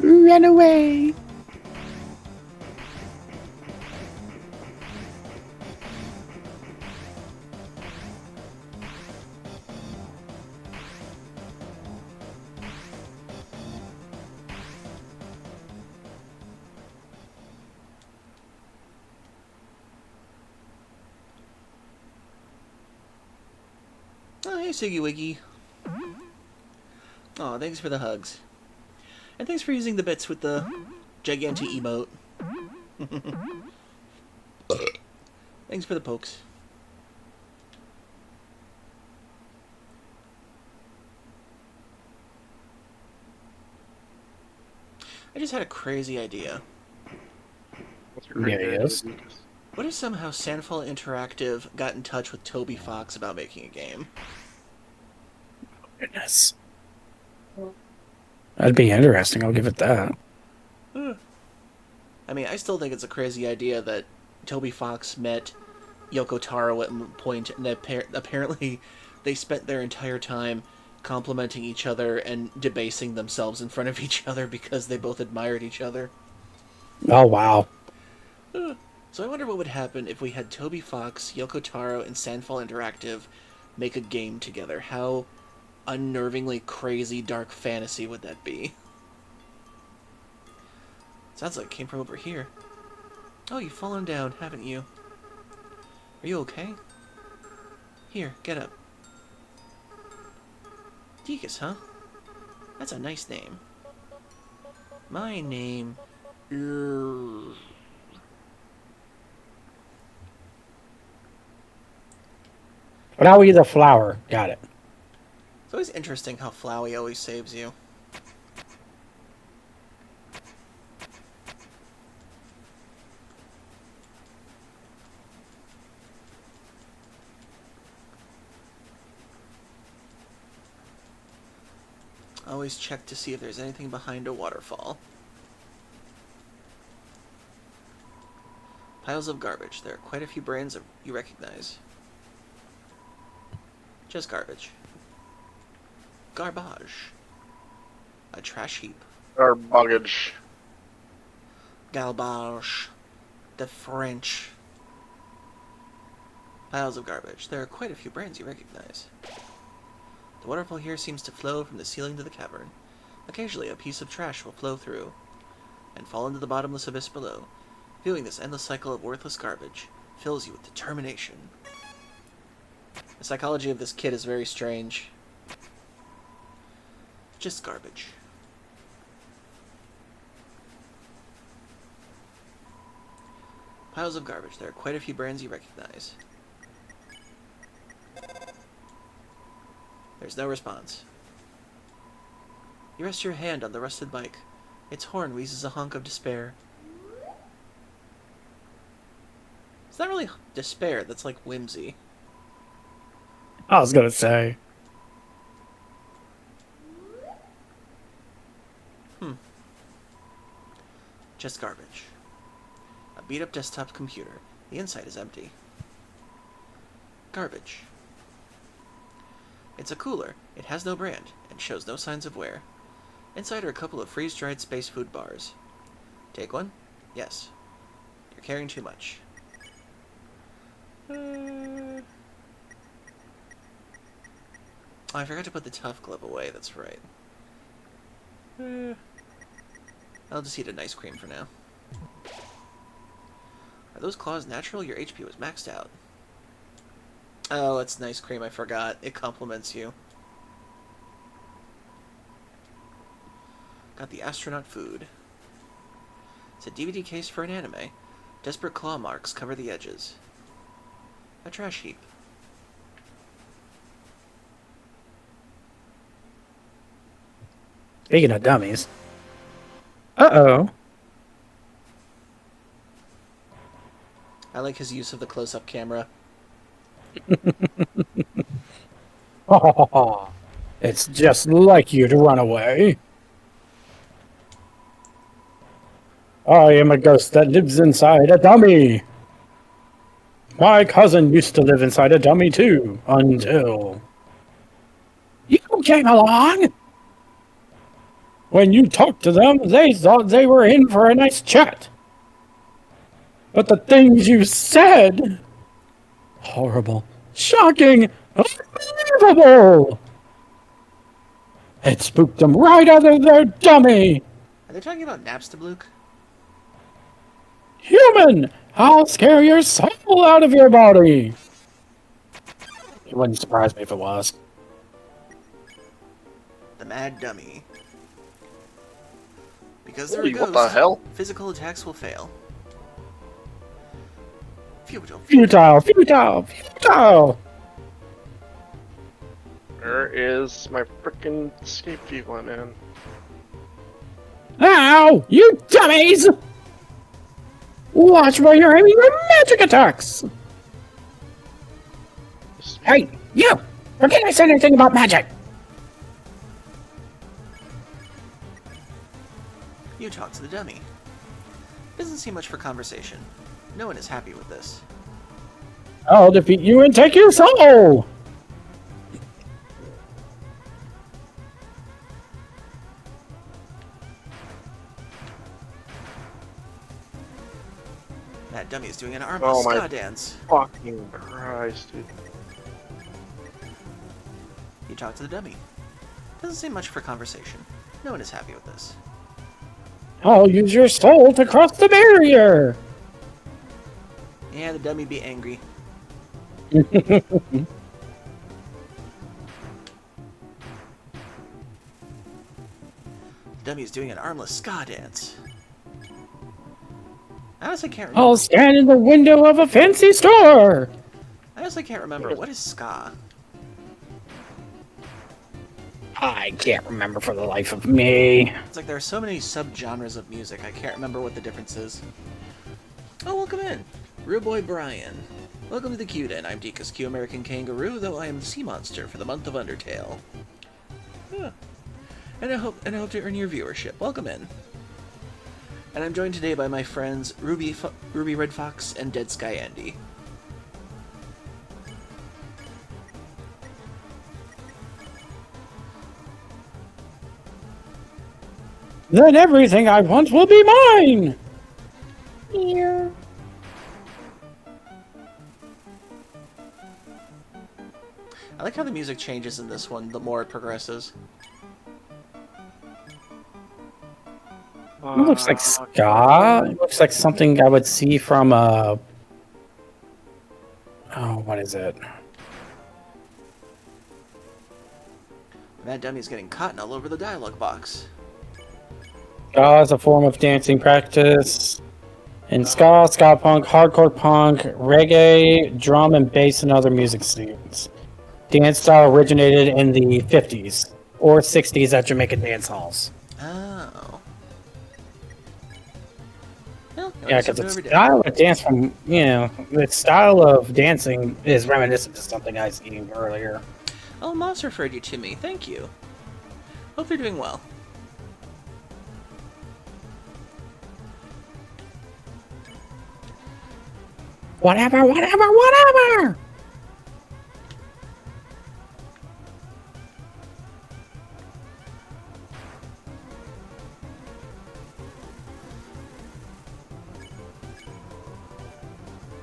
Run away. Oh, hey, Siggy Wiggy. Oh, thanks for the hugs. And thanks for using the bits with the gigantic emote. Thanks for the pokes. I just had a crazy idea. What's your crazy idea, Yes. Deacus? What if somehow Sandfall Interactive got in touch with Toby Fox about making a game? Goodness. That'd be interesting, I'll give it that. I mean, I still think it's a crazy idea that Toby Fox met Yoko Taro at one point, and apparently they spent their entire time complimenting each other and debasing themselves in front of each other because they both admired each other. Oh, wow. So I wonder what would happen if we had Toby Fox, Yoko Taro, and Sandfall Interactive make a game together. How unnervingly crazy dark fantasy would that be? Sounds like it came from over here. Oh, you've fallen down, haven't you? Are you okay? Here, get up. Deacus, huh? That's a nice name. My name... But I'll eat the flower. Got it. It's always interesting how Flowey always saves you. Always check to see if there's anything behind a waterfall. Piles of garbage. There are quite a few brands you recognize. Just garbage. Garbage. A trash heap. Garbage. Garbage. The French. Piles of garbage. There are quite a few brands you recognize. The waterfall here seems to flow from the ceiling to the cavern. Occasionally, a piece of trash will flow through and fall into the bottomless abyss below. Viewing this endless cycle of worthless garbage fills you with determination. The psychology of this kid is very strange. Just garbage. Piles of garbage. There are quite a few brands you recognize. There's no response. You rest your hand on the rusted bike. Its horn wheezes a honk of despair. It's not really despair, that's like whimsy. I was gonna say. Just garbage. A beat-up desktop computer. The inside is empty. Garbage. It's a cooler. It has no brand, and shows no signs of wear. Inside are a couple of freeze-dried space food bars. Take one? Yes. You're carrying too much. Oh, I forgot to put the tough glove away, that's right. I'll just eat an ice cream for now. Are those claws natural? Your HP was maxed out. Oh, it's an ice cream, I forgot. It compliments you. Got the astronaut food. It's a DVD case for an anime. Desperate claw marks cover the edges. A trash heap. Speaking of dummies. Uh-oh. I like his use of the close-up camera. It's just like you to run away. I am a ghost that lives inside a dummy. My cousin used to live inside a dummy too, until you came along. When you talked to them, they thought they were in for a nice chat. But the things you said... horrible, shocking, unbelievable! It spooked them right out of their dummy! Are they talking about Napstablook? Human! I'll scare your soul out of your body! It wouldn't surprise me if it was. The Mad Dummy. Because they're a Holy, ghost, what the hell? physical attacks will fail. Futile. Futile, futile, futile! Where is my frickin' escape feeling, man? Ow! You dummies! Watch where you're aiming your magic attacks! Hey, you! Forget I said anything about magic! You talk to the dummy. Doesn't seem much for conversation. No one is happy with this. I'll defeat you and take your soul! That dummy is doing an armless Oh my- ska dance. Fucking Christ, dude. You talk to the dummy. Doesn't seem much for conversation. No one is happy with this. I'll use your soul to cross the barrier! Yeah, the dummy be angry. The dummy is doing an armless ska dance. I honestly can't remember. I'll stand in the window of a fancy store! I honestly can't remember. What is ska? I can't remember for the life of me. It's like there are so many subgenres of music, I can't remember what the difference is. Oh, welcome in, Rude Boy Brian. Welcome to the Q-Den. I'm Dekus Q American Kangaroo, though I am the Sea Monster for the month of Undertale. Huh. And I hope to earn your viewership. Welcome in. And I'm joined today by my friends Ruby Red Fox and Dead Sky Andy. Then everything I want will be mine! Yeah. I like how the music changes in this one the more it progresses. It looks like ska. It looks like something I would see from a... oh, what is it? That dummy's getting cotton all over the dialogue box. Ska is a form of dancing practice. In ska, ska punk, hardcore punk, reggae, drum and bass, and other music scenes. Dance style originated in the 50s or 60s at Jamaican dance halls. Oh. Well, Yeah, because the style of dance from, the style of dancing is reminiscent to something I seen earlier. Oh, Moss referred you to me. Thank you. Hope you're doing well. Whatever, whatever, whatever!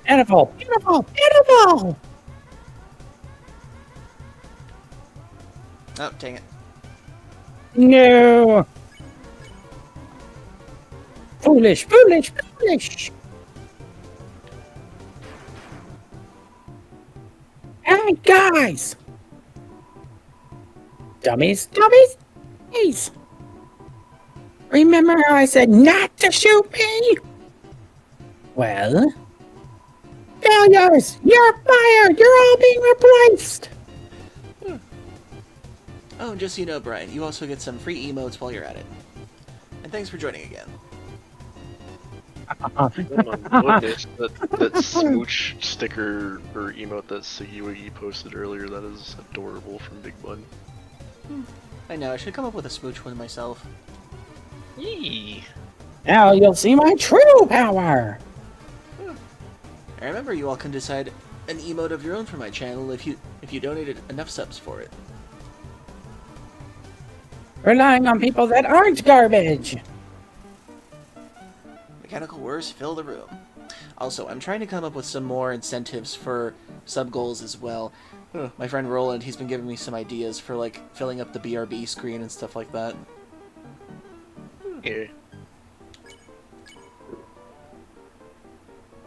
Beautiful, beautiful, beautiful! Oh, dang it. No! Foolish, foolish, foolish! Hey, guys! Dummies, dummies, dummies! Remember how I said not to shoot me? Well, failures! You're fired! You're all being replaced! Oh, and just so you know, Brian, you also get some free emotes while you're at it. And thanks for joining again. Oh my goodness, that smooch sticker or emote that Sayuagi posted earlier, that is adorable from Big Bud. I know, I should come up with a smooch one myself. Yee! Now you'll see my true power! I remember you all can decide an emote of your own for my channel if you donated enough subs for it. Relying on people that aren't garbage! Mechanical words fill the room. Also, I'm trying to come up with some more incentives for sub goals as well. My friend Roland, he's been giving me some ideas for like filling up the BRB screen and stuff like that. Yeah.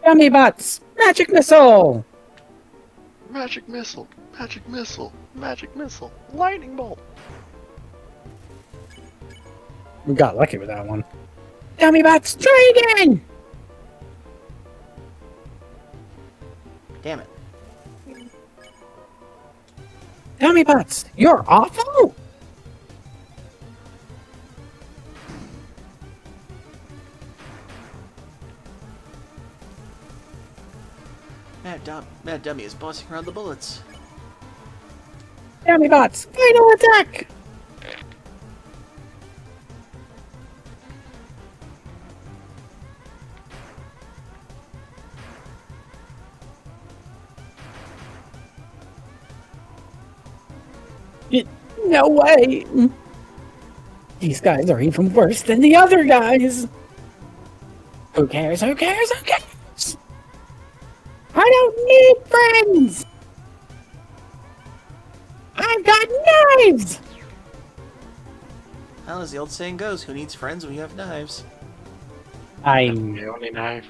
Dummy butts! Magic missile! Magic missile! Magic missile! Magic missile! Lightning bolt! We got lucky with that one. Dummy butts, try again! Damn it. Dummy butts, you're awful! Mad Dummy is bossing around the bullets. Dummy butts, final attack! No way! These guys are even worse than the other guys! Who cares? Who cares? Who cares? I don't need friends! I've got knives! Well, as the old saying goes, who needs friends when you have knives? I'm The only knife.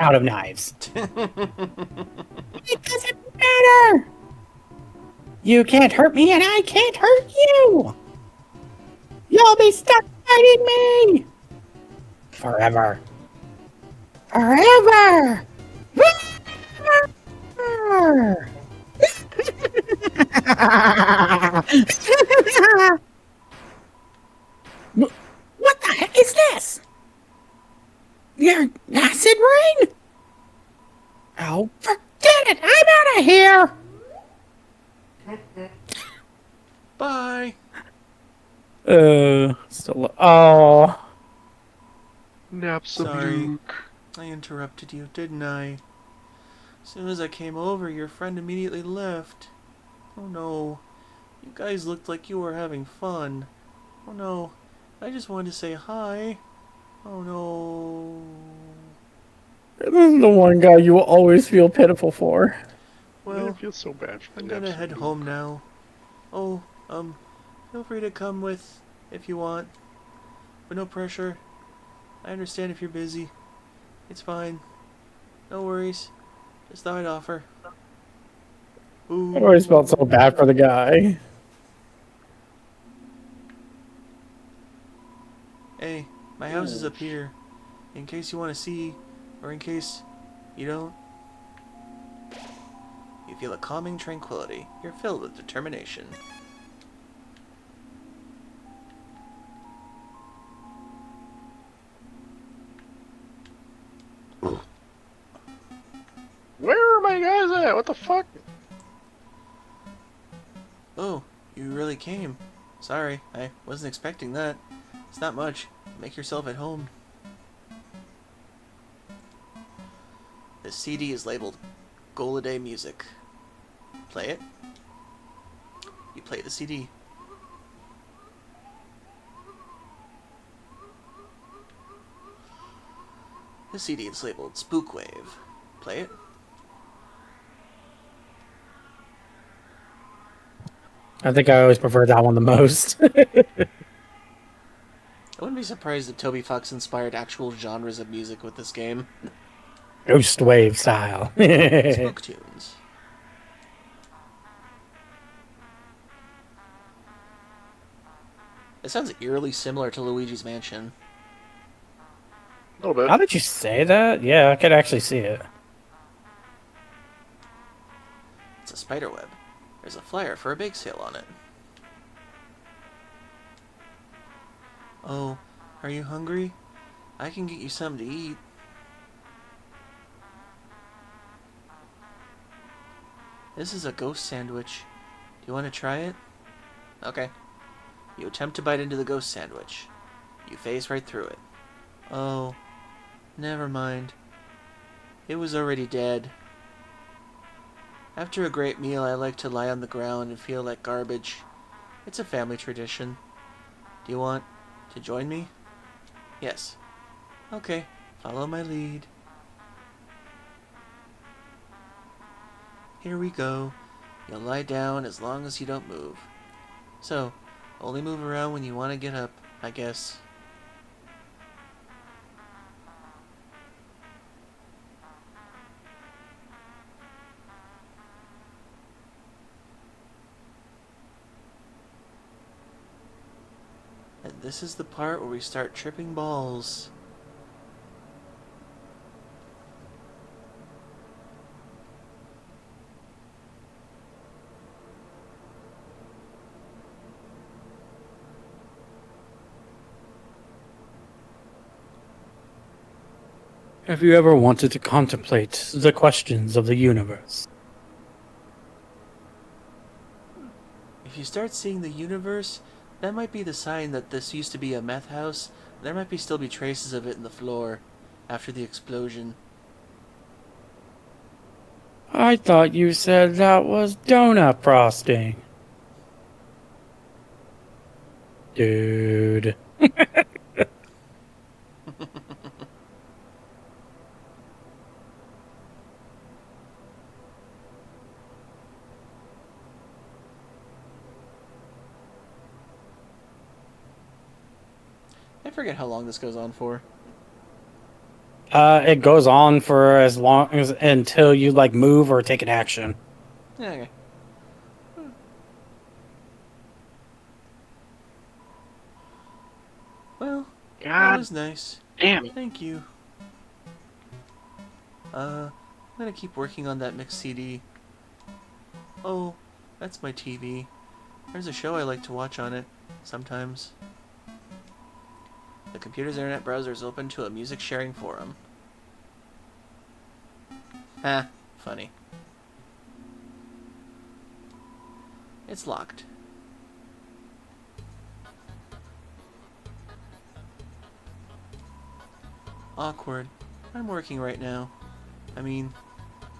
out of knives. It doesn't matter! You can't hurt me and I can't hurt you! You'll be stuck fighting me! Forever. Forever! Forever! What the heck is this? Your acid rain? Oh, forget it! I'm out of here! Bye! Still. Oh. Sorry. I interrupted you, didn't I? As soon as I came over, your friend immediately left. Oh no. You guys looked like you were having fun. Oh no. I just wanted to say hi. Oh no. This is the one guy you will always feel pitiful for. Well, I feel so bad for I'm the gonna head home now. Oh, feel free to come with if you want. But no pressure. I understand if you're busy. It's fine. No worries. Just thought I'd offer. Ooh. I always felt so bad for the guy. Hey, my house is up here. In case you want to see, or in case you don't. You feel a calming tranquility. You're filled with determination. Where are my guys at? What the fuck? Oh, you really came. Sorry, I wasn't expecting that. It's not much. Make yourself at home. The CD is labeled Goladay Music. Play it. You play the CD. The CD is labeled Spookwave. Play it. I think I always prefer that one the most. I wouldn't be surprised if Toby Fox inspired actual genres of music with this game. Ghost Wave style. Spook tunes. It sounds eerily similar to Luigi's Mansion. A little How bit. did you say that? Yeah, I could actually see it. It's a spider web. There's a flyer for a bake sale on it. Oh, are you hungry? I can get you something to eat. This is a ghost sandwich. Do you want to try it? Okay. You attempt to bite into the ghost sandwich. You phase right through it. Oh, never mind. It was already dead. After a great meal, I like to lie on the ground and feel like garbage. It's a family tradition. Do you want to join me? Yes. Okay, follow my lead. Here we go. You'll lie down as long as you don't move. So, only move around when you want to get up, I guess. And this is the part where we start tripping balls. Have you ever wanted to contemplate the questions of the universe? If you start seeing the universe, that might be the sign that this used to be a meth house. There might still be traces of it in the floor after the explosion. I thought you said that was donut frosting. Dude. I forget how long this goes on for. It goes on for as long as until you like move or take an action. Yeah, okay. Well, that God was nice. damn it. Thank you. I'm gonna keep working on that mixed CD. Oh, that's my TV. There's a show I like to watch on it, sometimes. The computer's internet browser is open to a music sharing forum. Ha, funny. It's locked. Awkward. I'm working right now. I mean,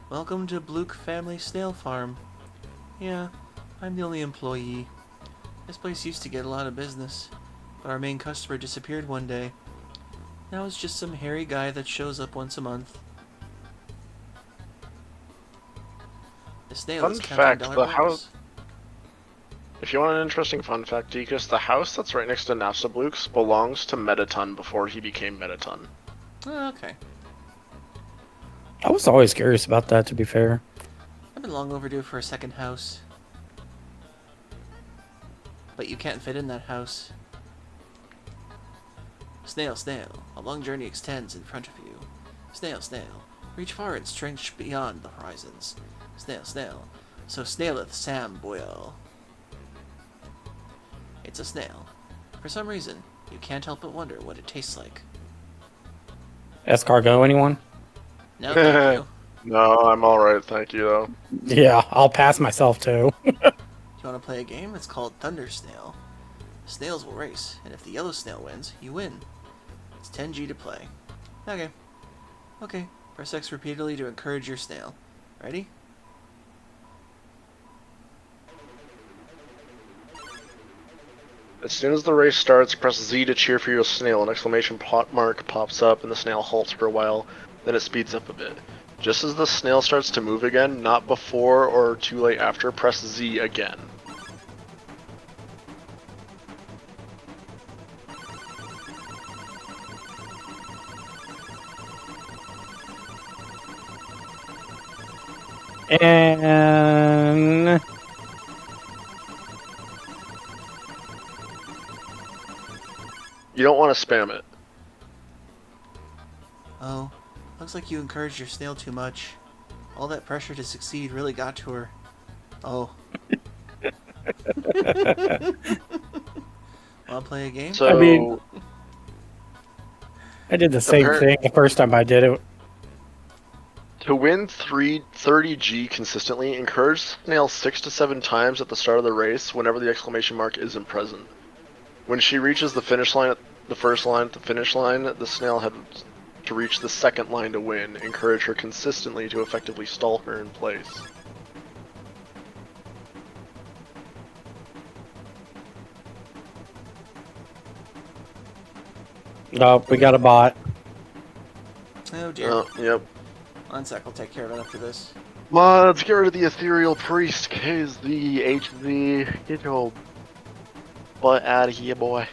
welcome to Bluke Family Snail Farm. Yeah, I'm the only employee. This place used to get a lot of business, but our main customer disappeared one day. Now it's just some hairy guy that shows up once a month. The snail Fun is counting fact, dollar the bills. house- If you want an interesting fun fact, Dekus, the house that's right next to Nafsabluke's belongs to Metaton before he became Metaton. Oh, okay. I was always curious about that, to be fair. I've been long overdue for a second house. But you can't fit in that house. Snail, snail, a long journey extends in front of you. Snail, snail, reach far and stretch beyond the horizons. Snail, snail, so snaileth Sam Boyle. It's a snail. For some reason, you can't help but wonder what it tastes like. Escargot, anyone? No, thank you. No, I'm alright, thank you, though. Yeah, I'll pass myself too. Do you want to play a game? It's called Thunder Snail. Snails will race, and if the yellow snail wins, you win. It's 10G to play. Okay. Okay, Press X repeatedly to encourage your snail. Ready? As soon as the race starts, press Z to cheer for your snail. An exclamation mark pops up and the snail halts for a while, then it speeds up a bit. Just as the snail starts to move again, not before or too late after, press Z again. And You don't want to spam it. Oh, looks like you encouraged your snail too much. All that pressure to succeed really got to her. Oh. Wanna play a game? So, I mean, I did the same thing the first time I did it. to win 30G consistently, encourage snail 6 to 7 times at the start of the race whenever the exclamation mark isn't present. When she reaches the finish line, the first line at the finish line, the snail had to reach the second line to win. Encourage her consistently to effectively stall her in place. Nope, we got a bot. Oh dear. Yep. One sec, I'll take care of it after this. Let's get rid of the ethereal priest, KZ, HZ. Get your butt out of here, boy.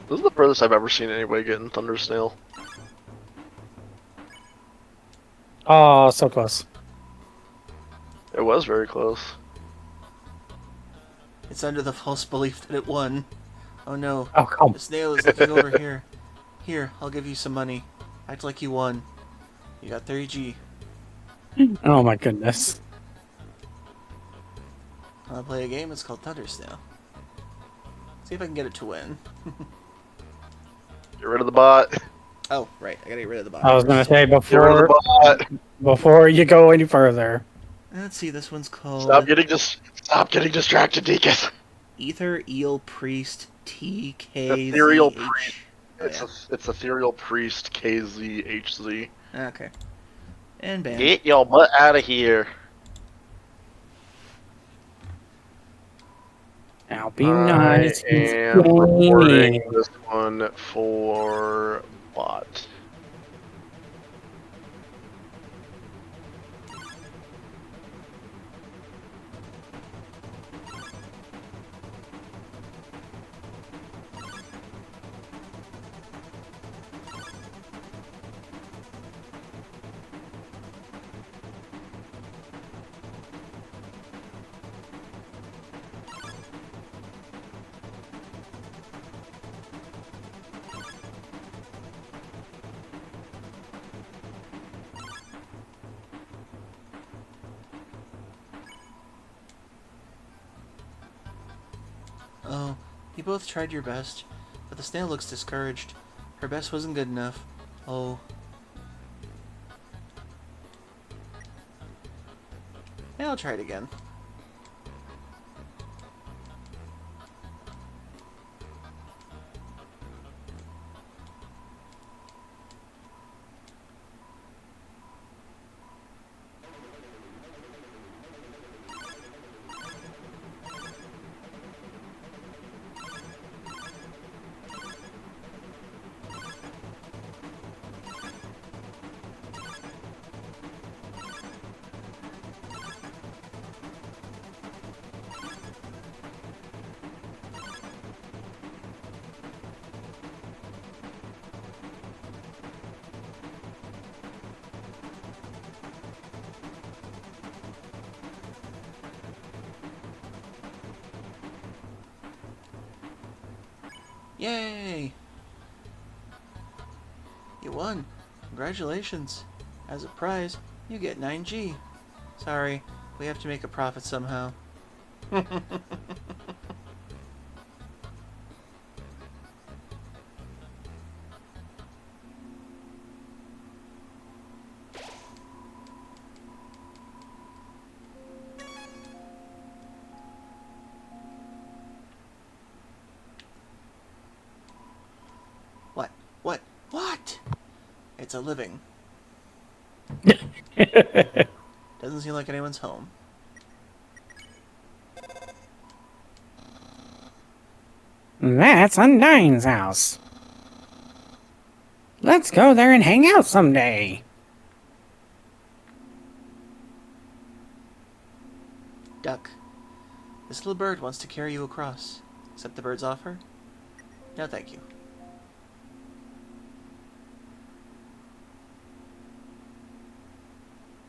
This is the furthest I've ever seen anybody get in Thunder Snail. Oh, so close. It was very close. It's under the false belief that it won. Oh no. Oh, come. The snail is looking over here. Here, I'll give you some money. Act like you won. You got 30G. Oh my goodness. Wanna play a game? It's called Thunder Snail. See if I can get it to win. Get rid of the bot. Oh, right. I gotta get rid of the bot. I was gonna say Get rid of the bot. before you go any further. Let's see, this one's called Stop getting distracted, Deacon. Ether Eel Priest TKZH. Ethereal Priest. Oh, yeah. It's Ethereal Priest KZHZ. Okay. And bam. Get your butt out of here. Now be nice. I am recording this one for bot. Oh, you both tried your best, but the snail looks discouraged. Her best wasn't good enough. Oh. Yeah, I'll try it again. Yay! You won. Congratulations. As a prize, you get 9G. Sorry, we have to make a profit somehow. What? What? What? It's a living. Doesn't seem like anyone's home. That's Undyne's house. Let's go there and hang out someday. Duck. This little bird wants to carry you across. Accept the bird's offer? No, thank you.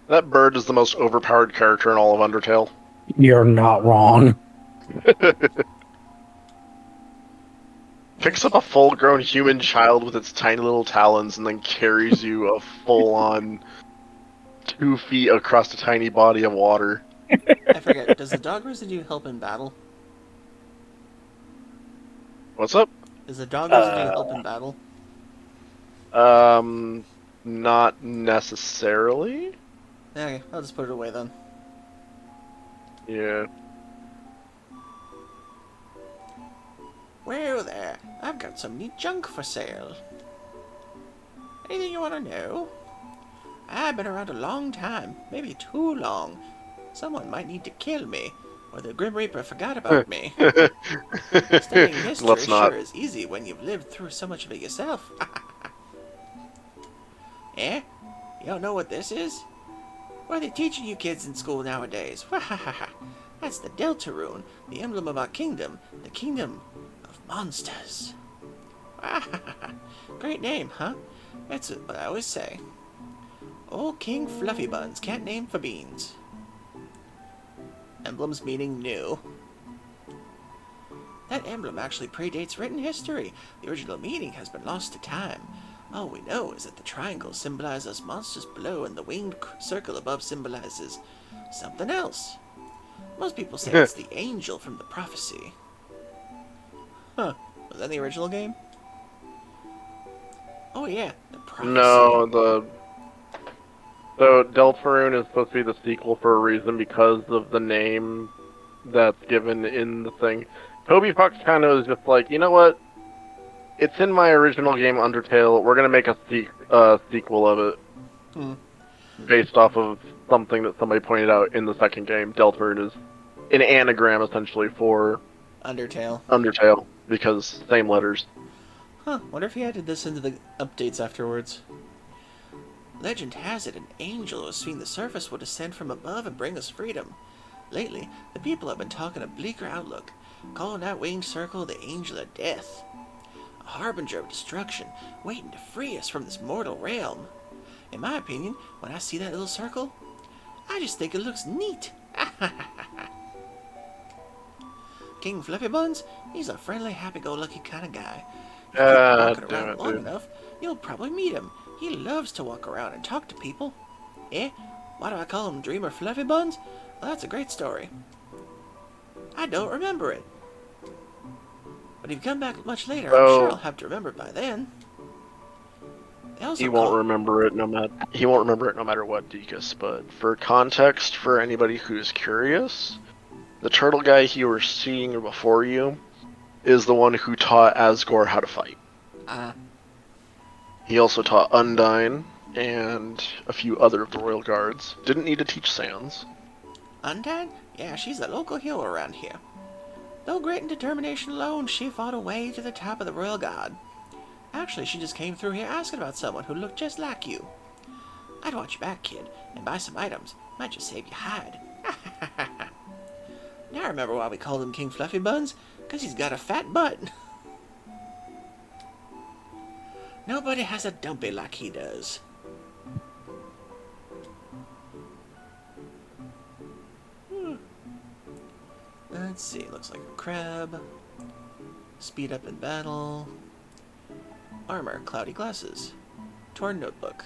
That bird is the most overpowered character in all of Undertale. You're not wrong. Picks up a full-grown human child with its tiny little talons and then carries you a full-on 2 feet across a tiny body of water. I forget, does the dog residue help in battle? What's up? Does the dog residue help in battle? Not necessarily. Okay, I'll just put it away then. Yeah. Well there, I've got some neat junk for sale. Anything you want to know? I've been around a long time, maybe too long. Someone might need to kill me, or the Grim Reaper forgot about me. Studying history Let's not. sure is easy when you've lived through so much of it yourself. Eh? You don't know what this is? What are they teaching you kids in school nowadays? That's the Delta Rune, the emblem of our kingdom, the kingdom of monsters. Great name, huh? That's what I always say. Old King Fluffy Buns can't name for beans. Emblems meaning new. That emblem actually predates written history. The original meaning has been lost to time. All we know is that the triangle symbolizes monsters below and the winged circle above symbolizes something else. Most people say it's the angel from the prophecy. Huh. Was that the original game? Oh yeah, the prophecy. No, So Deltarune is supposed to be the sequel for a reason because of the name that's given in the thing. Toby Fox kind of is just like, you know what? It's in my original game Undertale. We're gonna make a sequel of it, based off of something that somebody pointed out in the second game. Deltarune is an anagram essentially for Undertale. because same letters. Huh, wonder if he added this into the updates afterwards. Legend has it an angel who has seen the surface will descend from above and bring us freedom. Lately, the people have been talking a bleaker outlook, calling that winged circle the angel of death. A harbinger of destruction, waiting to free us from this mortal realm. In my opinion, when I see that little circle, I just think it looks neat. King Fluffy Buns, he's a friendly, happy-go-lucky kind of guy. If you keep walking around long enough, you'll probably meet him. He loves to walk around and talk to people. Eh? Why do I call him Dreamer Fluffy Buns? Well, that's a great story. I don't remember it. But if you come back much later, I'm sure I'll have to remember it by then. He won't remember it no matter what, Dekus. But for context, for anybody who's curious, the turtle guy you were seeing before you is the one who taught Asgore how to fight. He also taught Undyne and a few other of the royal guards. Didn't need to teach Sans. Undyne? Yeah, she's a local hero around here. Though grit and determination alone, she fought her way to the top of the royal guard. Actually, she just came through here asking about someone who looked just like you. I'd watch your back, kid, and buy some items. Might just save you hide. Now I remember why we called him King Fluffy Buns, because he's got a fat butt. Nobody has a dumpy like he does. Let's see, looks like a crab. Speed up in battle. Armor, cloudy glasses. Torn notebook.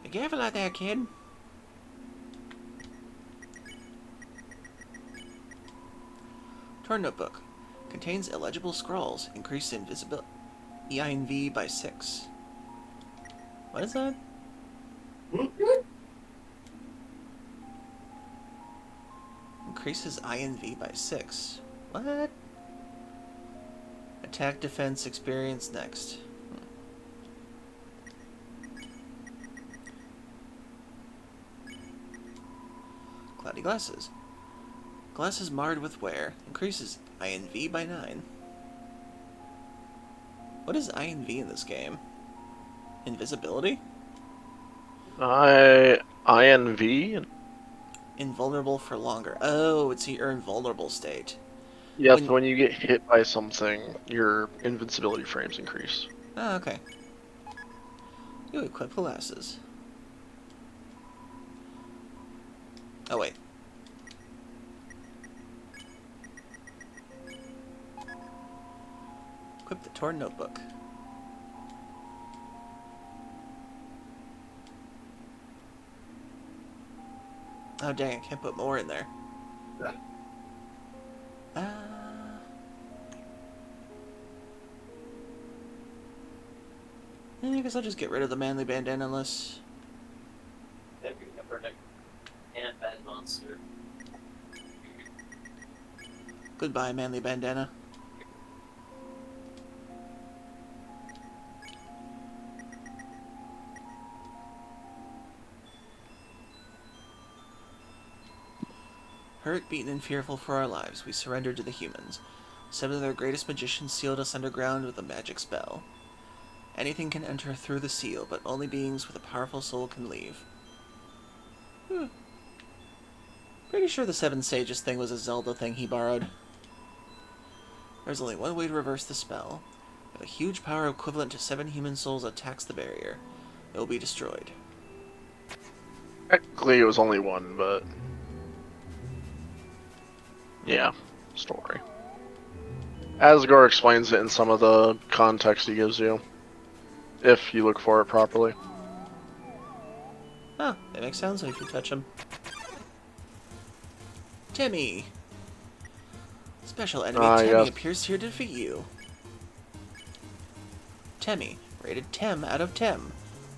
Be careful out there, kid. Torn notebook. Contains illegible scrawls. Increase invisibility. EINV by 6. What is that? increases INV by 6. What? Attack, defense, experience next. Cloudy glasses. Glasses marred with wear. Increases INV by 9. What is INV in this game? Invisibility? INV? Invulnerable for longer. Oh, it's your invulnerable state. Yes, when you get hit by something, your invincibility frames increase. Oh, okay. You equip glasses. Oh, wait. Equip the torn notebook. Oh, dang, I can't put more in there. I guess I'll just get rid of the manly bandana unless... And bad monster. Goodbye, manly bandana. Hurt, beaten, and fearful for our lives, we surrendered to the humans. 7 of their greatest magicians sealed us underground with a magic spell. Anything can enter through the seal, but only beings with a powerful soul can leave. Pretty sure the 7 Sages thing was a Zelda thing he borrowed. There's only one way to reverse the spell. If a huge power equivalent to 7 human souls attacks the barrier, it will be destroyed. Technically, it was only one, but... yeah, story. Asgore explains it in some of the context he gives you, if you look for it properly. Huh, they make sounds if you touch them. Timmy! Special enemy Timmy yes. appears here to defeat you. Timmy, rated 10 out of 10.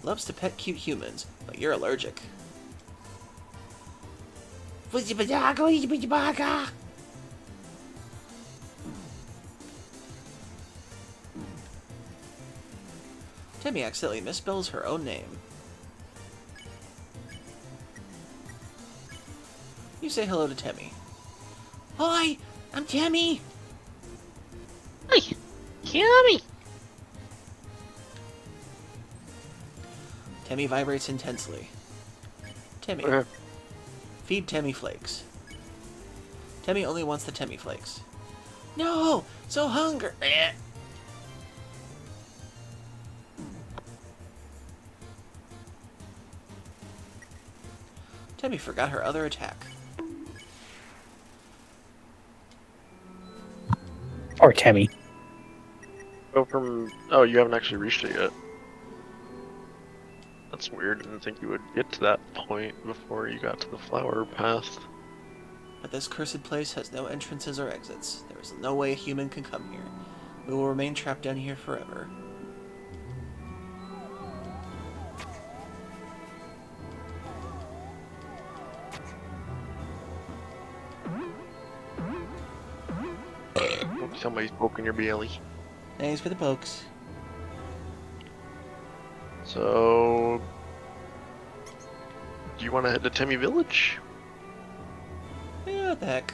Loves to pet cute humans, but you're allergic. Timmy accidentally misspells her own name. You say hello to Timmy. Hi, I'm Timmy. Hi, Yummy. Timmy vibrates intensely. Timmy. Feed Timmy flakes. Timmy only wants the Timmy flakes. No, so hungry. Timmy forgot her other attack. Or Timmy. Go from... oh, you haven't actually reached it yet. That's weird. I didn't think you would get to that point before you got to the flower path. But this cursed place has no entrances or exits. There is no way a human can come here. We will remain trapped down here forever. Somebody's poking your belly. Thanks for the pokes. So... do you want to head to Timmy Village? Yeah, what the heck.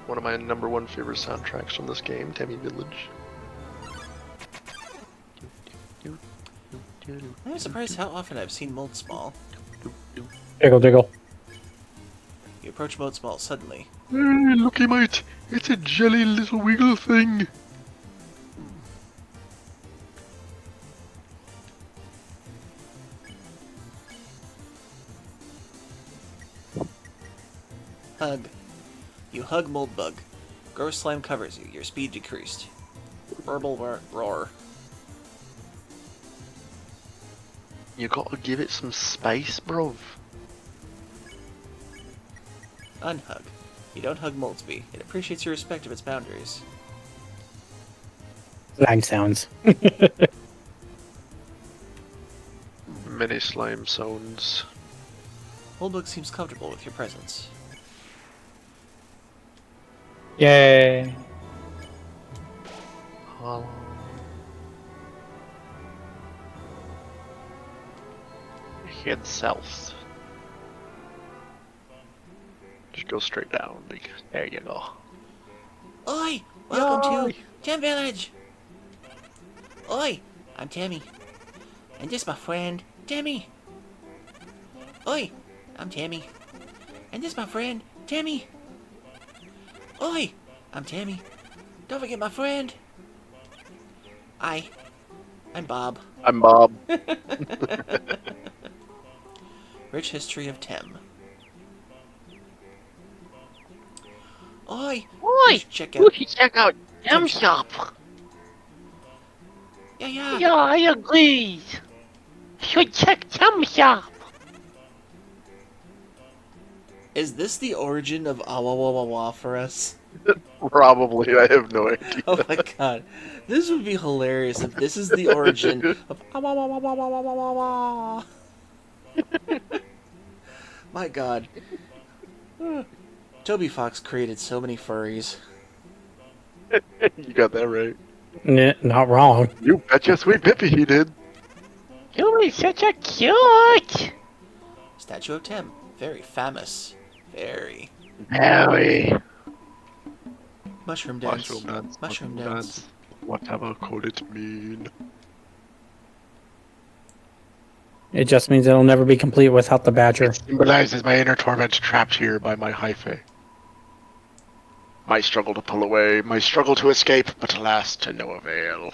One of my #1 favorite soundtracks from this game, Timmy Village. I'm surprised how often I've seen Moldsmal. Diggle, diggle. You approach Moldsmal suddenly. Hey, looky mate, it's a jelly little wiggle thing. Hug. You hug Moldbug. Gross slime covers you. Your speed decreased. Verbal roar. You gotta give it some space, bruv. Unhug. You don't hug Moldsby. It appreciates your respect of its boundaries. Slime sounds. Many slime sounds. Old seems comfortable with your presence. Yay. Head south. Just go straight down. Like, there you go. Oi! Welcome Yay! to Tem Village! Oi! I'm Tammy. And this my friend, Tammy. Oi! I'm Tammy. And this my friend, Tammy. Oi! I'm Tammy. Don't forget my friend. I'm Bob. I'm Bob. Rich history of Tem. Oi! You Oi! should check You out. should check out Gem Shop. Yeah. Yeah, I agree. Should check Gem Shop. Is this the origin of Awawawawa for us? Probably. I have no idea. Oh my god. This would be hilarious if this is the origin of Awawawawawawawa. My god. Toby Fox created so many furries. You got that right. Not wrong. You betcha sweet Bippy he did. You are such a cute. Statue of Tem. Very famous. Very. Harry. Mushroom dance. Mushroom dance. Mushroom dance. Whatever could it mean? It just means it'll never be complete without the badger. It symbolizes my inner torment trapped here by my hyphae. My struggle to pull away, my struggle to escape, but alas, to no avail.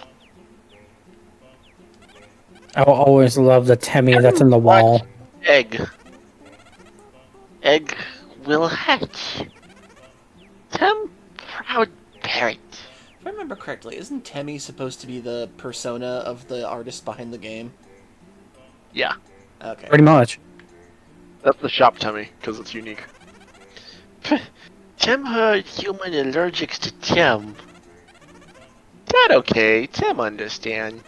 I will always love the Temmie that's in the wall. Egg. Egg will hatch. Tem proud parent. If I remember correctly, isn't Temmie supposed to be the persona of the artist behind the game? Yeah. Okay. Pretty much. That's the shop tummy, because it's unique. Tem heard human allergics to Tem. That okay, Tem understand.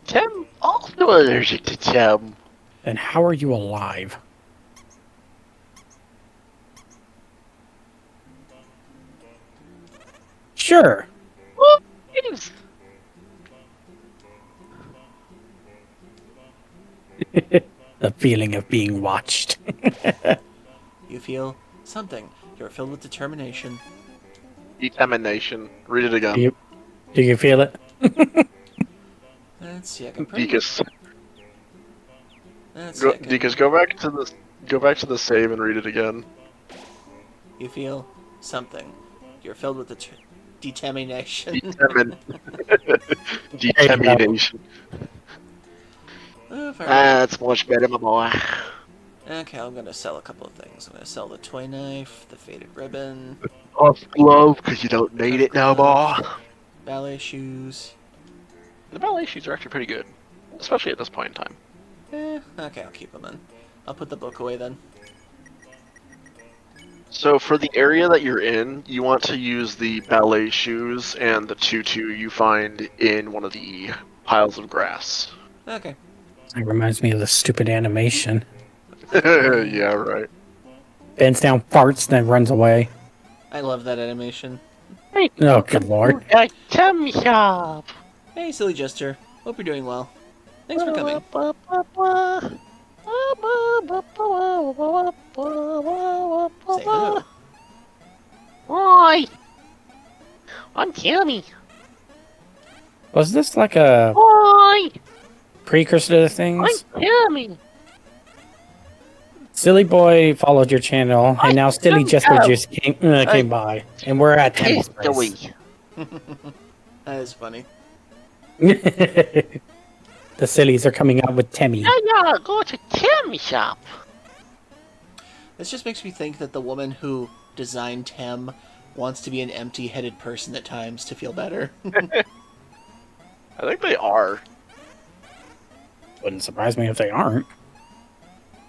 Tem also allergic to Tem. Then how are you alive? Sure. Oh, yes. The feeling of being watched. You feel something. You're filled with determination. Determination. Read it again. Do you feel it? Let's see. I can pretty. Deacus. Let's see. I can- Deacus, go back to the save and read it again. You feel something. You're filled with determination. Determination. If I That's much better, my boy. Okay, I'm gonna sell a couple of things. I'm gonna sell the toy knife, the faded ribbon, Off glove, because you don't need it no more. ballet shoes. The ballet shoes are actually pretty good, especially at this point in time. Okay, I'll keep them then. I'll put the book away then. So for the area that you're in, you want to use the ballet shoes and the tutu you find in one of the piles of grass. Okay. It reminds me of the stupid animation. Yeah, right. Bends down, farts, then runs away. I love that animation. Oh, good lord. A Tem Shop. Hey, silly jester. Hope you're doing well. Thanks for coming. Say hello. Hi. I'm Tammy. Was this like a Hi. precursor to the things? I'm Tammy. Silly Boy followed your channel, and now Silly Jester just came by. And we're at Temmie's place. History. That is funny. The sillies are coming out with Temmie. Yeah, go to Tem Shop. This just makes me think that the woman who designed Tem wants to be an empty-headed person at times to feel better. I think they are. Wouldn't surprise me if they aren't.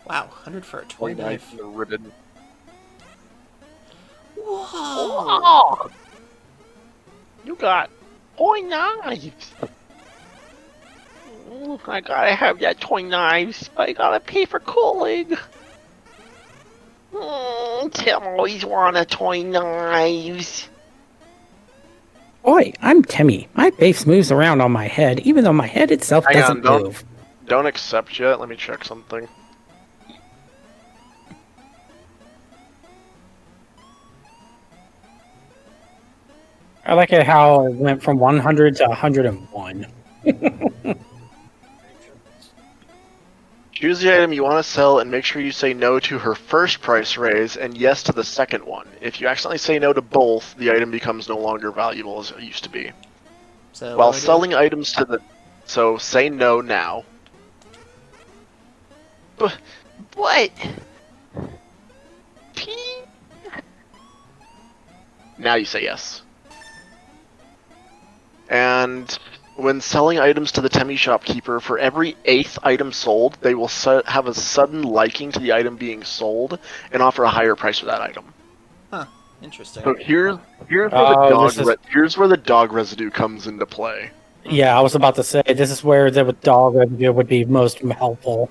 Wow, 100 for a toy knife. Ribbon. Whoa! Oh, you got toy knives. I gotta have that toy knives. I gotta pay for cooling. Tim always wanted toy knives. Oi, I'm Timmy. My base moves around on my head, even though my head itself Hang on, doesn't move. don't accept yet. Let me check something. I like it how it went from 100 to 101. Choose the item you want to sell and make sure you say no to her first price raise and yes to the second one. If you accidentally say no to both, the item becomes no longer valuable as it used to be. So While what do I do? selling items to the... So, say no now. What? Now you say yes. And when selling items to the Temmie shopkeeper, for every 8th item sold, they will have a sudden liking to the item being sold and offer a higher price for that item. Interesting. So here's where Oh, here's where the dog residue comes into play. Yeah, I was about to say, this is where the dog review would be most helpful.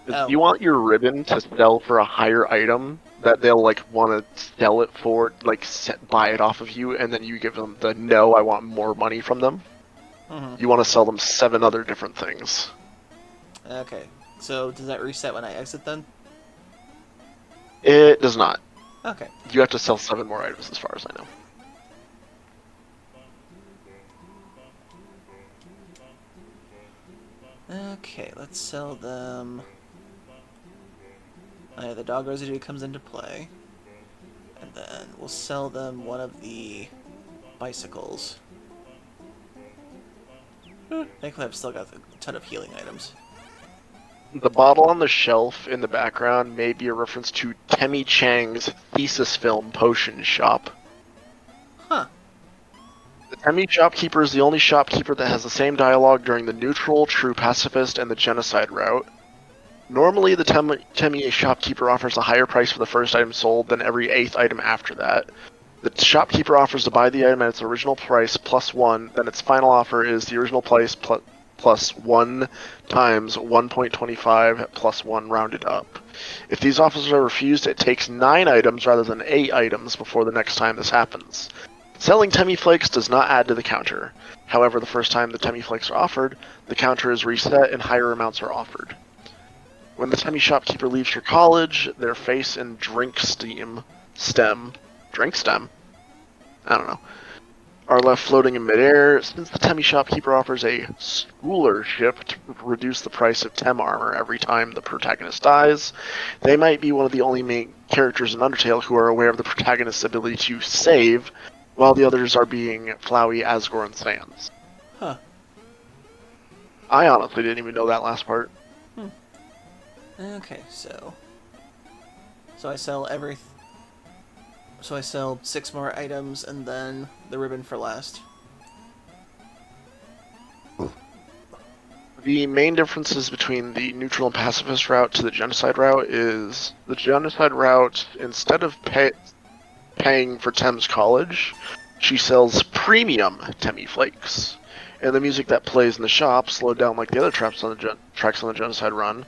If Oh. you want your ribbon to sell for a higher item that they'll like want to sell it for, like buy it off of you, and then you give them the no, I want more money from them. Mhm. You want to sell them 7 other different things. Okay. So does that reset when I exit then? It does not. Okay. You have to sell 7 more items, as far as I know. Okay, let's sell them. Oh, yeah, the dog residue comes into play. And then we'll sell them one of the bicycles. Thankfully, I've still got a ton of healing items. The bottle on the shelf in the background may be a reference to Temmie Chang's thesis film Potion Shop. Huh. The Temmie shopkeeper is the only shopkeeper that has the same dialogue during the neutral, true pacifist, and the genocide route. Normally, the Temmie shopkeeper offers a higher price for the first item sold than every 8th item after that. The shopkeeper offers to buy the item at its original price plus 1, then its final offer is the original price plus 1 times 1.25 plus 1 rounded up. If these offers are refused, it takes 9 items rather than 8 items before the next time this happens. Selling Temmie Flakes does not add to the counter. However, the first time the Temmie Flakes are offered, the counter is reset and higher amounts are offered. When the Temmie shopkeeper leaves for college, their face and drink stem, I don't know, are left floating in midair. Since the Temmie shopkeeper offers a scholarship to reduce the price of Tem armor every time the protagonist dies, they might be one of the only main characters in Undertale who are aware of the protagonist's ability to save, while the others are being Flowey, Asgore, and Sans. Huh. I honestly didn't even know that last part. Okay, so I sell So I sell 6 more items and then the ribbon for last. The main differences between the neutral and pacifist route to the genocide route is the genocide route, instead of paying for Tem's college, she sells premium Temmie Flakes. And the music that plays in the shop, slowed down like the other tracks on the genocide run.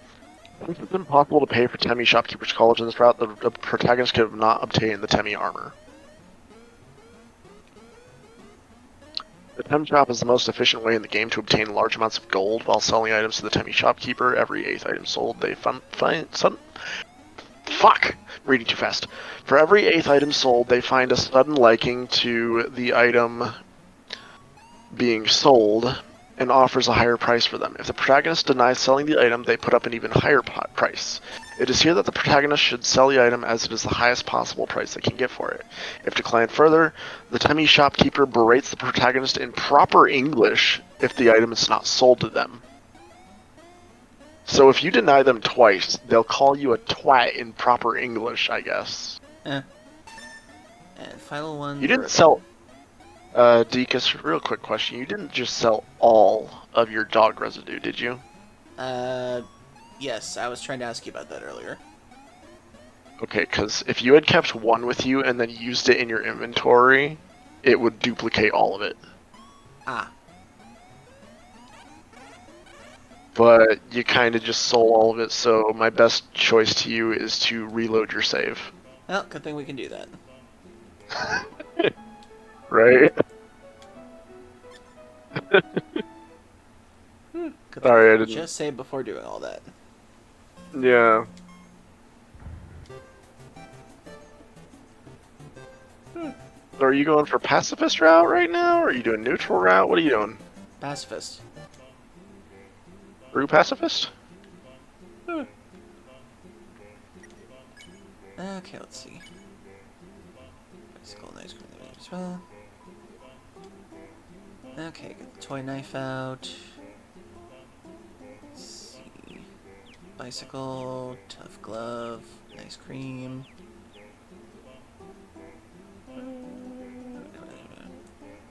Since it's impossible to pay for Temmie shopkeeper's college in this route, the protagonist could have not obtained the Temmie armor. The Tem shop is the most efficient way in the game to obtain large amounts of gold while selling items to the Temmie shopkeeper. Every 8th item sold, they reading too fast. For every 8th item sold, they find a sudden liking to the item being sold and offers a higher price for them. If the protagonist denies selling the item, they put up an even higher price. It is here that the protagonist should sell the item as it is the highest possible price they can get for it. If declined further, the Temmie shopkeeper berates the protagonist in proper English if the item is not sold to them. So if you deny them twice, they'll call you a twat in proper English, I guess. And final one. You didn't sell... Deacus, real quick question. You didn't just sell all of your dog residue, did you? Yes, I was trying to ask you about that earlier. Okay, because if you had kept one with you and then used it in your inventory, it would duplicate all of it. Ah. but you kind of just sold all of it. So my best choice to you is to reload your save. Well, good thing we can do that. Right? Good thing Sorry, I we didn't. just saved before doing all that. Yeah. So are you going for pacifist route right now? Or are you doing neutral route? What are you doing? Pacifist. Brew pacifist? Okay, let's see. Bicycle, nice cream as well. Okay, get the toy knife out. Let's see. Bicycle, tough glove, nice cream.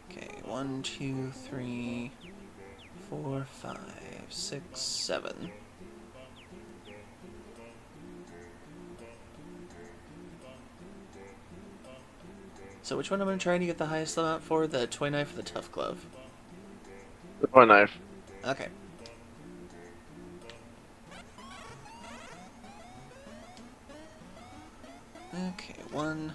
Okay, 1, 2, 3, 4, 5, 6, 7. So which one am I trying to get the highest amount for? The toy knife or the tough glove? The toy knife. Okay. Okay, 1.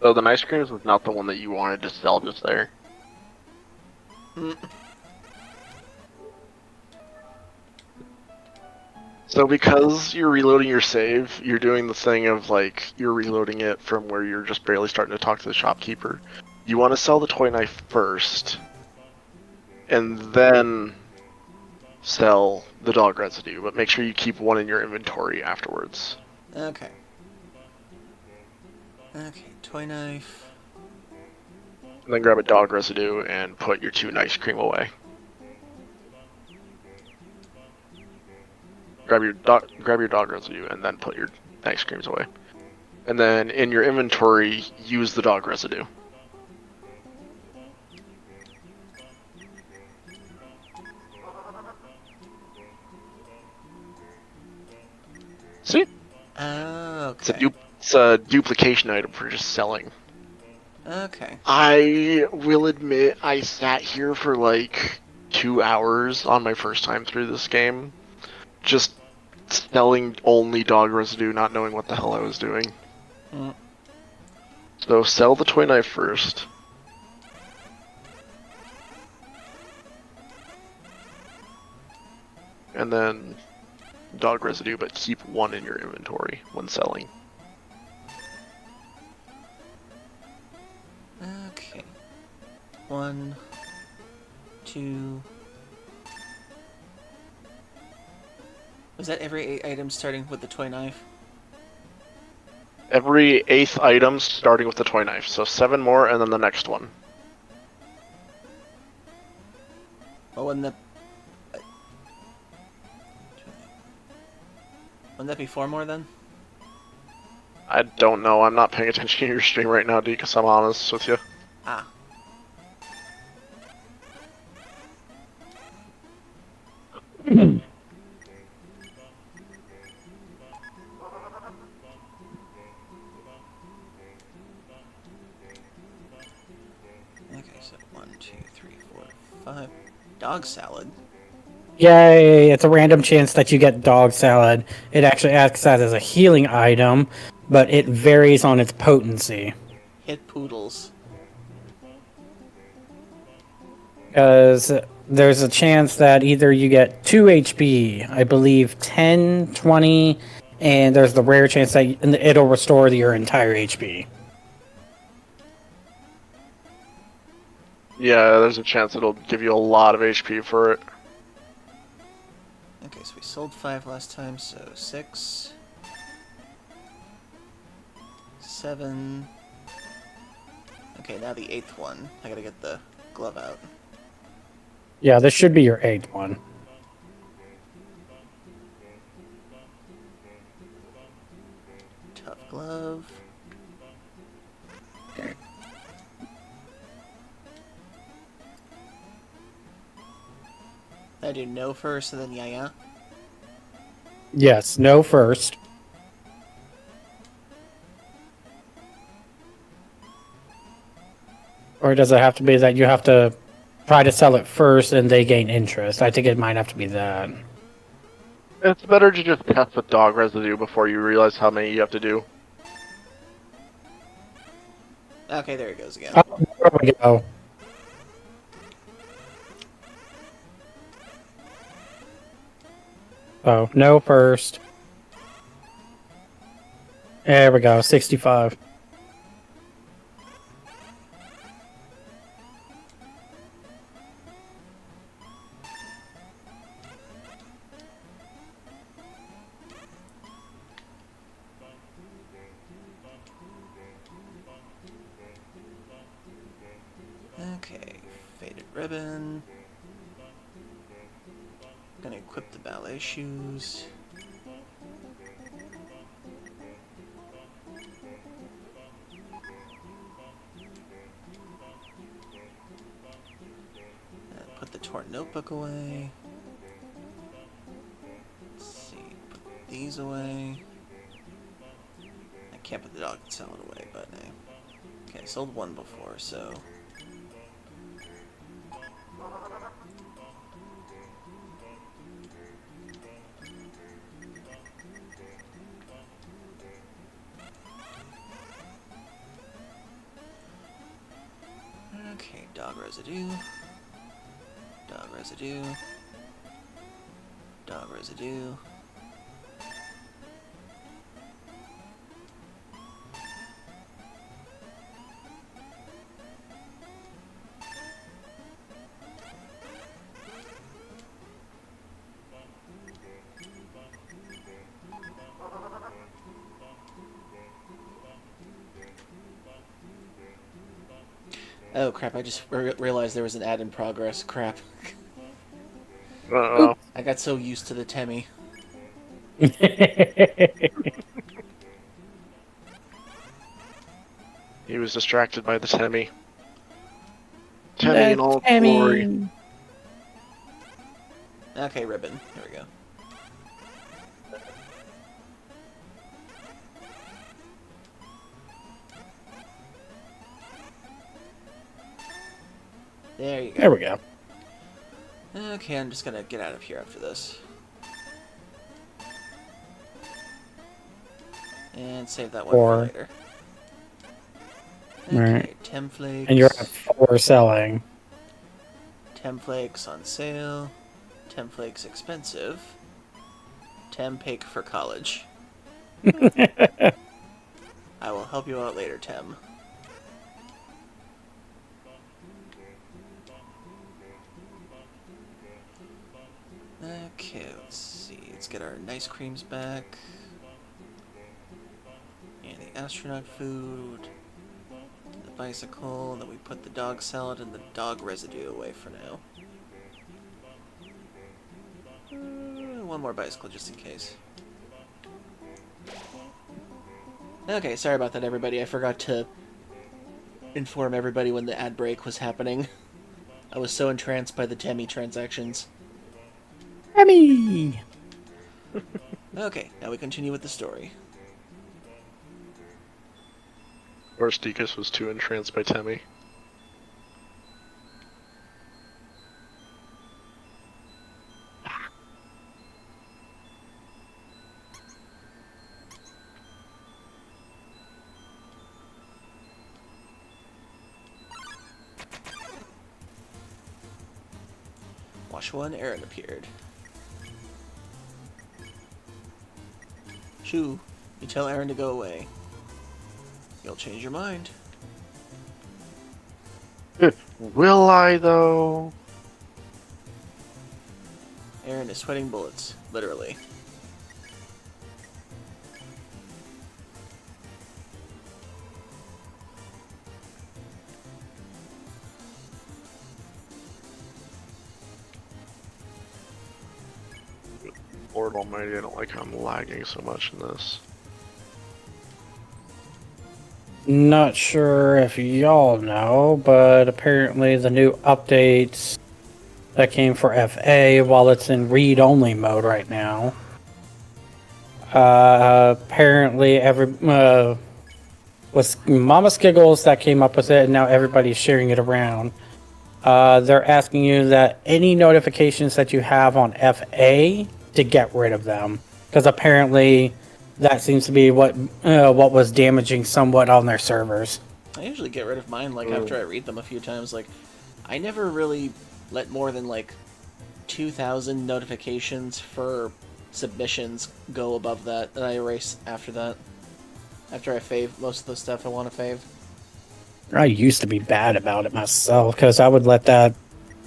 So the ice creams was not the one that you wanted to sell just there. So because you're reloading your save, you're doing the thing of like you're reloading it from where you're just barely starting to talk to the shopkeeper. You want to sell the toy knife first, and then sell the dog residue, but make sure you keep one in your inventory afterwards. Okay. Okay, toy knife. And then grab a dog residue and put your 2 ice cream away. Grab your dog residue and then put your ice creams away. And then in your inventory, use the dog residue. See? Okay. It's a duplication item for just selling. Okay. I will admit I sat here for like 2 hours on my first time through this game, just selling only dog residue, not knowing what the hell I was doing. Mm. So sell the toy knife first. And then dog residue, but keep one in your inventory when selling. Okay. 1, 2. Was that every 8 items starting with the toy knife? Every 8th item starting with the toy knife, so 7 more and then the next one. Well, wouldn't that be 4 more then? I don't know, I'm not paying attention to your stream right now, dude, because I'm honest with you. Ah. Okay, so 1, 2, 3, 4, 5. Dog salad. Yay! It's a random chance that you get dog salad. It actually acts as a healing item, but it varies on its potency. Hit poodles. Because there's a chance that either you get 2 HP, I believe 10, 20, and there's the rare chance that it'll restore your entire HP. Yeah, there's a chance it'll give you a lot of HP for it. Okay, so we sold 5 last time, so 6. 7. Okay, now the 8th one. I gotta get the glove out. Yeah, this should be your 8th one. Tough glove. I do no first and then yeah. Yes, no first. Or does it have to be that you have to try to sell it first and they gain interest? I think it might have to be that. It's better to just test with dog residue before you realize how many you have to do. Okay, there he goes again. Oh, there we go. Oh, no first. There we go, 65. Okay, faded ribbon. Gonna equip the ballet shoes. Put the torn notebook away. Let's see, put these away. I can't put the dog and salad away, but okay, I sold one before, so. Okay, dog residue. Dog residue. Dog residue. Oh crap, I just realized there was an ad in progress. Crap. Uh-oh. I got so used to the Temmie. He was distracted by the Temmie. Temmie in all glory. Okay, ribbon. Here we go. There you go. There we go. Okay, I'm just gonna get out of here after this. And save that one for later. Okay, Right. Temflakes. And you're at 4 selling. Temflakes on sale. Temflakes expensive. Tempake for college. I will help you out later, Tem. Okay, let's see. Let's get our nice creams back. And the astronaut food. The bicycle. Then we put the dog salad and the dog residue away for now. One more bicycle just in case. Okay, sorry about that, everybody. I forgot to inform everybody when the ad break was happening. I was so entranced by the Temmie transactions. Temmie! Okay, now we continue with the story. Or Deakus was too entranced by Temmie. Wash 1, Aaron appeared. Shoo, you tell Aaron to go away. You'll change your mind. Will I, though? Aaron is sweating bullets, literally. Lord almighty, I don't like how I'm lagging so much in this. Not sure if y'all know, but apparently the new updates that came for FA, while it's in read-only mode right now, apparently was Mama Skiggles that came up with it, and now everybody's sharing it around. They're asking you that any notifications that you have on FA to get rid of them, because apparently that seems to be what was damaging somewhat on their servers. I usually get rid of mine, like, after I read them a few times. Like, I never really let more than, like, 2,000 notifications for submissions go above that, and I erase after that. After I fave most of the stuff I want to fave. I used to be bad about it myself because I would let that.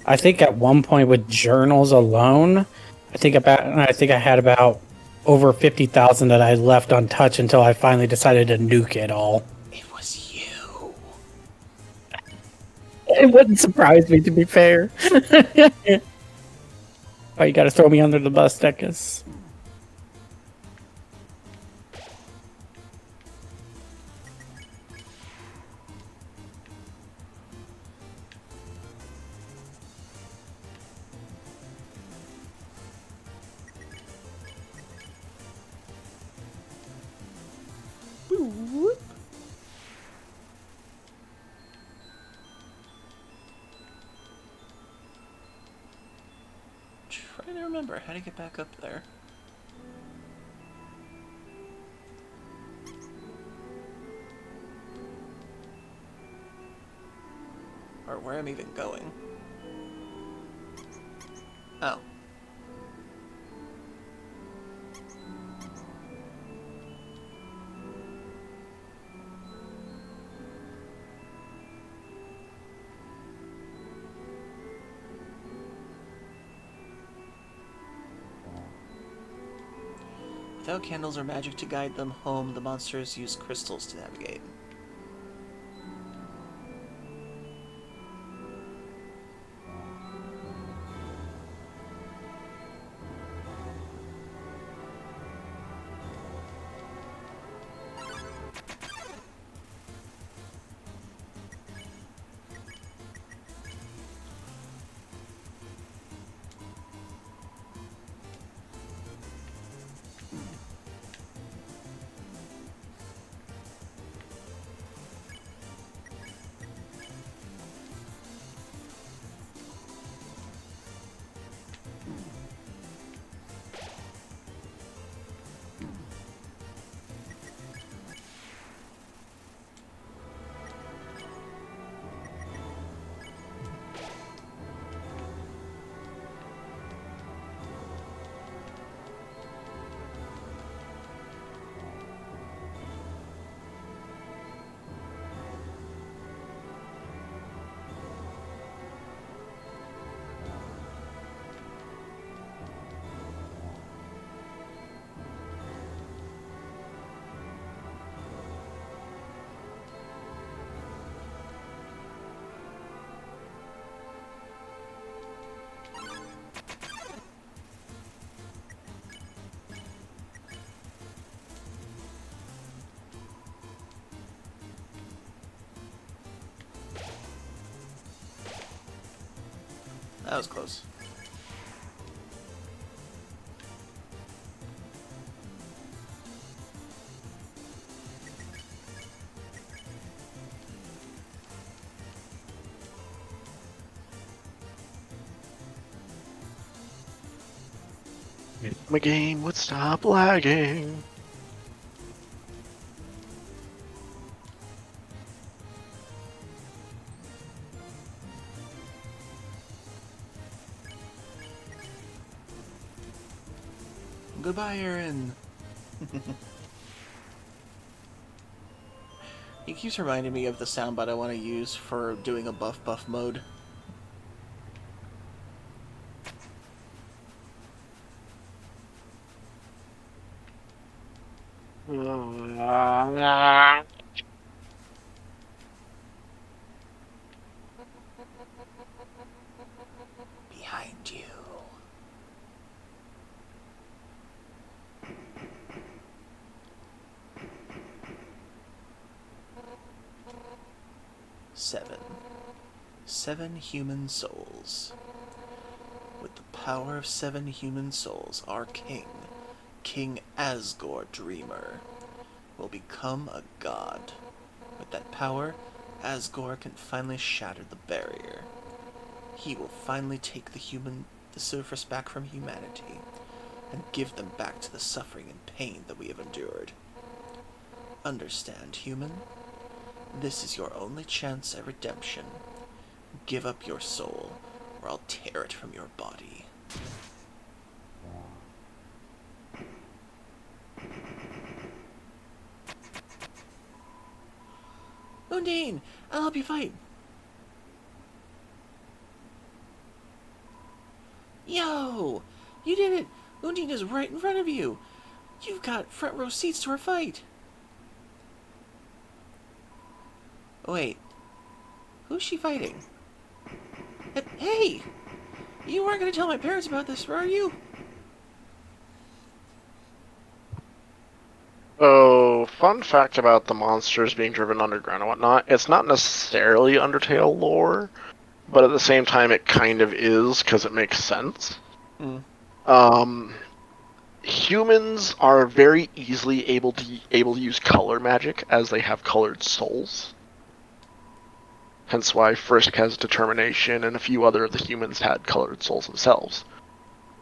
I think at one point with journals alone, I think I had about over 50,000 that I left untouched until I finally decided to nuke it all. It was you. It wouldn't surprise me, to be fair. Oh, you gotta throw me under the bus, Dekus. Trying to remember how to get back up there. Or where I'm even going. Oh. Without candles or magic to guide them home, the monsters use crystals to navigate. That was close. My game would stop lagging. Goodbye, Aaron. He keeps reminding me of the soundbite I want to use for doing a buff mode. Behind you. Seven human souls. With the power of 7 human souls, our king, King Asgore Dreamer, will become a god With that power, Asgore can finally shatter the barrier. He will finally take the surface back from humanity, and give them back to the suffering and pain that we have endured. Understand, human? This is your only chance at redemption. Give up your soul, or I'll tear it from your body. Undine, I'll help you fight. Yo! You did it! Undine is right in front of you! You've got front row seats to our fight! Wait. Who's she fighting? Hey! You weren't gonna tell my parents about this, were you? So, fun fact about the monsters being driven underground and whatnot, it's not necessarily Undertale lore, but at the same time it kind of is, because it makes sense. Humans are very easily able to use color magic, as they have colored souls. Hence why Frisk has determination, and a few other of the humans had colored souls themselves.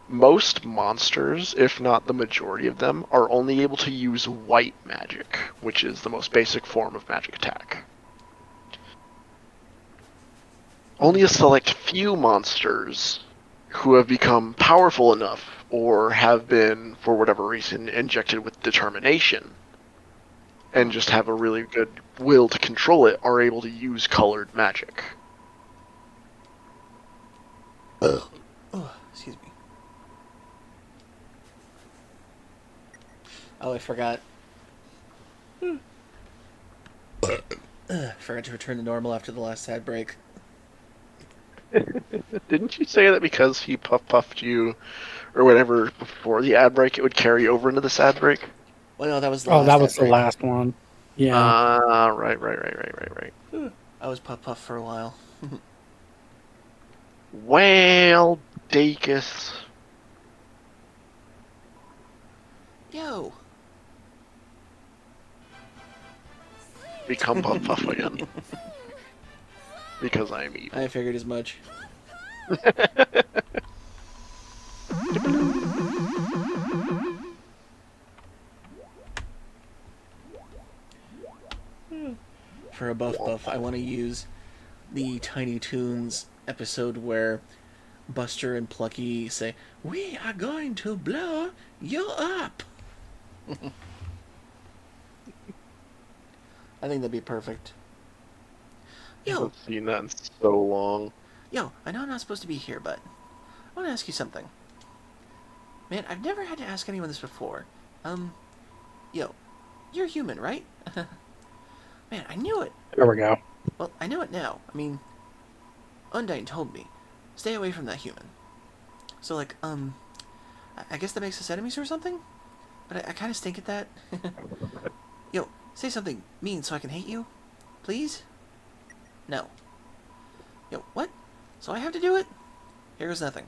Most monsters, if not the majority of them, are only able to use white magic, which is the most basic form of magic attack. Only a select few monsters who have become powerful enough, or have been, for whatever reason, injected with determination, and just have a really good will to control it, are able to use colored magic. Oh, excuse me. Oh, I forgot. Forgot to return to normal after the last ad break. Didn't you say that because he puffed you, or whatever, before the ad break, it would carry over into this ad break? Well, no, that was the Oh, last that ad was the break. last one. Yeah. Right. I was puff for a while. Well, Dacus. Yo! Become puff again. Because I'm evil. I figured as much. For a buff, I want to use the Tiny Toons episode where Buster and Plucky say, "We are going to blow you up." I think that'd be perfect. I Yo, haven't seen that in so long. I know I'm not supposed to be here, but I want to ask you something. Man, I've never had to ask anyone this before. Yo, you're human, right? Man, I knew it. There we go. Well, I know it now. I mean, Undine told me. Stay away from that human. So, like, I guess that makes us enemies or something? But I kind of stink at that. Yo, say something mean so I can hate you? Please? No. Yo, what? So I have to do it? Here goes nothing.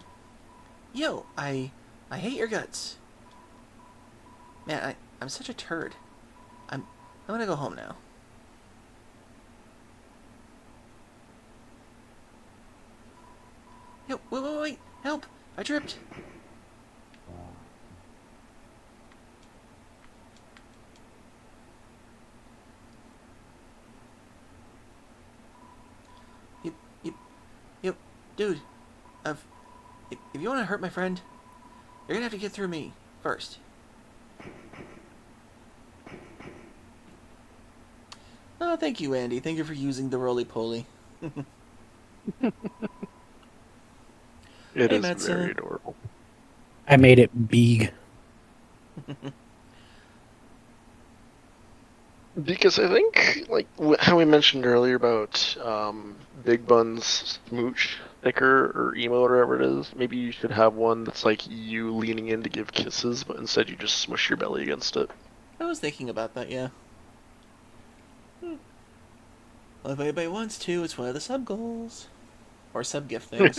Yo, I hate your guts. Man, I'm such a turd. I'm gonna go home now. Yo, wait, help! I tripped. Yep, dude. If you want to hurt my friend, you're gonna have to get through me first. Oh, thank you, Andy. Thank you for using the roly-poly. It Hey, is Matza. very adorable. I made it big. Because I think, like how we mentioned earlier about Big Bun's smooch sticker or emote or whatever it is, maybe you should have one that's like you leaning in to give kisses, but instead you just smush your belly against it. I was thinking about that, yeah. Well, if anybody wants to, it's one of the sub goals. Or sub gift things.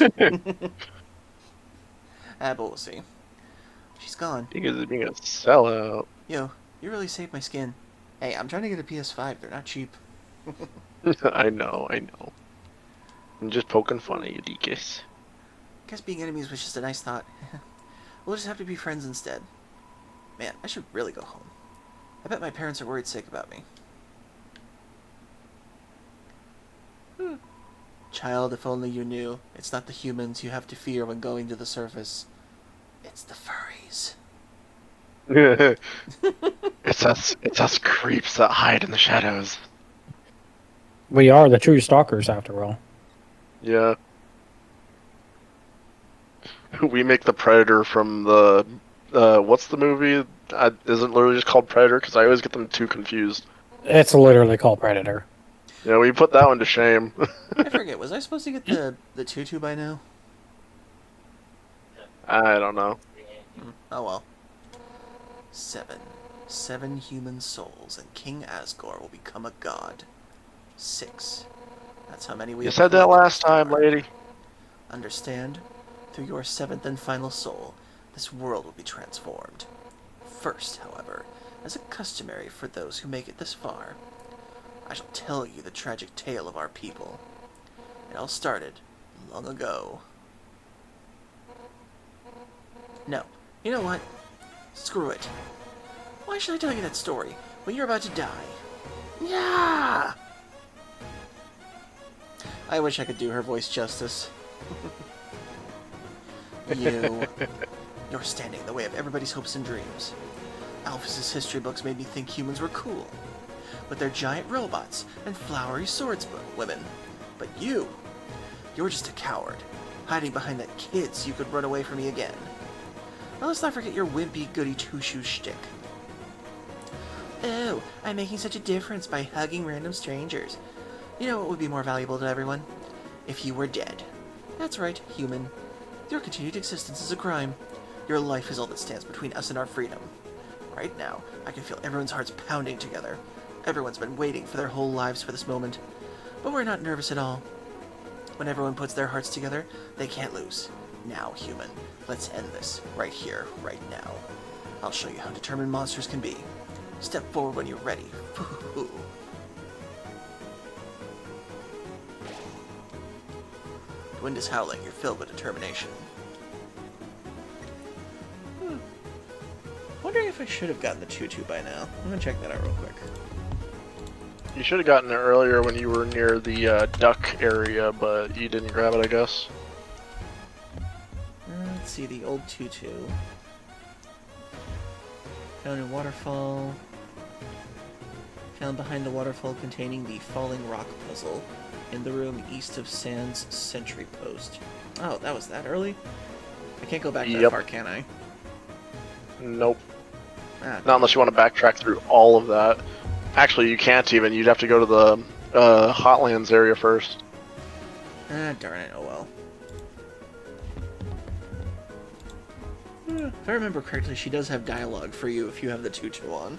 But we'll see. She's gone. Because it's being a sellout. Yo, you really saved my skin. Hey, I'm trying to get a PS5. They're not cheap. I know. I'm just poking fun at you, Deakus. Guess being enemies was just a nice thought. We'll just have to be friends instead. Man, I should really go home. I bet my parents are worried sick about me. Child, if only you knew. It's not the humans you have to fear when going to the surface. It's the furries. It's us creeps that hide in the shadows. We are the true stalkers, after all. Yeah. We make the Predator from the what's the movie? Is it literally just called Predator? Because I always get them too confused. It's literally called Predator. Yeah, we put that one to shame. I forget, was I supposed to get the tutu by now? I don't know. Oh well. 7. 7 human souls, and King Asgore will become a god. 6. That's how many we You have said that collected last thus time, far. lady. Understand? Through your 7th and final soul, this world will be transformed. First, however, as is customary for those who make it this far, I shall tell you the tragic tale of our people. It all started long ago. No, you know what? Screw it. Why should I tell you that story when you're about to die? Yeah! I wish I could do her voice justice. You're standing in the way of everybody's hopes and dreams. Alphys' history books made me think humans were cool, with their giant robots and flowery women. But you're just a coward, hiding behind that kid so you could run away from me again. Now let's not forget your wimpy goody two-shoes shtick. Oh, I'm making such a difference by hugging random strangers. You know what would be more valuable to everyone? If you were dead. That's right, human. Your continued existence is a crime. Your life is all that stands between us and our freedom. Right now, I can feel everyone's hearts pounding together. Everyone's been waiting for their whole lives for this moment. But we're not nervous at all. When everyone puts their hearts together, they can't lose. Now, human, let's end this, right here, right now. I'll show you how determined monsters can be. Step forward when you're ready. The wind is howling, you're filled with determination. Wondering if I should have gotten the tutu by now. I'm gonna check that out real quick. You should have gotten it earlier when you were near the duck area, but you didn't grab it, I guess. Let's see, the old tutu. Found a waterfall. Found behind the waterfall containing the falling rock puzzle in the room east of Sand's sentry post. Oh, that was that early? I can't go back that far, can I? Nope. Ah, Not unless you want to backtrack through all of that. Actually, you can't even. You'd have to go to the Hotlands area first. ah, darn it, oh well. If I remember correctly, she does have dialogue for you if you have the tutu on.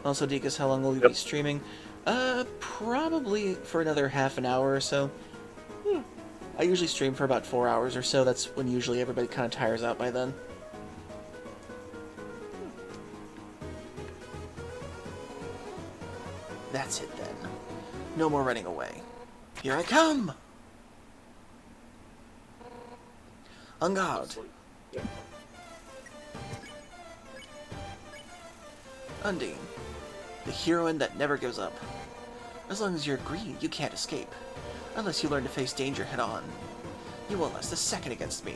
Also, Deakus, how long will you be streaming? Probably for another half an hour or so. I usually stream for about 4 hours or so. That's when usually everybody kind of tires out by then. That's it then. No more running away. Here I come! En garde. Undine, the heroine that never gives up. As long as you're green, you can't escape. Unless you learn to face danger head on. You won't last a second against me.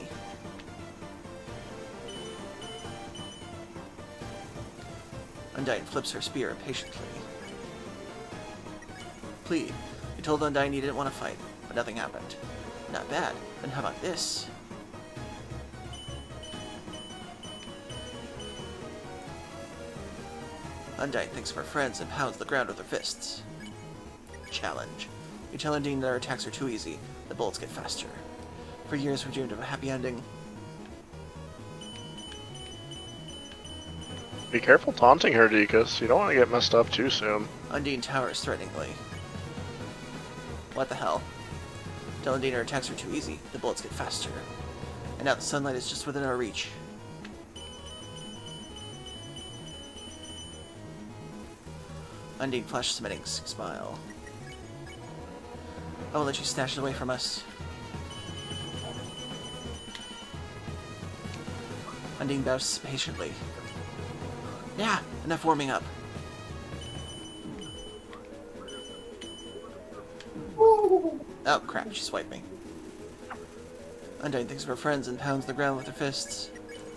Undine flips her spear impatiently. Plead. You told Undine you didn't want to fight, but nothing happened. Not bad. Then how about this? Undine thinks of her friends and pounds the ground with her fists. Challenge. You tell Undine that our attacks are too easy. The bullets get faster. For years we've dreamed of a happy ending. Be careful taunting her, Deakus. You don't want to get messed up too soon. Undine towers threateningly. What the hell? Tell Undine our attacks are too easy. The bullets get faster. And now the sunlight is just within our reach. Undine flashes a menacing smile. I won't let you snatch it away from us. Undine bows patiently. Yeah, enough warming up. Oh crap, she's swiping. Undine thinks of her friends and pounds the ground with her fists.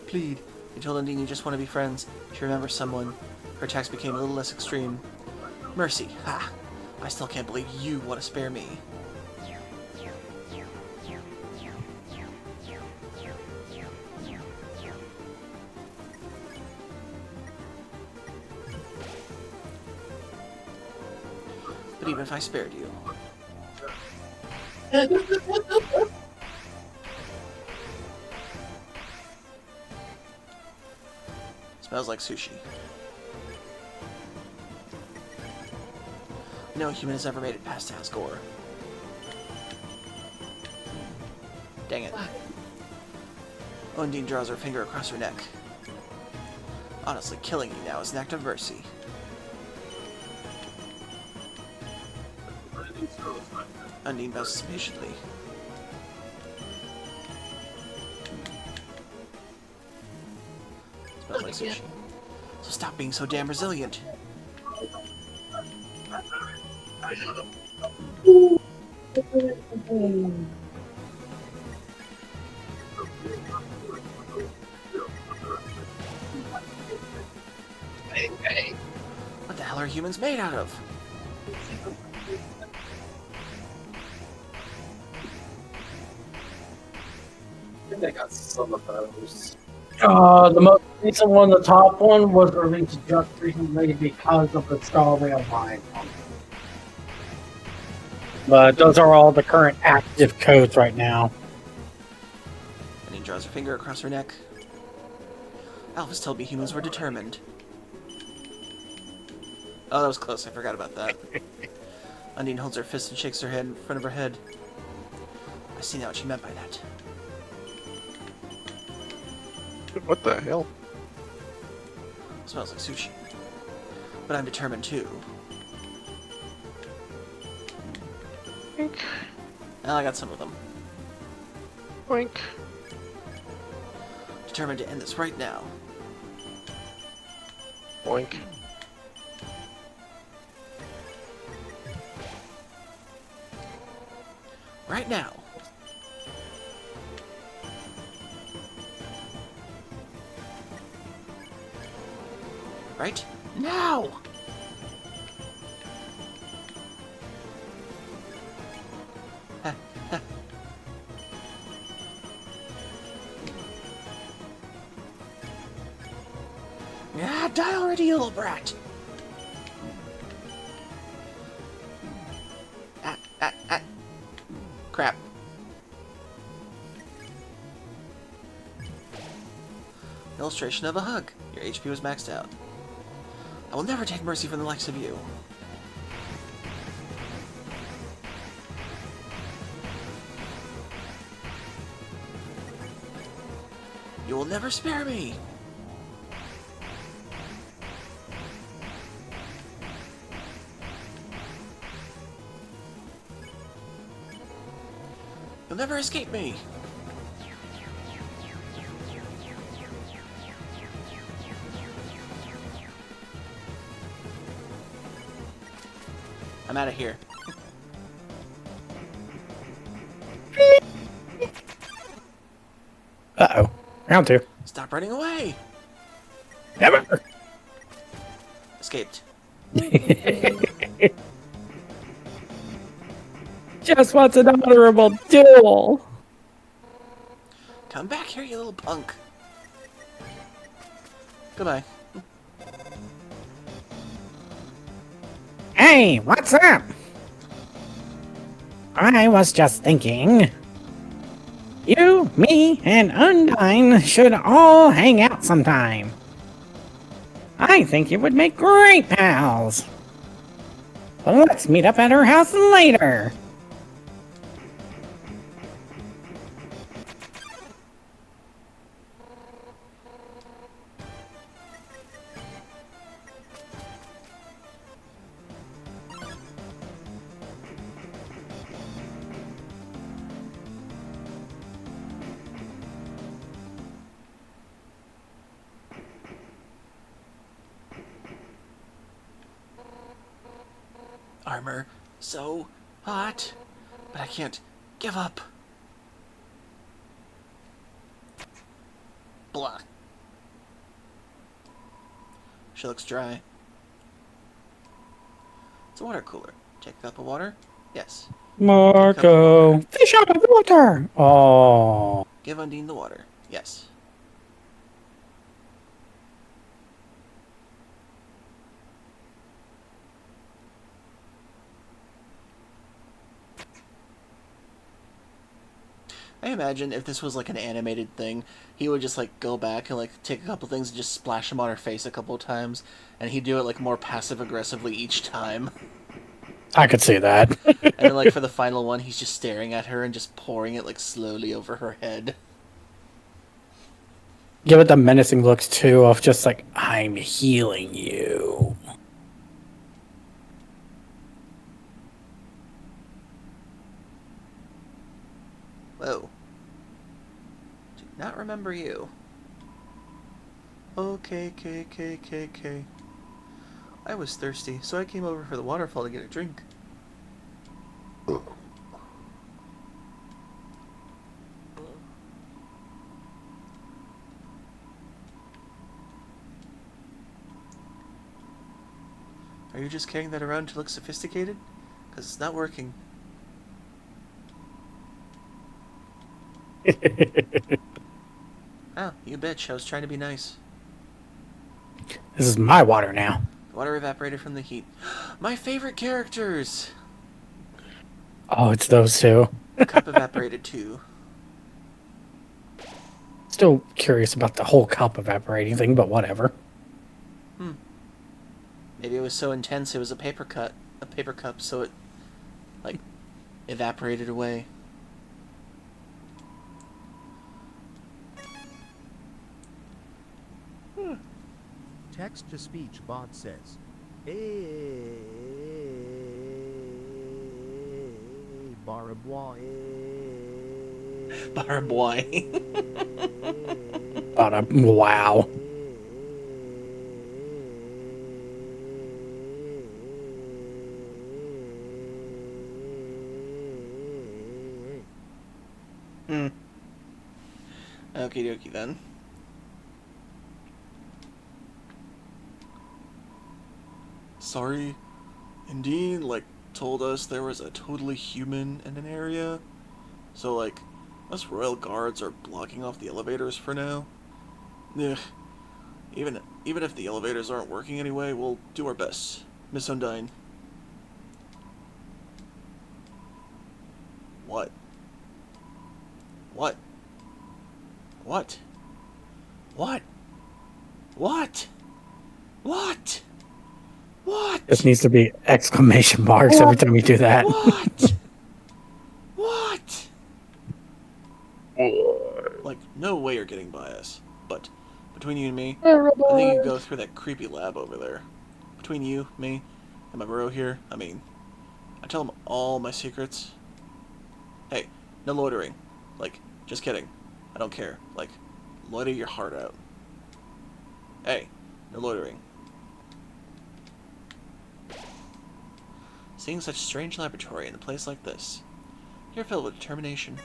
Plead. You told Undine you just want to be friends. She remembers someone. Her attacks became a little less extreme. Mercy. Ha! I still can't believe you want to spare me. But even if I spared you... Smells like sushi. No human has ever made it past Asgore. Dang it. Undine draws her finger across her neck. Honestly, killing you now is an act of mercy. Undine bows patiently. Smells like sushi. So stop being so damn resilient. What the hell are humans made out of? They got some of those. The most recent one, the top one, was released just recently because of the Star Rail line. But those are all the current active codes right now. Undine draws her finger across her neck. Alphys told me humans were determined. Oh, that was close. I forgot about that. Undine holds her fist and shakes her head in front of her head. I see now what she meant by that. What the hell? Smells like sushi. But I'm determined too. Boink. Well, I got some of them. Boink. Determined to end this right now. Boink. Right now. Right now! Yeah, die already, you little brat! Crap. Illustration of a hug. Your HP was maxed out. I will never take mercy from the likes of you. You will never spare me! You'll never escape me! I'm out of here. Uh-oh. Round two. Stop running away! Never! Escaped. Just wants an honorable duel! Come back here, you little punk. Goodbye. Hey, what's up? I was just thinking... You, me, and Undine should all hang out sometime. I think it would make great pals. Let's meet up at her house later. armor so hot, but I can't give up. Blah. She looks dry. It's a water cooler. Take a cup of water? Yes. Marco, fish out of water. Oh, Give Undine the water. Yes. I imagine if this was like an animated thing, he would just like go back and like take a couple things and just splash them on her face a couple of times, and he'd do it like more passive aggressively each time. I could see that. And then like for the final one, he's just staring at her and just pouring it like slowly over her head. Give it the menacing looks too of just like I'm healing you. Whoa. Do not remember you. Okay, K. I was thirsty, so I came over for the waterfall to get a drink. Are you just carrying that around to look sophisticated? Because it's not working. Oh, you bitch. I was trying to be nice. This is my water now. The water evaporated from the heat. My favorite characters! Oh, it's those two. The cup evaporated too. Still curious about the whole cup evaporating thing, but whatever. Maybe it was so intense it was a paper cup, so it, like, evaporated away. Text-to-speech bot says, "Hey, Barabois, Barabois." Wow. Okie dokie then. Sorry, Indeed, like, told us there was a totally human in an area. So, like, us royal guards are blocking off the elevators for now. Ugh. Even if the elevators aren't working anyway, we'll do our best. Miss Undine. What? What? What? What? What? What? What? This needs to be exclamation marks every time we do that. What? What? Like, no way you're getting by us. But, between you and me, I think you can go through that creepy lab over there. Between you, me, and my bro here, I mean, I tell him all my secrets. Hey, no loitering. Like, just kidding. I don't care. Like, loiter your heart out. Hey, no loitering. Seeing such strange laboratory in a place like this, you're filled with determination.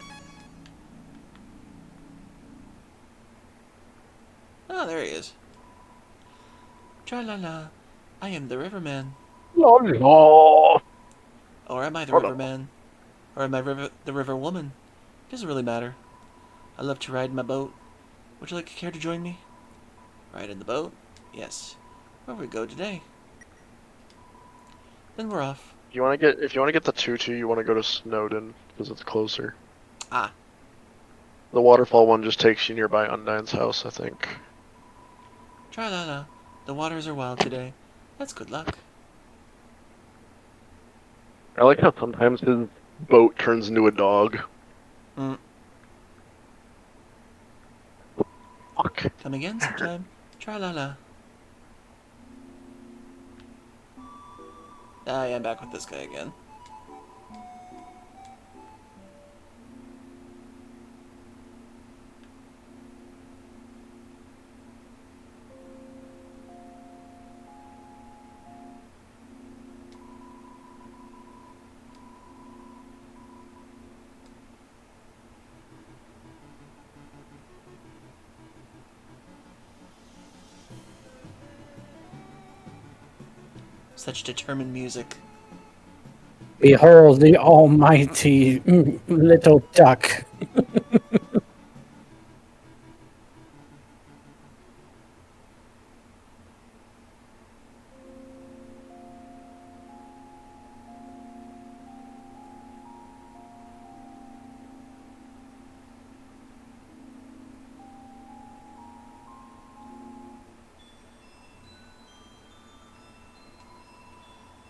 Ah, there he is. Tra-la-la, I am the Riverman. Oh, Or am I the Hold on. Riverman? Or am I the River Woman? It doesn't really matter. I love to ride in my boat. Would you care to join me? Ride in the boat? Yes. Where we go today? Then we're off. If you want to get the tutu, you want to go to Snowdon because it's closer. Ah. The waterfall one just takes you nearby Undine's house, I think. Tra-la-la, the waters are wild today. That's good luck. I like how sometimes his boat turns into a dog. Mm. Fuck. Come again sometime. Tra-la-la. Ah, yeah, I'm back with this guy again. Such determined music. Behold the almighty little duck.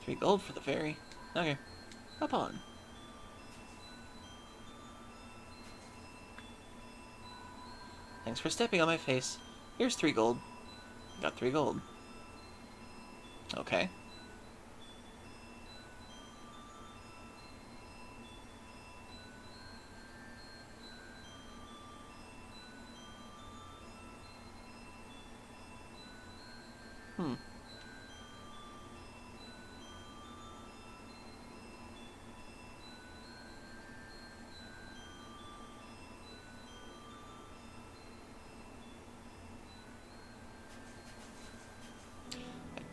3 gold for the ferry. Okay. Hop on. Thanks for stepping on my face. Here's 3 gold. Got 3 gold. Okay.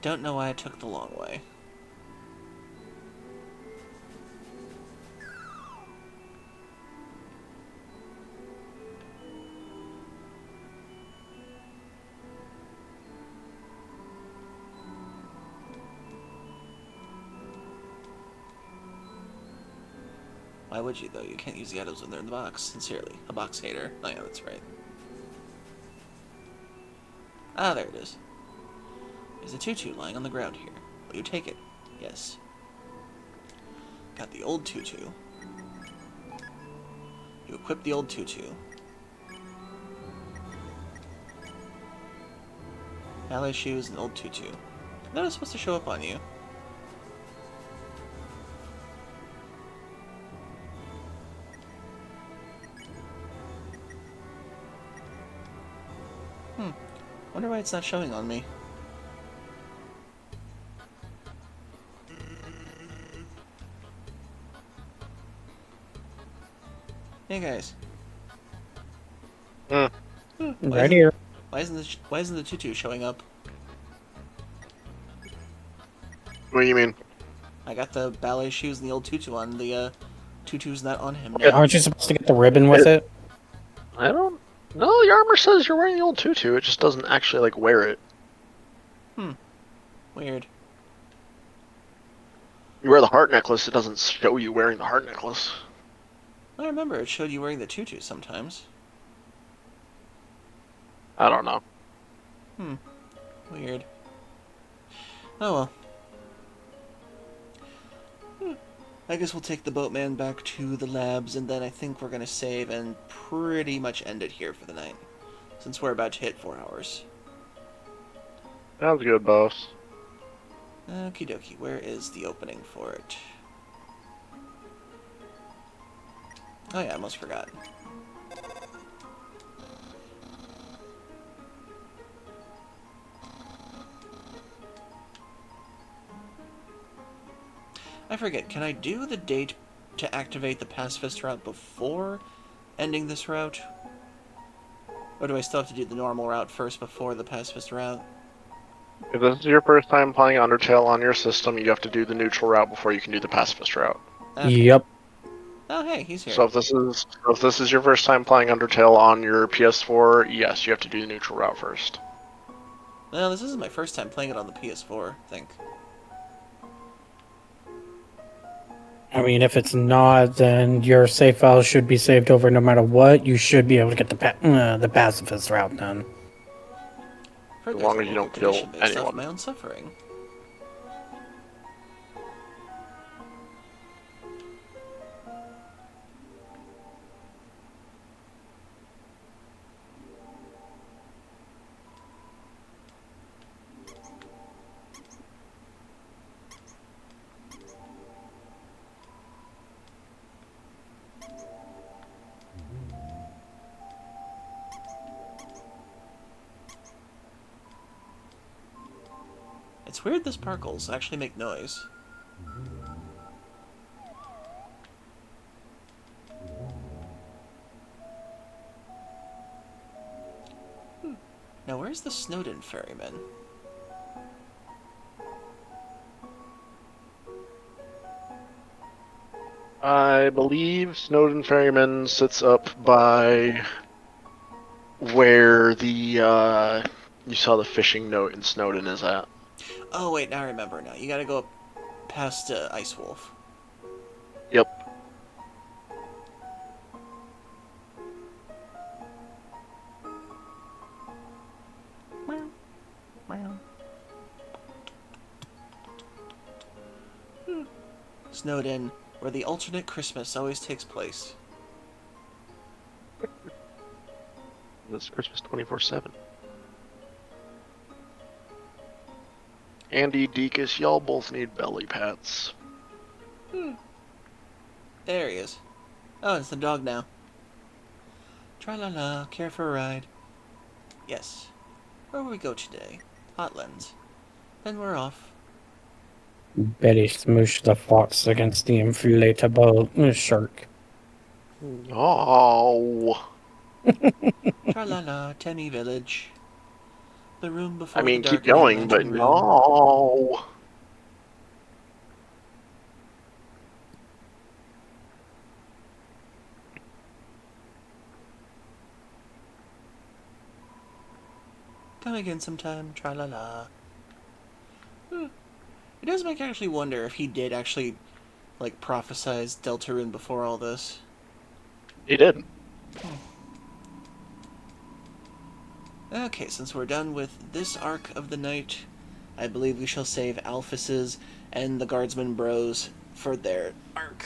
Don't know why I took the long way. Why would you, though? You can't use the items when they're in the box. Sincerely. A box hater. Oh, yeah, that's right. Ah, there it is. There's a tutu lying on the ground here. Will you take it? Yes. Got the old tutu. You equip the old tutu. Ballet shoes and old tutu. That was supposed to show up on you. Wonder why it's not showing on me. Hey guys. Hmm. Right here. Why isn't the tutu showing up? What do you mean? I got the ballet shoes and the old tutu on. The tutu's not on him now. Aren't you supposed to get the ribbon with it? I don't. No, the armor says you're wearing the old tutu. It just doesn't actually like wear it. Weird. You wear the heart necklace. It doesn't show you wearing the heart necklace. I remember it showed you wearing the tutu sometimes. I don't know. Weird. Oh well. I guess we'll take the boatman back to the labs, and then I think we're gonna save and pretty much end it here for the night, since we're about to hit 4 hours. Sounds good, boss. Okie dokie, where is the opening for it? Oh yeah, I almost forgot. I forget, can I do the date to activate the pacifist route before ending this route? Or do I still have to do the normal route first before the pacifist route? If this is your first time playing Undertale on your system, you have to do the neutral route before you can do the pacifist route. Okay. Yep. Oh hey, he's here. So if this is your first time playing Undertale on your PS4, yes, you have to do the neutral route first. No, this isn't my first time playing it on the PS4, I think. I mean, if it's not, then your save file should be saved over no matter what. You should be able to get the pacifist route done. As long as you don't kill based off anyone. my own suffering. It's weird the sparkles actually make noise. Now where's the Snowden ferryman? I believe Snowden Ferryman sits up by where the you saw the fishing note in Snowden is at. Oh wait, now I remember. Now you gotta go up past Ice Wolf. Yep. Snowden, where the alternate Christmas always takes place. This Christmas 24/7. Andy, Deacon's, y'all both need belly pats. There he is. Oh, it's the dog now. Tra-la-la, care for a ride. Yes. Where will we go today? Hotlands. Then we're off. Betty smooshed the fox against the inflatable shark. Oh. Tra-la-la, Temmie Village. The room I before the mean, keep darkening going, but lantern room. no. Come again sometime, tra-la-la. It does make me actually wonder if he did actually, like, prophesize Deltarune before all this. He did. Okay, since we're done with this arc of the night, I believe we shall save Alphys's and the Guardsman Bros for their arc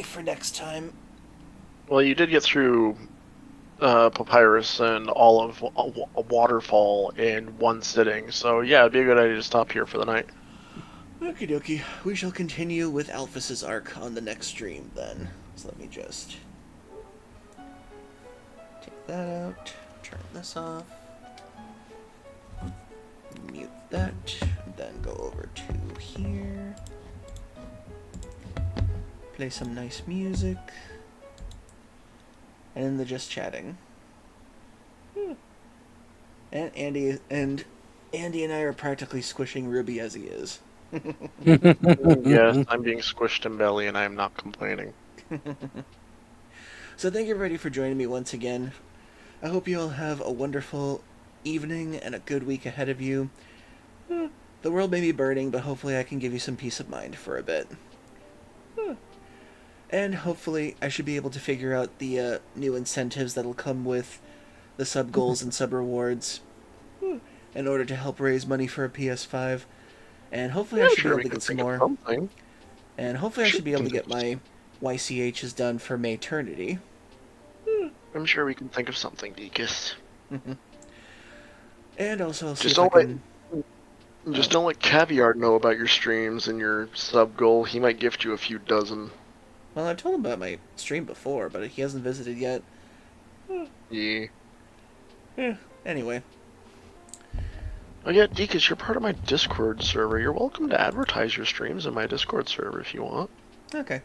for next time. Well, you did get through Papyrus and all of a Waterfall in one sitting, so yeah, it'd be a good idea to stop here for the night. Okie dokie, we shall continue with Alphys's arc on the next stream then. So let me just take that out, turn this off, mute that, then go over to here, play some nice music, and then the just chatting. And Andy and I are practically squishing Ruby as he is. Yes, I'm being squished in belly and I am not complaining. So thank you everybody for joining me once again. I hope you all have a wonderful evening and a good week ahead of you. The world may be burning, but hopefully I can give you some peace of mind for a bit. And hopefully I should be able to figure out the new incentives that'll come with the sub goals and sub rewards in order to help raise money for a PS5. And hopefully I should be able to get some more. Something. And hopefully I should be able to get my YCHs done for Mayternity. I'm sure we can think of something, Deakus. And also I'll see Just if I don't can... Just don't let Caviar know about your streams and your sub goal. He might gift you a few dozen. Well, I told him about my stream before, but he hasn't visited yet. Yeah. Anyway. Oh yeah, Deakus, you're part of my Discord server. You're welcome to advertise your streams in my Discord server if you want. Okay.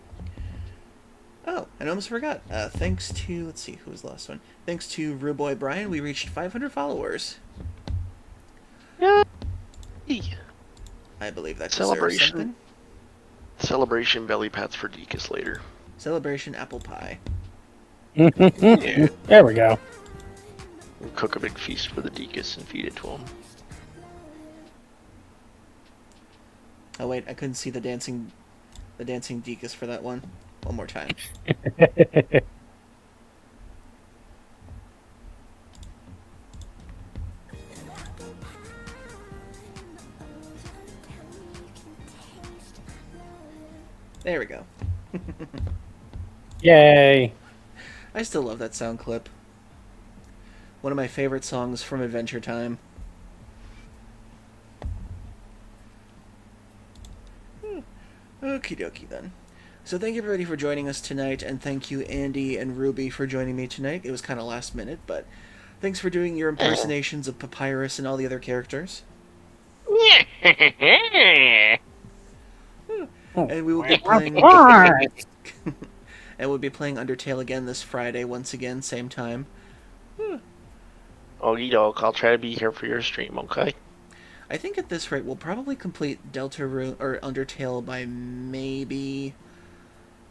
Oh, and I almost forgot. Thanks to... Let's see, who was the last one? Thanks to Ruboy Brian, we reached 500 followers. Yeah. I believe that deserves Celebration. something. Celebration belly pats for Deakus later. Celebration apple pie. Yeah. There we go. We'll cook a big feast for the Deakus and feed it to him. Oh wait, I couldn't see the dancing Deakus for that one. One more time. There we go. Yay! I still love that sound clip. One of my favorite songs from Adventure Time. Okie dokie then. So thank you everybody for joining us tonight, and thank you Andy and Ruby for joining me tonight. It was kind of last minute, but thanks for doing your impersonations of Papyrus and all the other characters. And we will be playing... and we'll be playing Undertale again this Friday, once again, same time. Okie doke, I'll try to be here for your stream, okay? I think at this rate we'll probably complete Deltarune or Undertale by maybe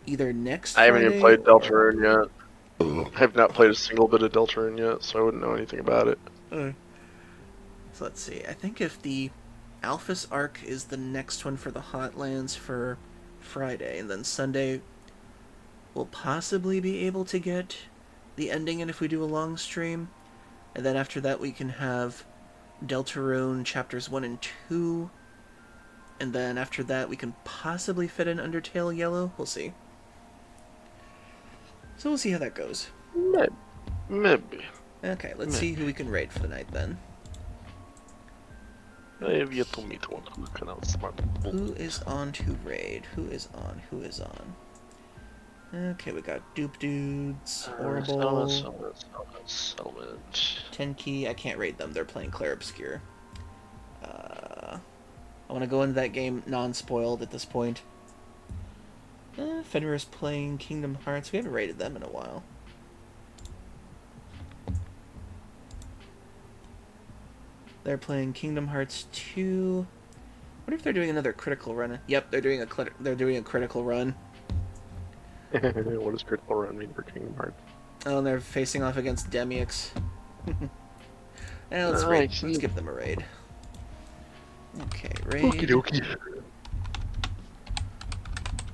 either next I haven't even Friday played or... Deltarune yet. I have not played a single bit of Deltarune yet, so I wouldn't know anything about it. So let's see. I think if the Alphys arc is the next one for the Hotlands for Friday, and then Sunday we'll possibly be able to get the ending in if we do a long stream. And then after that we can have Deltarune chapters 1 and 2. And then after that we can possibly fit in Undertale Yellow. We'll see. So we'll see how that goes. Maybe. Okay, let's see who we can raid for the night then. Maybe you told me to one who can outsmart the Who is on to raid? Who is on? Who is on? Okay, we got Dupe Dudes, Horrible, Settlement. Tenki. I can't raid them. They're playing Clair Obscure. I want to go into that game non-spoiled at this point. Fenrir's playing Kingdom Hearts. We haven't raided them in a while. They're playing Kingdom Hearts 2. I wonder if they're doing another critical run. Yep, they're doing a critical run. What does critical run mean for Kingdom Hearts? Oh, and they're facing off against Demyx. Let's give them a raid. Okay, raid. Okie dokie.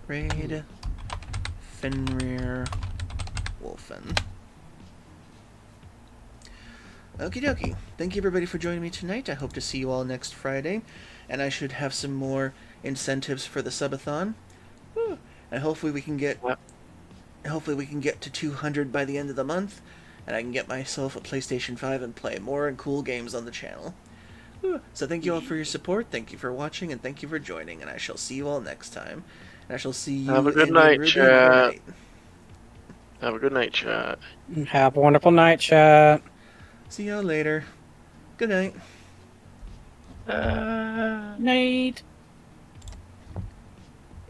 Raid. Fenrir. Wolfen. Okie dokie. Thank you everybody for joining me tonight. I hope to see you all next Friday. And I should have some more incentives for the subathon. And hopefully we can get to 200 by the end of the month, and I can get myself a PlayStation 5 and play more and cool games on the channel. So thank you all for your support, thank you for watching, and thank you for joining, and I shall see you all next time. And I shall see you Have a good in night, Ruby chat. another night. Have a good night, chat. Have a wonderful night, chat. See y'all later. Good night. Night.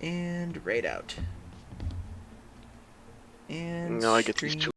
And raid out. And No, I get these stream. two.